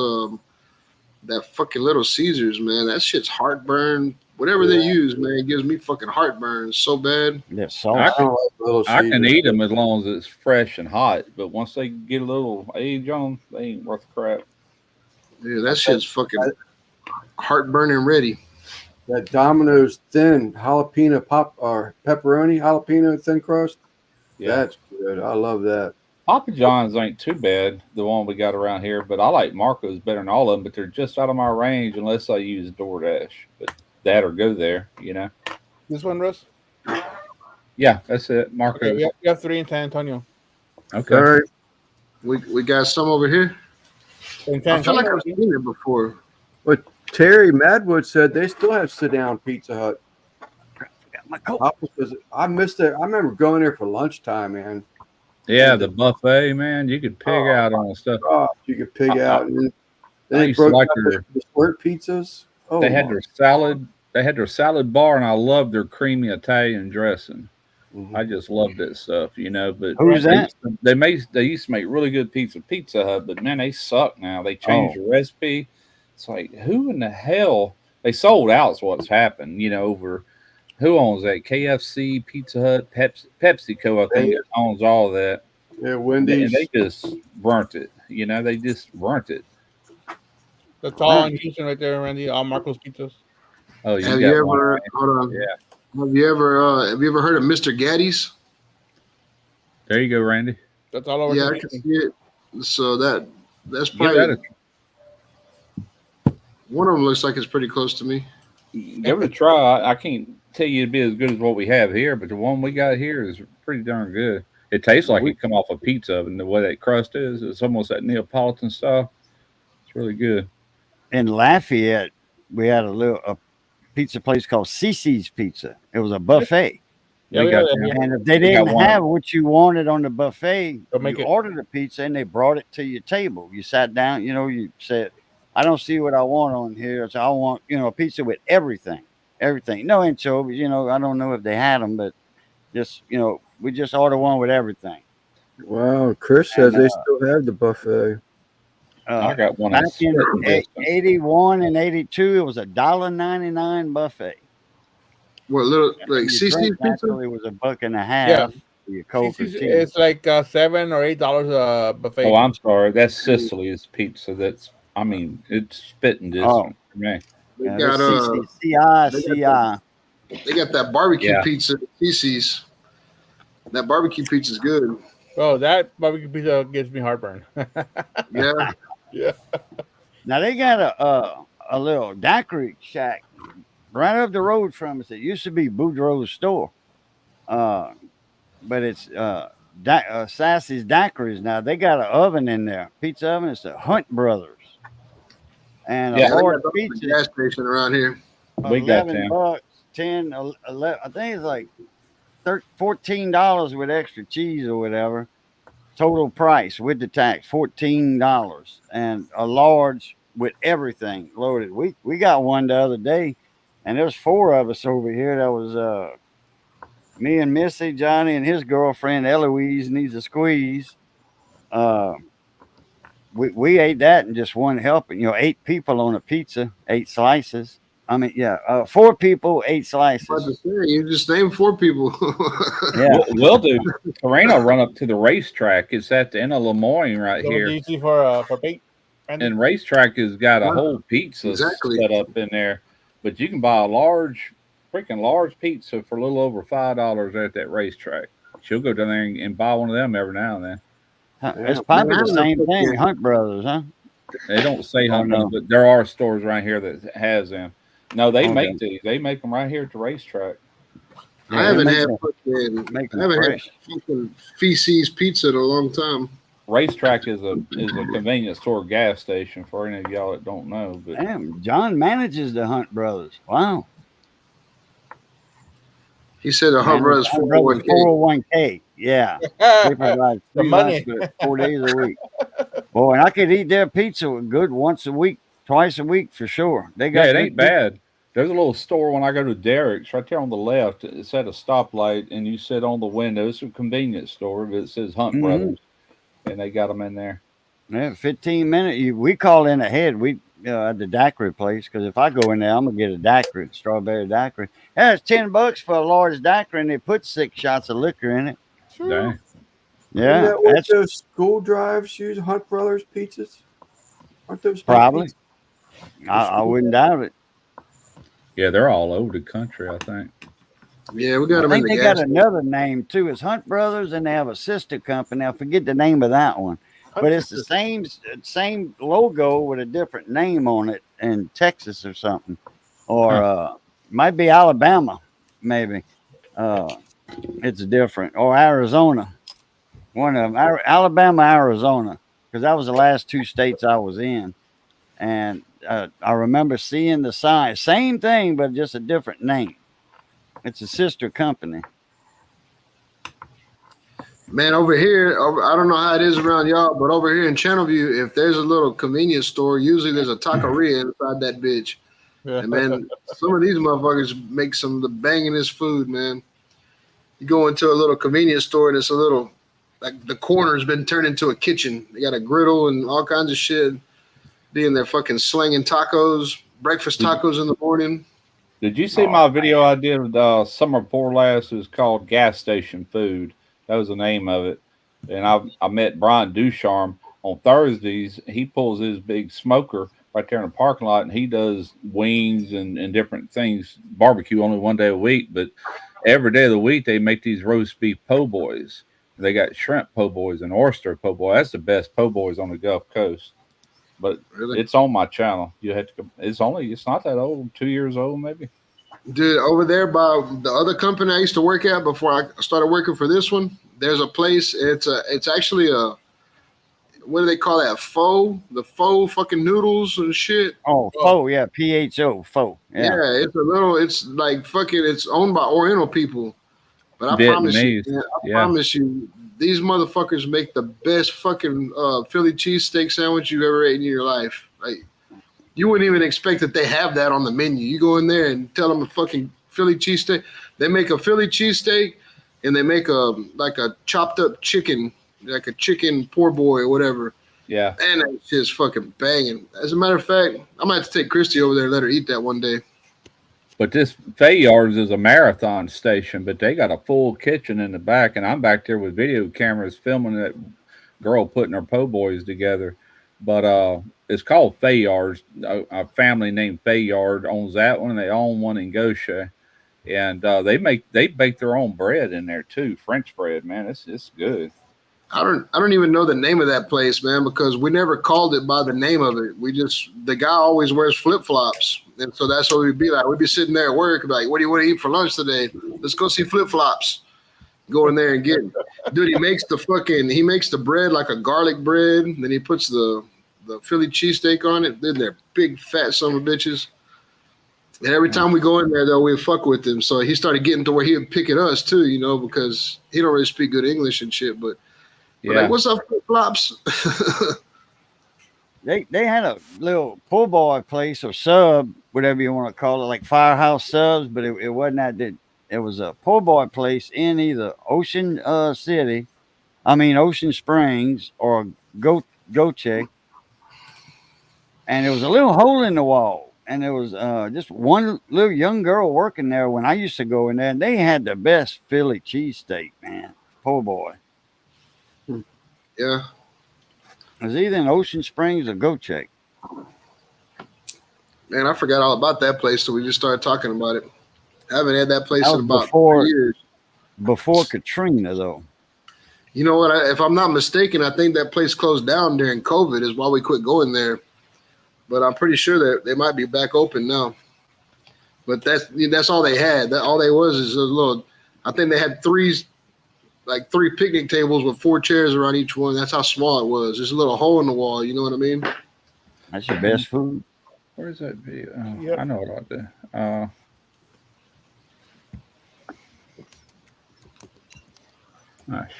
that fucking Little Caesars, man. That shit's heartburn. Whatever they use, man, it gives me fucking heartburn so bad. that I sauce. can, Little I can Caesars. eat them as long as it's fresh and hot, but once they get a little age on them, they ain't worth the crap. Yeah, that shit's fucking heartburn and ready. That Domino's thin jalapeno pop or pepperoni jalapeno thin crust. Yeah. That's good. I love that. Papa John's ain't too bad, the one we got around here, but I like Marco's better than all of them, but they're just out of my range unless I use DoorDash. But that or go there, you know. This one, Russ? Yeah, that's it. Marco's. Okay, we have 3 in San Antonio. Okay. All right. We got some over here. In San I feel like Antonio, I've seen it before. But Terry Madwood said they still have sit down Pizza Hut. My coat. I missed it. I remember going there for lunchtime, man. Yeah, the buffet, man, you could pig out on stuff. Oh, you could pig out. And I they used to broke like up the squirt pizzas. Oh, They had their salad. They had their salad bar, and I loved their creamy Italian dressing. Mhm. I just loved that stuff, you know. But Who's that? They used to make really good Pizza Hut, but man, they suck now. They changed the recipe. It's like, who in the hell? They sold out. Is what's happened, you know. Over who owns that? KFC, Pizza Hut, PepsiCo. I think owns all of that. Yeah, And Wendy's. they just burnt it. You know, they just burnt it. that's all in Houston right there, Randy. All Marco's Pizzas. Oh, you Have got you one, ever? right? Hold on. Yeah. Have you ever heard of Mr. Gaddy's? There you go, Randy. That's all over. Yeah, San I can Antonio. see it. So that's Give probably that one of them. Looks like it's pretty close to me. give it a try. I can't tell you it'd be as good as what we have here, but the one we got here is pretty darn good. It tastes like it come off a pizza oven. The way that crust is, it's almost that Neapolitan style. It's really good. In Lafayette, we had a pizza place called Cece's Pizza. It was a buffet. Yeah, we we got have that them. here. And if they We got didn't one. have what you wanted on the buffet, They'll make you it. ordered a pizza and they brought it to your table. You sat down, you said, I don't see what I want on here. So I want, a pizza with everything. Everything. No anchovies, I don't know if they had them, but just, we just ordered one with everything. Wow, Chris says they still have the buffet. I got one. Back that's in spitting distance. 81 and 82, it was $1.99 buffet. What little And like your CC drink pizza? naturally was $1.50. Yeah. For your Coke or tea. It's like $7 or $8 buffet. Oh, I'm sorry. That's Sicily's pizza. It's spitting distance for me. They Yeah, got this CI. they got that barbecue Yeah. pizza at CC's. That barbecue pizza is good. Oh, that barbecue pizza gives me heartburn. Yeah. Yeah. Now they got a little daiquiri shack right up the road from us. It used to be Boudreaux's store, but it's Sassy's Daiquiris now. They got an oven in there, pizza oven. It's the Hunt Brothers, and Yeah, a They got hard those at the pizza. gas station around here. We got them. $11, 10, 11. I think it's like $14 with extra cheese or whatever. Total price with the tax $14, and a large with everything loaded. We got one the other day, and there's 4 of us over here. That was me and Missy, Johnny, and his girlfriend Eloise needs a squeeze. We ate that in just one helping. 8 people on a pizza, 8 slices. 4 people, 8 I was slices. about to say, you just named 4 people. Yeah. We'll do. Torino run up to the racetrack. It's at the end of Lemoyne right So here. easy for Pete. And racetrack has got a Yeah, whole pizza exactly. set up in there. But you can buy a freaking large pizza for a little over $5 at that racetrack. She'll go down there and buy one of them every now and then. It's probably the same thing, Hunt Brothers, huh? They don't say how no. much, but there are stores around here that has them. No, they Okay. make these. They make them right here at the racetrack. I they haven't make had them, fucking, make I them haven't had fresh. fucking feces pizza in a long time. Racetrack is a convenience store gas station for any of y'all that don't know. But Damn, John manages the Hunt Brothers. Wow. He said the Hunt Manages Brothers Hunt Brothers 401k. 401k. Yeah. They provide The free lunch money. for 4 days a week. Boy, and I could eat their pizza good once a week, twice a week for sure. They yeah, got it good ain't bad. There's a little store when I go to Derek's right there on the left. It's at a stoplight, and you sit on the window. It's a convenience store, but it says Hunt Brothers, and they got them in there. Yeah, 15 minutes. We call in ahead. We at the daiquiri place because if I go in there, I'm gonna get a daiquiri, strawberry daiquiri. Yeah, it's $10 for a large daiquiri, and they put 6 shots of liquor in it. Dang. Isn't Yeah, that what that's those school drives use? Hunt Brothers pizzas? Aren't those Hunt probably. pizzas? I wouldn't doubt it. Yeah, they're all over the country, I think. Yeah, we got I them in think the they got gas. another name too. It's Hunt Brothers, and they have a sister company. I forget the name of that one, but it's the same logo with a different name on it in Texas or something, or might be Alabama, maybe. It's different, or Arizona. One of them, Alabama, Arizona, because that was the last 2 states I was in, and I remember seeing the sign, same thing, but just a different name. It's a sister company. Man, over here, I don't know how it is around y'all, but over here in Channelview, if there's a little convenience store, usually there's a taqueria inside that bitch. And man, some of these motherfuckers make some of the bangingest food, man. You go into a little convenience store and it's a little, like the corner's been turned into a kitchen. They got a griddle and all kinds of shit. Being there fucking slinging tacos, breakfast tacos in the morning. Did you see my video I did summer before last? It was called Gas Station Food. That was the name of it. And I met Brian Ducharme on Thursdays. He pulls his big smoker right there in the parking lot, and he does wings and different things. Barbecue only one day a week, but every day of the week they make these roast beef po' boys. They got shrimp po' boys and oyster po' boy. That's the best po' boys on the Gulf Coast. But Really? it's on my channel. You had to. It's not that old. 2 years old, maybe. Dude, over there by the other company I used to work at before I started working for this one, there's a place. It's actually a, what do they call that? Pho? The pho fucking noodles and shit. Oh, pho, yeah, PHO, pho. Yeah, Yeah. it's like fucking, it's owned by Oriental people. But I promise you, Vietnamese. man, I Yeah. promise you, these motherfuckers make the best fucking Philly cheesesteak sandwich you ever ate in your life. Like, you wouldn't even expect that they have that on the menu. You go in there and tell them a fucking Philly cheesesteak. They make a Philly cheesesteak and they make a chopped up chicken, like a chicken poor boy or whatever. Yeah. And that shit's fucking banging. As a matter of fact, I might have to take Christy over there and let her eat that one day. But this Fayard's is a marathon station, but they got a full kitchen in the back, and I'm back there with video cameras filming that girl putting her po' boys together. But it's called Fayard's. A family named Fayard owns that one. They own one in Gosha, and they bake their own bread in there too. French bread, man. It's good. I don't even know the name of that place, man, because we never called it by the name of it. The guy always wears flip flops, and so that's what we'd be like. We'd be sitting there at work, like, "What do you want to eat for lunch today? Let's go see flip flops." Go in there and get it. Dude, he makes the bread like a garlic bread, and then he puts the Philly cheesesteak on it. Then they're big fat son of bitches. And every time we go in there, though, we fuck with him. So he started getting to where he would pick at us too, because he don't really speak good English and shit, but. Yeah. Like, what's up, flip flops? They had a little po' boy place or sub, whatever you want to call it, like Firehouse Subs, but it wasn't that. It was a po' boy place in either Ocean Springs or Goche. And there was a little hole in the wall. And there was just one little young girl working there when I used to go in there. And they had the best Philly cheesesteak, man. Po' boy. Yeah. It was either in Ocean Springs or Goche. Man, I forgot all about that place till we just started talking about it. I haven't had that place That in was about 4 years. Before Katrina, though. You know what? If I'm not mistaken, I think that place closed down during COVID is why we quit going there. But I'm pretty sure that they might be back open now. But that's all they had. All they was is a little I think they had three picnic tables with 4 chairs around each one. That's how small it was. Just a little hole in the wall. You know what I mean? That's your best food. Where's that video? Oh, Yep. I know what I'll do.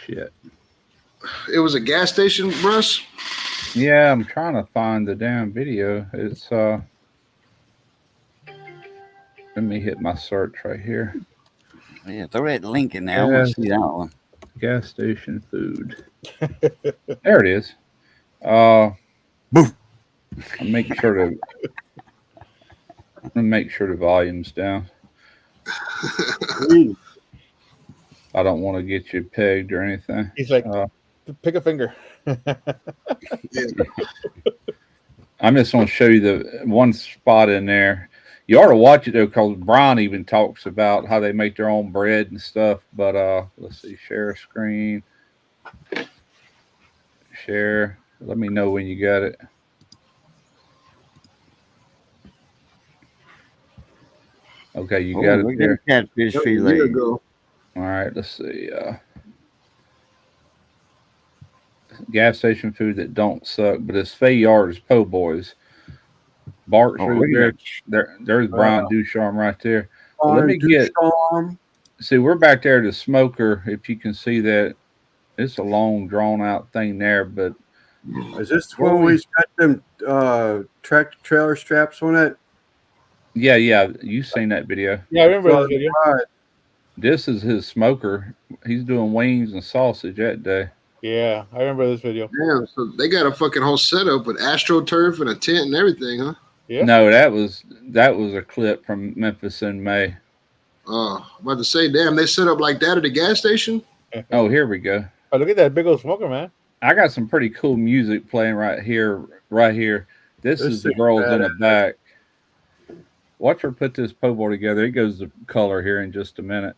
Shit. It was a gas station, Russ. Yeah, I'm trying to find the damn video. It's let me hit my search right here. Yeah, throw that link in there. I want to see that one. Gas station food. There it is. I'll make sure the volume's down. I don't want to get you pegged or anything. He's like, pick a finger. I'm just going to show you the one spot in there. You ought to watch it though, because Brian even talks about how they make their own bread and stuff. But let's see, share screen. Share. Let me know when you got it. Okay, you got it there. Catfish fillet. All right, let's see. Gas station food that don't suck, but it's Fayard's Po' Boys. Bart's right there. There's Brian Ducharme right there. Well, let me get. See, we're back there at the smoker. If you can see that, it's a long, drawn out thing there. But is this the one where he's got them tractor trailer straps on it? Yeah. You've seen that video. Yeah, I remember this video. This is his smoker. He's doing wings and sausage that day. Yeah, I remember this video. Damn, so they got a fucking whole setup with AstroTurf and a tent and everything, huh? Yeah. No, that was a clip from Memphis in May. Oh, I'm about to say, damn, they set up like that at the gas station? Oh, here we go. Oh, look at that big old smoker, man. I got some pretty cool music playing right here. This is the girls in the back. Watch her put this po' boy together. It goes to color here in just a minute.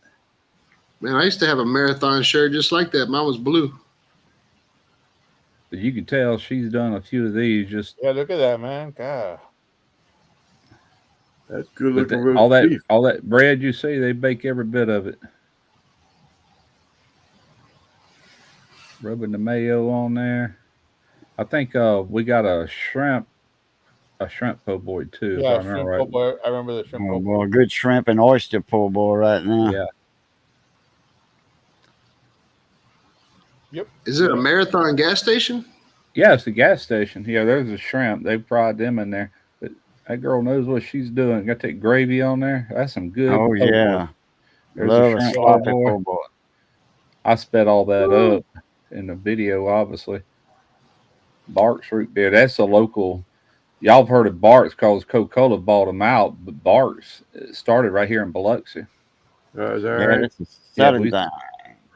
Man, I used to have a marathon shirt just like that. Mine was blue. But you can tell she's done a few of these. Just yeah, look at that, man. God, that's good looking. All that bread you see, they bake every bit of it. Rubbing the mayo on there. I think we got a shrimp po' boy too. Yeah, if I remember right. Boy. I remember the shrimp. Oh, boy, good shrimp and oyster po' boy right now. Yeah. Yep. Is it a marathon gas station? Yeah, it's a gas station. Yeah, there's a shrimp. They fried them in there. But that girl knows what she's doing. Got that gravy on there. That's some good. Oh yeah. There's a shrimp po' boy. I sped all that up in the video, obviously. Bart's root beer. That's a local. Y'all have heard of Bart's because Coca-Cola bought them out, but Bart's started right here in Biloxi. Is that right? That's a southern thing.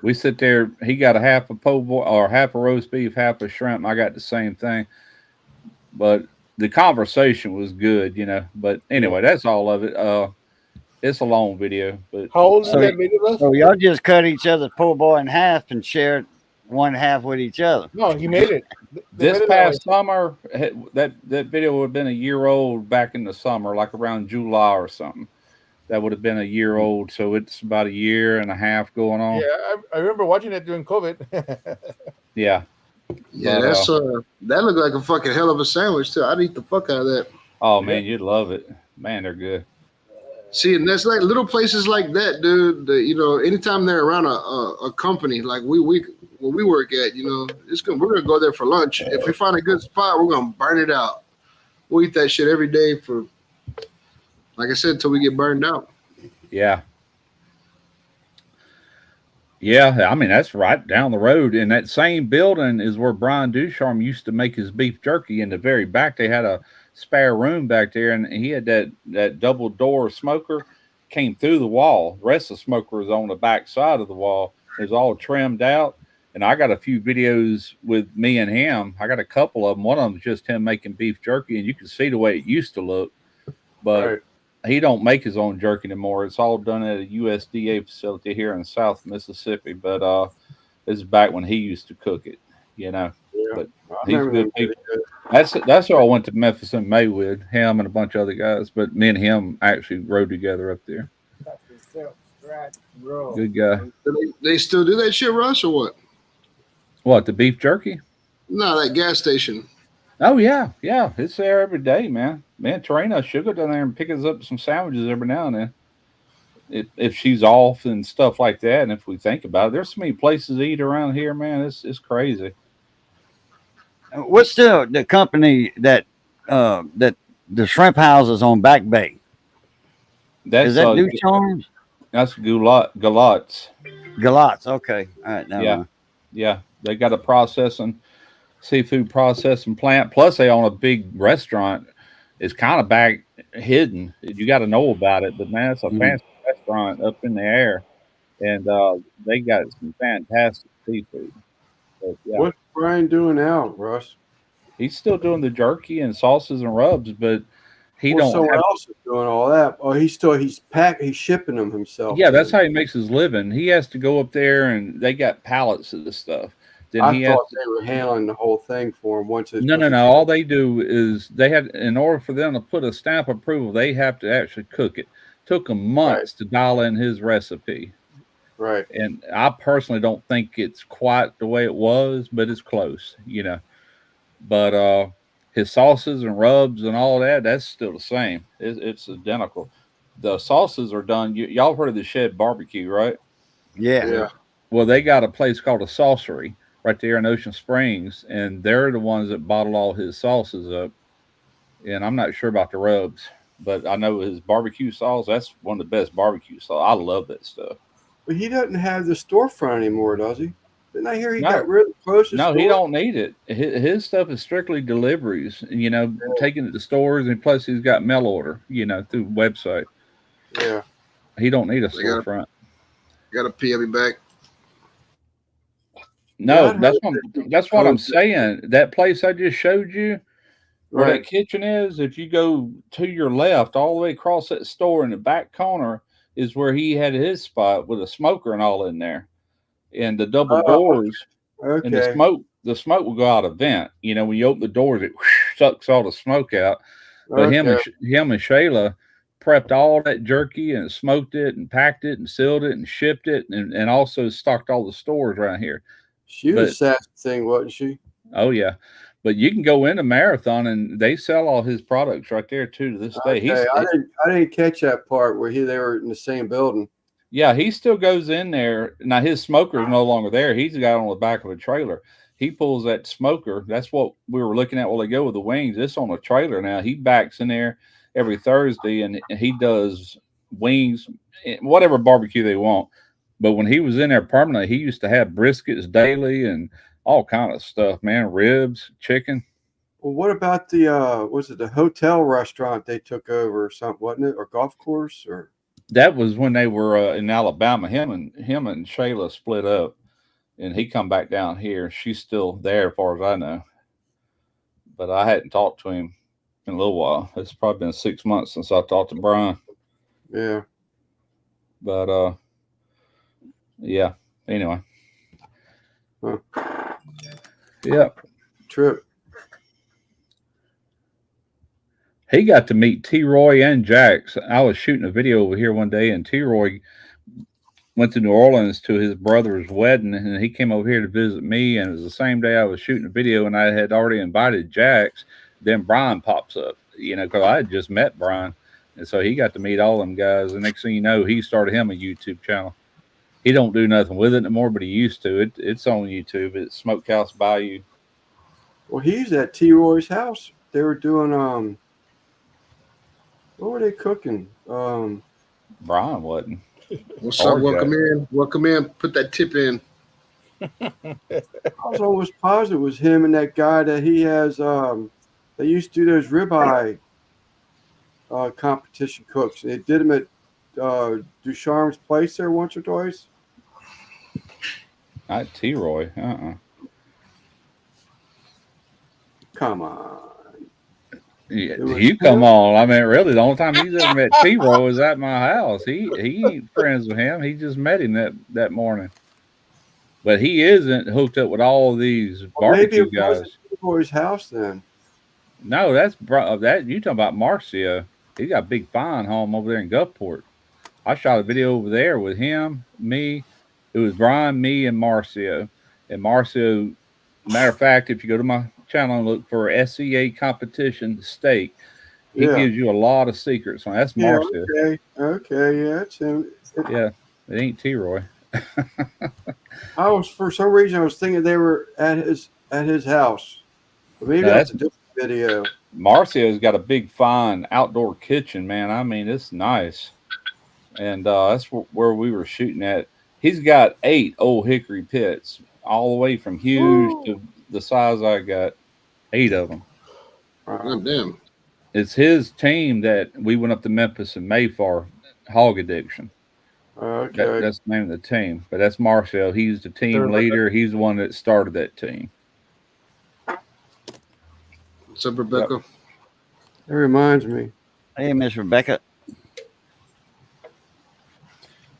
We sit there. He got a half a po' boy or half a roast beef, half a shrimp. I got the same thing, but the conversation was good, you know. But anyway, that's all of it. It's a long video. But how old is that video? So y'all just cut each other's po' boy in half and shared one half with each other. No, he made it. This past summer, that video would have been a year old back in the summer, like around July or something. That would have been a year old, so it's about a year and a half going on. Yeah, I remember watching it during COVID. Yeah. Yeah, but, that's that looked like a fucking hell of a sandwich too. I'd eat the fuck out of that. Oh man, you'd love it. Man, they're good. See, and that's like little places like that, dude. You know, anytime they're around a company like we work at, you know, we're gonna go there for lunch. If we find a good spot, we're gonna burn it out. We'll eat that shit every day for, like I said, until we get burned out. Yeah. Yeah, I mean, that's right down the road. In that same building is where Brian Ducharme used to make his beef jerky. In the very back, they had a spare room back there, and he had that double door smoker came through the wall. The rest of the smoker was on the back side of the wall. It was all trimmed out. And I got a few videos with me and him. I got a couple of them. One of them is just him making beef jerky, and you can see the way it used to look. But he don't make his own jerky anymore. It's all done at a USDA facility here in South Mississippi. But this is back when he used to cook it, you know. Yeah, but he's good people. That's who I went to Memphis in May with, him and a bunch of other guys. But me and him actually rode together up there. Bro. Good guy. They still do that shit, Russ, or what? What, the beef jerky? No, that gas station. Oh yeah, yeah. It's there every day, man. Man, Tarina should go down there and pick us up some sandwiches every now and then. If she's off and stuff like that, and if we think about it, there's so many places to eat around here, man. It's crazy. What's the company that the shrimp houses on Back Bay? That's Is that New Charms? That's Galatz. Galatz. Okay. All right. Never Yeah. mind. Yeah, they got a seafood processing plant. Plus, they own a big restaurant. It's kind of back hidden. You got to know about it. But man, it's a fancy restaurant up in the air, and they got some fantastic seafood. But, yeah, What's Brian doing now, Russ? he's still doing the jerky and sauces and rubs, but Someone else is doing all that. Oh, he's shipping them himself. Yeah, that's how he makes his living. He has to go up there, and they got pallets of this stuff. Then I thought they were handling the whole thing for him. No. All they do is in order for them to put a stamp of approval, they have to actually cook it. Took them months to dial in his recipe. Right. And I personally don't think it's quite the way it was, but it's close, But his sauces and rubs and all that's still the same. It's identical. The sauces are done. Y'all heard of the Shed Barbecue, right? Yeah. Well, they got a place called a Saucery right there in Ocean Springs, and they're the ones that bottle all his sauces up. And I'm not sure about the rubs, but I know his barbecue sauce, that's one of the best barbecue sauce. I love that stuff. But he doesn't have the storefront anymore, does he? Didn't I hear he got really close to No, he don't need it. His stuff is strictly deliveries, taking it to stores, and plus he's got mail order, through website. Yeah. He don't need a storefront. Got to pee me back. No, that's what I'm saying. That place I just showed you, where that kitchen is, if you go to your left, all the way across that store in the back corner is where he had his spot with a smoker and all in there. And the double doors, and the smoke will go out a vent. When you open the doors, it sucks all the smoke out. But him and Shayla prepped all that jerky and smoked it and packed it and sealed it and shipped it and also stocked all the stores around here. She was a sassy thing, wasn't she? Oh yeah, but you can go into Marathon and they sell all his products right there too to this day. I didn't catch that part where they were in the same building. Yeah, he still goes in there. Now his smoker is no longer there. He's got on the back of a trailer. He pulls that smoker. That's what we were looking at while they go with the wings. It's on a trailer now. He backs in there every Thursday and he does wings, whatever barbecue they want. But when he was in there permanently, he used to have briskets daily and all kind of stuff, man. Ribs, chicken. Well, what about the hotel restaurant they took over or something, wasn't it? Or golf course or? That was when they were in Alabama. Him and Shayla split up, and he come back down here. She's still there, as far as I know. But I hadn't talked to him in a little while. It's probably been 6 months since I talked to Brian. Yeah. But yeah. Anyway. Huh. Yep. Trip. He got to meet T-Roy and Jax. I was shooting a video over here one day, and T-Roy went to New Orleans to his brother's wedding, and he came over here to visit me, and it was the same day I was shooting a video, and I had already invited Jax. Then Brian pops up, because I had just met Brian, and so he got to meet all them guys. The next thing you know, he started him a YouTube channel. He don't do nothing with it anymore, but he used to. It's on YouTube. It's Smokehouse Bayou. Well, he's at T-Roy's house. They were doing what were they cooking? Brian wasn't. What's up? Welcome in. Put that tip in. I was almost positive it was him and that guy that he has. They used to do those ribeye competition cooks. They did them at Ducharme's place there once or twice. Not T-Roy. Come on. Yeah, you come on. I mean, really, the only time he's ever met T-Roy was at my house. He ain't friends with him. He just met him that morning. But he isn't hooked up with all of these barbecue guys. Maybe it was T-Roy's house then. No, that you talking about Marcio. He got a big fine home over there in Gulfport. I shot a video over there with him, me. It was Brian, me, and Marcio. And Marcio, matter of fact, if you go to my channel and look for SCA competition steak, he Yeah. gives you a lot of secrets. That's Yeah. Marcio. Okay. Okay. Yeah. It's him. Yeah, it ain't T Roy. I was for some reason I was thinking they were at his house. But maybe No, that's that's a different video. Marcio's got a big, fine outdoor kitchen, man. I mean, it's nice. And that's where we were shooting at. He's got 8 old hickory pits, all the way from huge to the size I got. 8 of them. God damn. It's his team that we went up to Memphis and May for Hog Addiction. Okay. That's the name of the team. But that's Marcel. He's the team Sure. leader. He's the one that started that team. What's up, Rebecca? That reminds me. Hey, Miss Rebecca.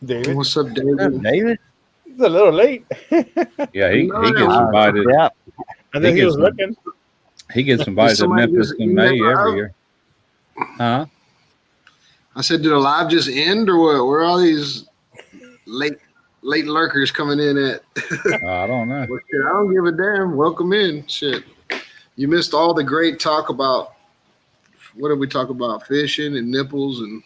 David. What's up, David? David? He's a little late. Yeah, he No, gets no. invited. Yeah. I think he gets was some- looking. He gets invited to somebody Memphis just in May email every out? year. Huh? I said, did the live just end or what? Where are all these late lurkers coming in at? I don't know. Well, shit, I don't give a damn. Welcome in. Shit. You missed all the great talk about, what did we talk about? Fishing and nipples and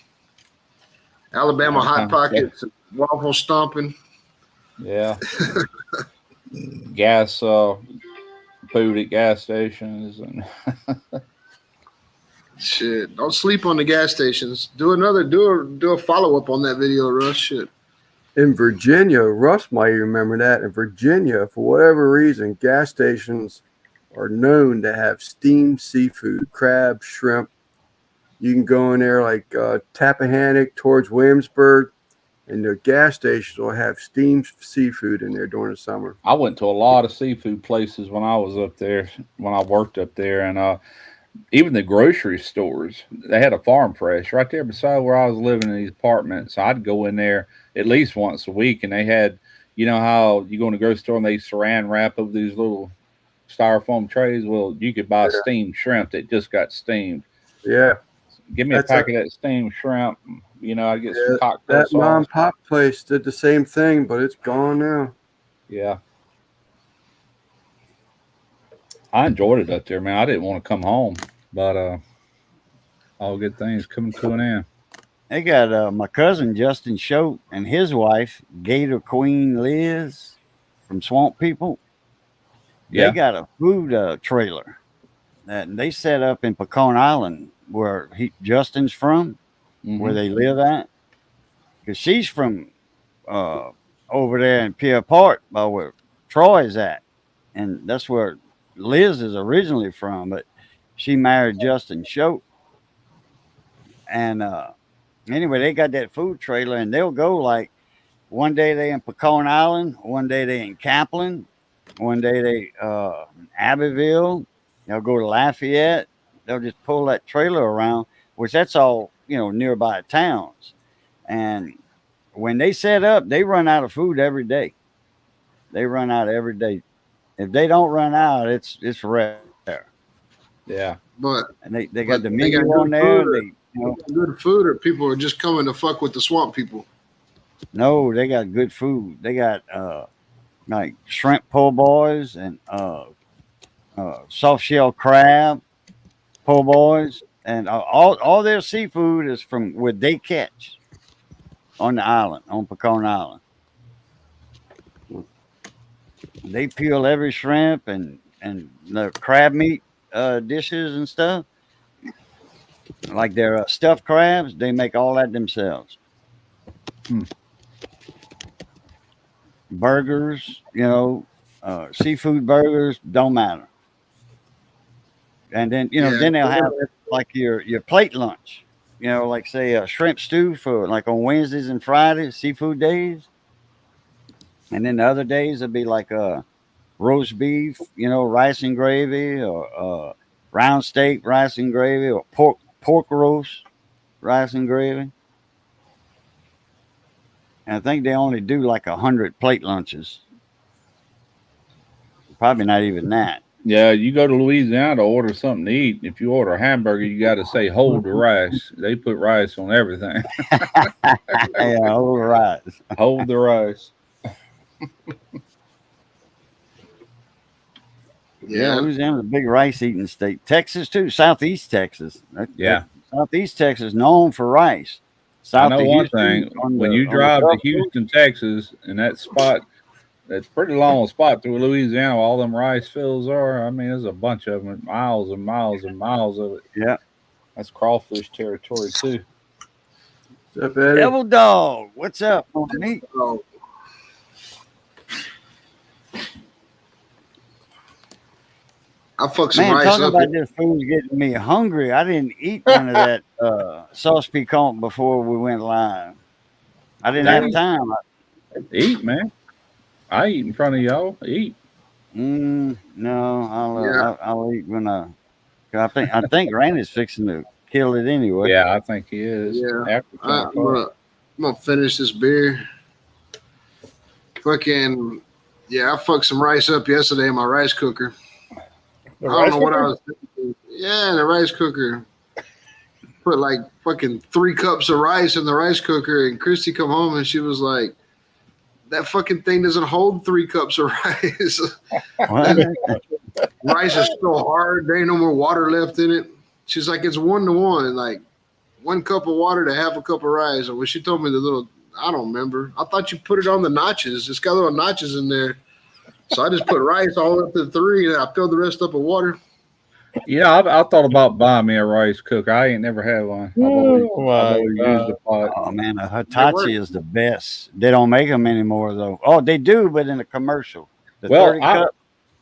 Alabama Hot Pockets and waffle stomping. Yeah. Gas food at gas stations and Shit. Don't sleep on the gas stations. Do a follow-up on that video, Russ. Shit. In Virginia, Russ might remember that. In Virginia, for whatever reason, gas stations are known to have steamed seafood, crab, shrimp. You can go in there like Tappahannock towards Williamsburg, and the gas stations will have steamed seafood in there during the summer. I went to a lot of seafood places when I was up there, when I worked up there, and even the grocery stores, they had a farm fresh right there beside where I was living in these apartments. So I'd go in there at least once a week, and they had, you know how you go in the grocery store and they saran wrap over these little styrofoam trays? Well, you could buy steamed shrimp that just got steamed. Yeah. Give me a packet of that steamed shrimp. You know, I get some cocktail that sauce. mom and pop place did the same thing, but it's gone now. Yeah. I enjoyed it up there, man. I didn't want to come home, but all good things coming to an end. They got my cousin Justin Choate and his wife, Gator Queen Liz from Swamp People. Yeah. They got a food trailer that they set up in Pecan Island where Justin's from, where they live at. Because she's from over there in Pierre Park, by where Troy's at. And that's where Liz is originally from, but she married Justin Choate. And anyway, they got that food trailer, and they'll go like one day they in Pecan Island, one day they in Kaplan, one day they in Abbeville. They'll go to Lafayette. They'll just pull that trailer around, which that's all, nearby towns. And when they set up, they run out of food every day. They run out every day. If they don't run out, it's rare. Yeah. And they got the menu on there. Good food, or people are just coming to fuck with the swamp people? No, they got good food. They got like shrimp po' boys and soft shell crab po' boys, and all their seafood is from what they catch on the island, on Pecan Island. They peel every shrimp and the crab meat dishes and stuff. Like their stuffed crabs, they make all that themselves. Burgers, seafood burgers, don't matter. And then, then they'll have like your plate lunch, like say a shrimp stew for like on Wednesdays and Fridays, seafood days. And then the other days it'll be like a roast beef, rice and gravy, or round steak, rice and gravy, or pork roast, rice and gravy. And I think they only do like 100 plate lunches. Probably not even that. Yeah, you go to Louisiana to order something to eat. If you order a hamburger, you got to say hold the rice. They put rice on everything. Yeah, all right. Hold the rice. Yeah, Louisiana's a big rice eating state. Texas too, Southeast Texas. Yeah. Southeast Texas known for rice. I South know of one Houston, thing. on When the you on the drive to Gulf Coast. Houston, Texas, and that spot, that's a pretty long spot through Louisiana, where all them rice fields are. I mean, there's a bunch of them, miles and miles and miles of it. Yeah. That's crawfish territory too. What's up, Eddie? Devil Dog, what's up, homie? Oh, I fuck some Man, rice talking up. about this food's getting me hungry. I didn't eat none of that sauce piquant before we went live. I didn't have time. Eat, man. I eat in front of y'all. Eat. No, I'll eat when I think Randy's fixing to kill it anyway. Yeah, I think he is. Yeah. After 10 I'm o'clock. gonna finish this beer. Fucking yeah, I fucked some rice up yesterday in my rice cooker. The I don't rice know what I cooker? was thinking. Yeah, the rice cooker. Put like fucking 3 cups of rice in the rice cooker, and Christy come home and she was like, "That fucking thing doesn't hold 3 cups of rice. What? Rice is so hard. There ain't no more water left in it." She's like, "It's 1-to-1, like 1 cup of water to half a cup of rice." And when she told me the little, I don't remember. I thought you put it on the notches. It's got little notches in there. So I just put rice all up to 3, and I filled the rest up with water. Yeah, I thought about buying me a rice cooker. I ain't never had one. I've always used the pot. Oh man, a Hitachi is the best. They don't make them anymore though. Oh, they do, but in a commercial. The Well,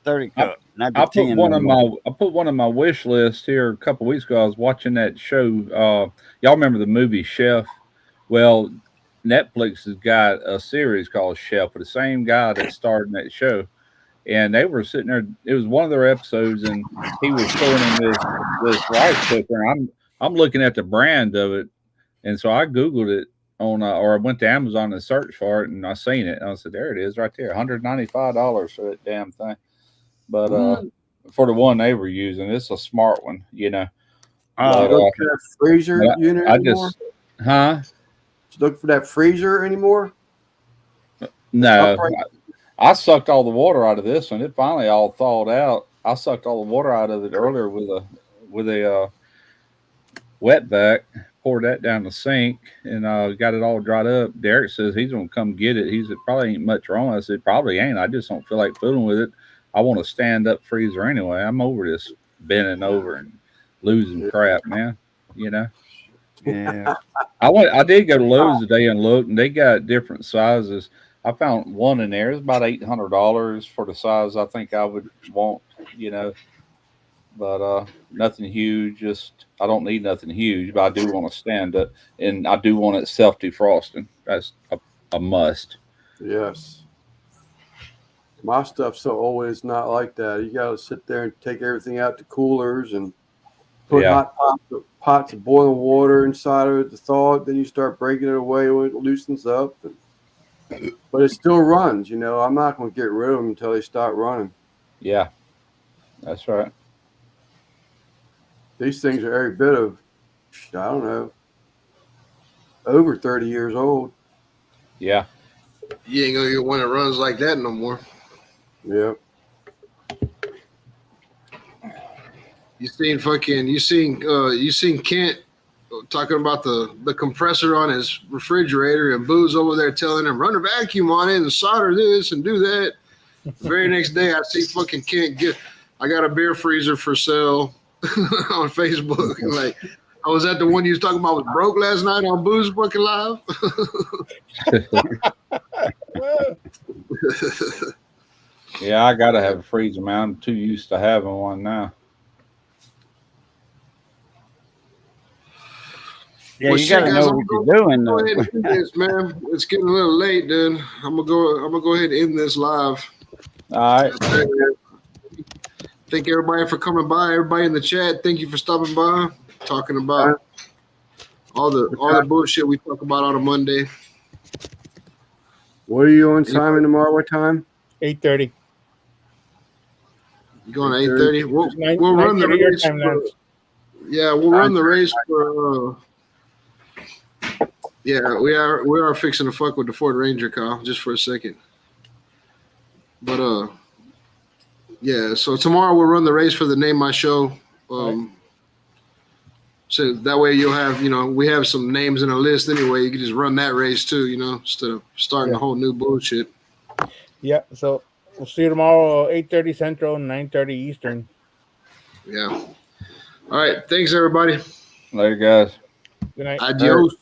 30 cup, not the I put 10 one no on more. my wish list here a couple weeks ago. I was watching that show. Y'all remember the movie Chef? Well, Netflix has got a series called Chef with the same guy that starred in that show. And they were sitting there. It was one of their episodes, and he was showing them this rice cooker. And I'm looking at the brand of it, and so I googled it on, or I went to Amazon and searched for it, and I seen it, and I said, "There it is, right there, $195 for that damn thing." But for the one they were using, it's a smart one, you know. Look for that freezer unit anymore? Look for that freezer anymore? No. I sucked all the water out of this one. It finally all thawed out. I sucked all the water out of it earlier with a wet vac. Poured that down the sink and got it all dried up. Derek says he's gonna come get it. He said probably ain't much wrong. I said probably ain't. I just don't feel like fooling with it. I want a stand up freezer anyway. I'm over this bending over and losing crap, man. You know. Yeah. I did go to Lowe's today and look, and they got different sizes. I found one in there. It's about $800 for the size I think I would want, you know. But nothing huge. Just I don't need nothing huge, but I do want to stand up, and I do want it self defrosting. That's a must. Yes. My stuff's so always not like that. You got to sit there and take everything out to coolers and put hot pots of boiling water inside of it to thaw it. Then you start breaking it away when it loosens up. But it still runs, you know. I'm not going to get rid of them until they start running. Yeah, that's right. These things are every bit of, I don't know, over 30 years old. Yeah. You ain't gonna get one that runs like that no more. Yeah. You seen Kent talking about the compressor on his refrigerator, and Boo's over there telling him run a vacuum on it and solder this and do that. The very next day I see fucking Kent I got a beer freezer for sale on Facebook. Like, I was at the one you was talking about was broke last night on Boo's fucking live. Yeah, I gotta have a freezer, man. I'm too used to having one now. Yeah, you gotta know what you're doing though. Go ahead and end this, man. It's getting a little late, dude. I'm gonna go ahead and end this live. All right. Thank everybody for coming by. Everybody in the chat, thank you for stopping by. Talking about all the bullshit we talk about on a Monday. What are you on, Simon, tomorrow? What time? 8:30. You going at 8:30? We'll Nine- we'll run the 9:30 your race. time, For, Lance. yeah, we'll run the race for. Yeah, we are fixing to fuck with the Ford Ranger, Kyle, just for a second. But yeah. So tomorrow we'll run the race for the Name My Show. So that way you'll have, we have some names in a list anyway. You can just run that race too, instead of starting a whole new bullshit. Yeah. So we'll see you tomorrow, 8:30 Central, 9:30 Eastern. Yeah. All right. Thanks, everybody. Later, guys. Good night. Adios.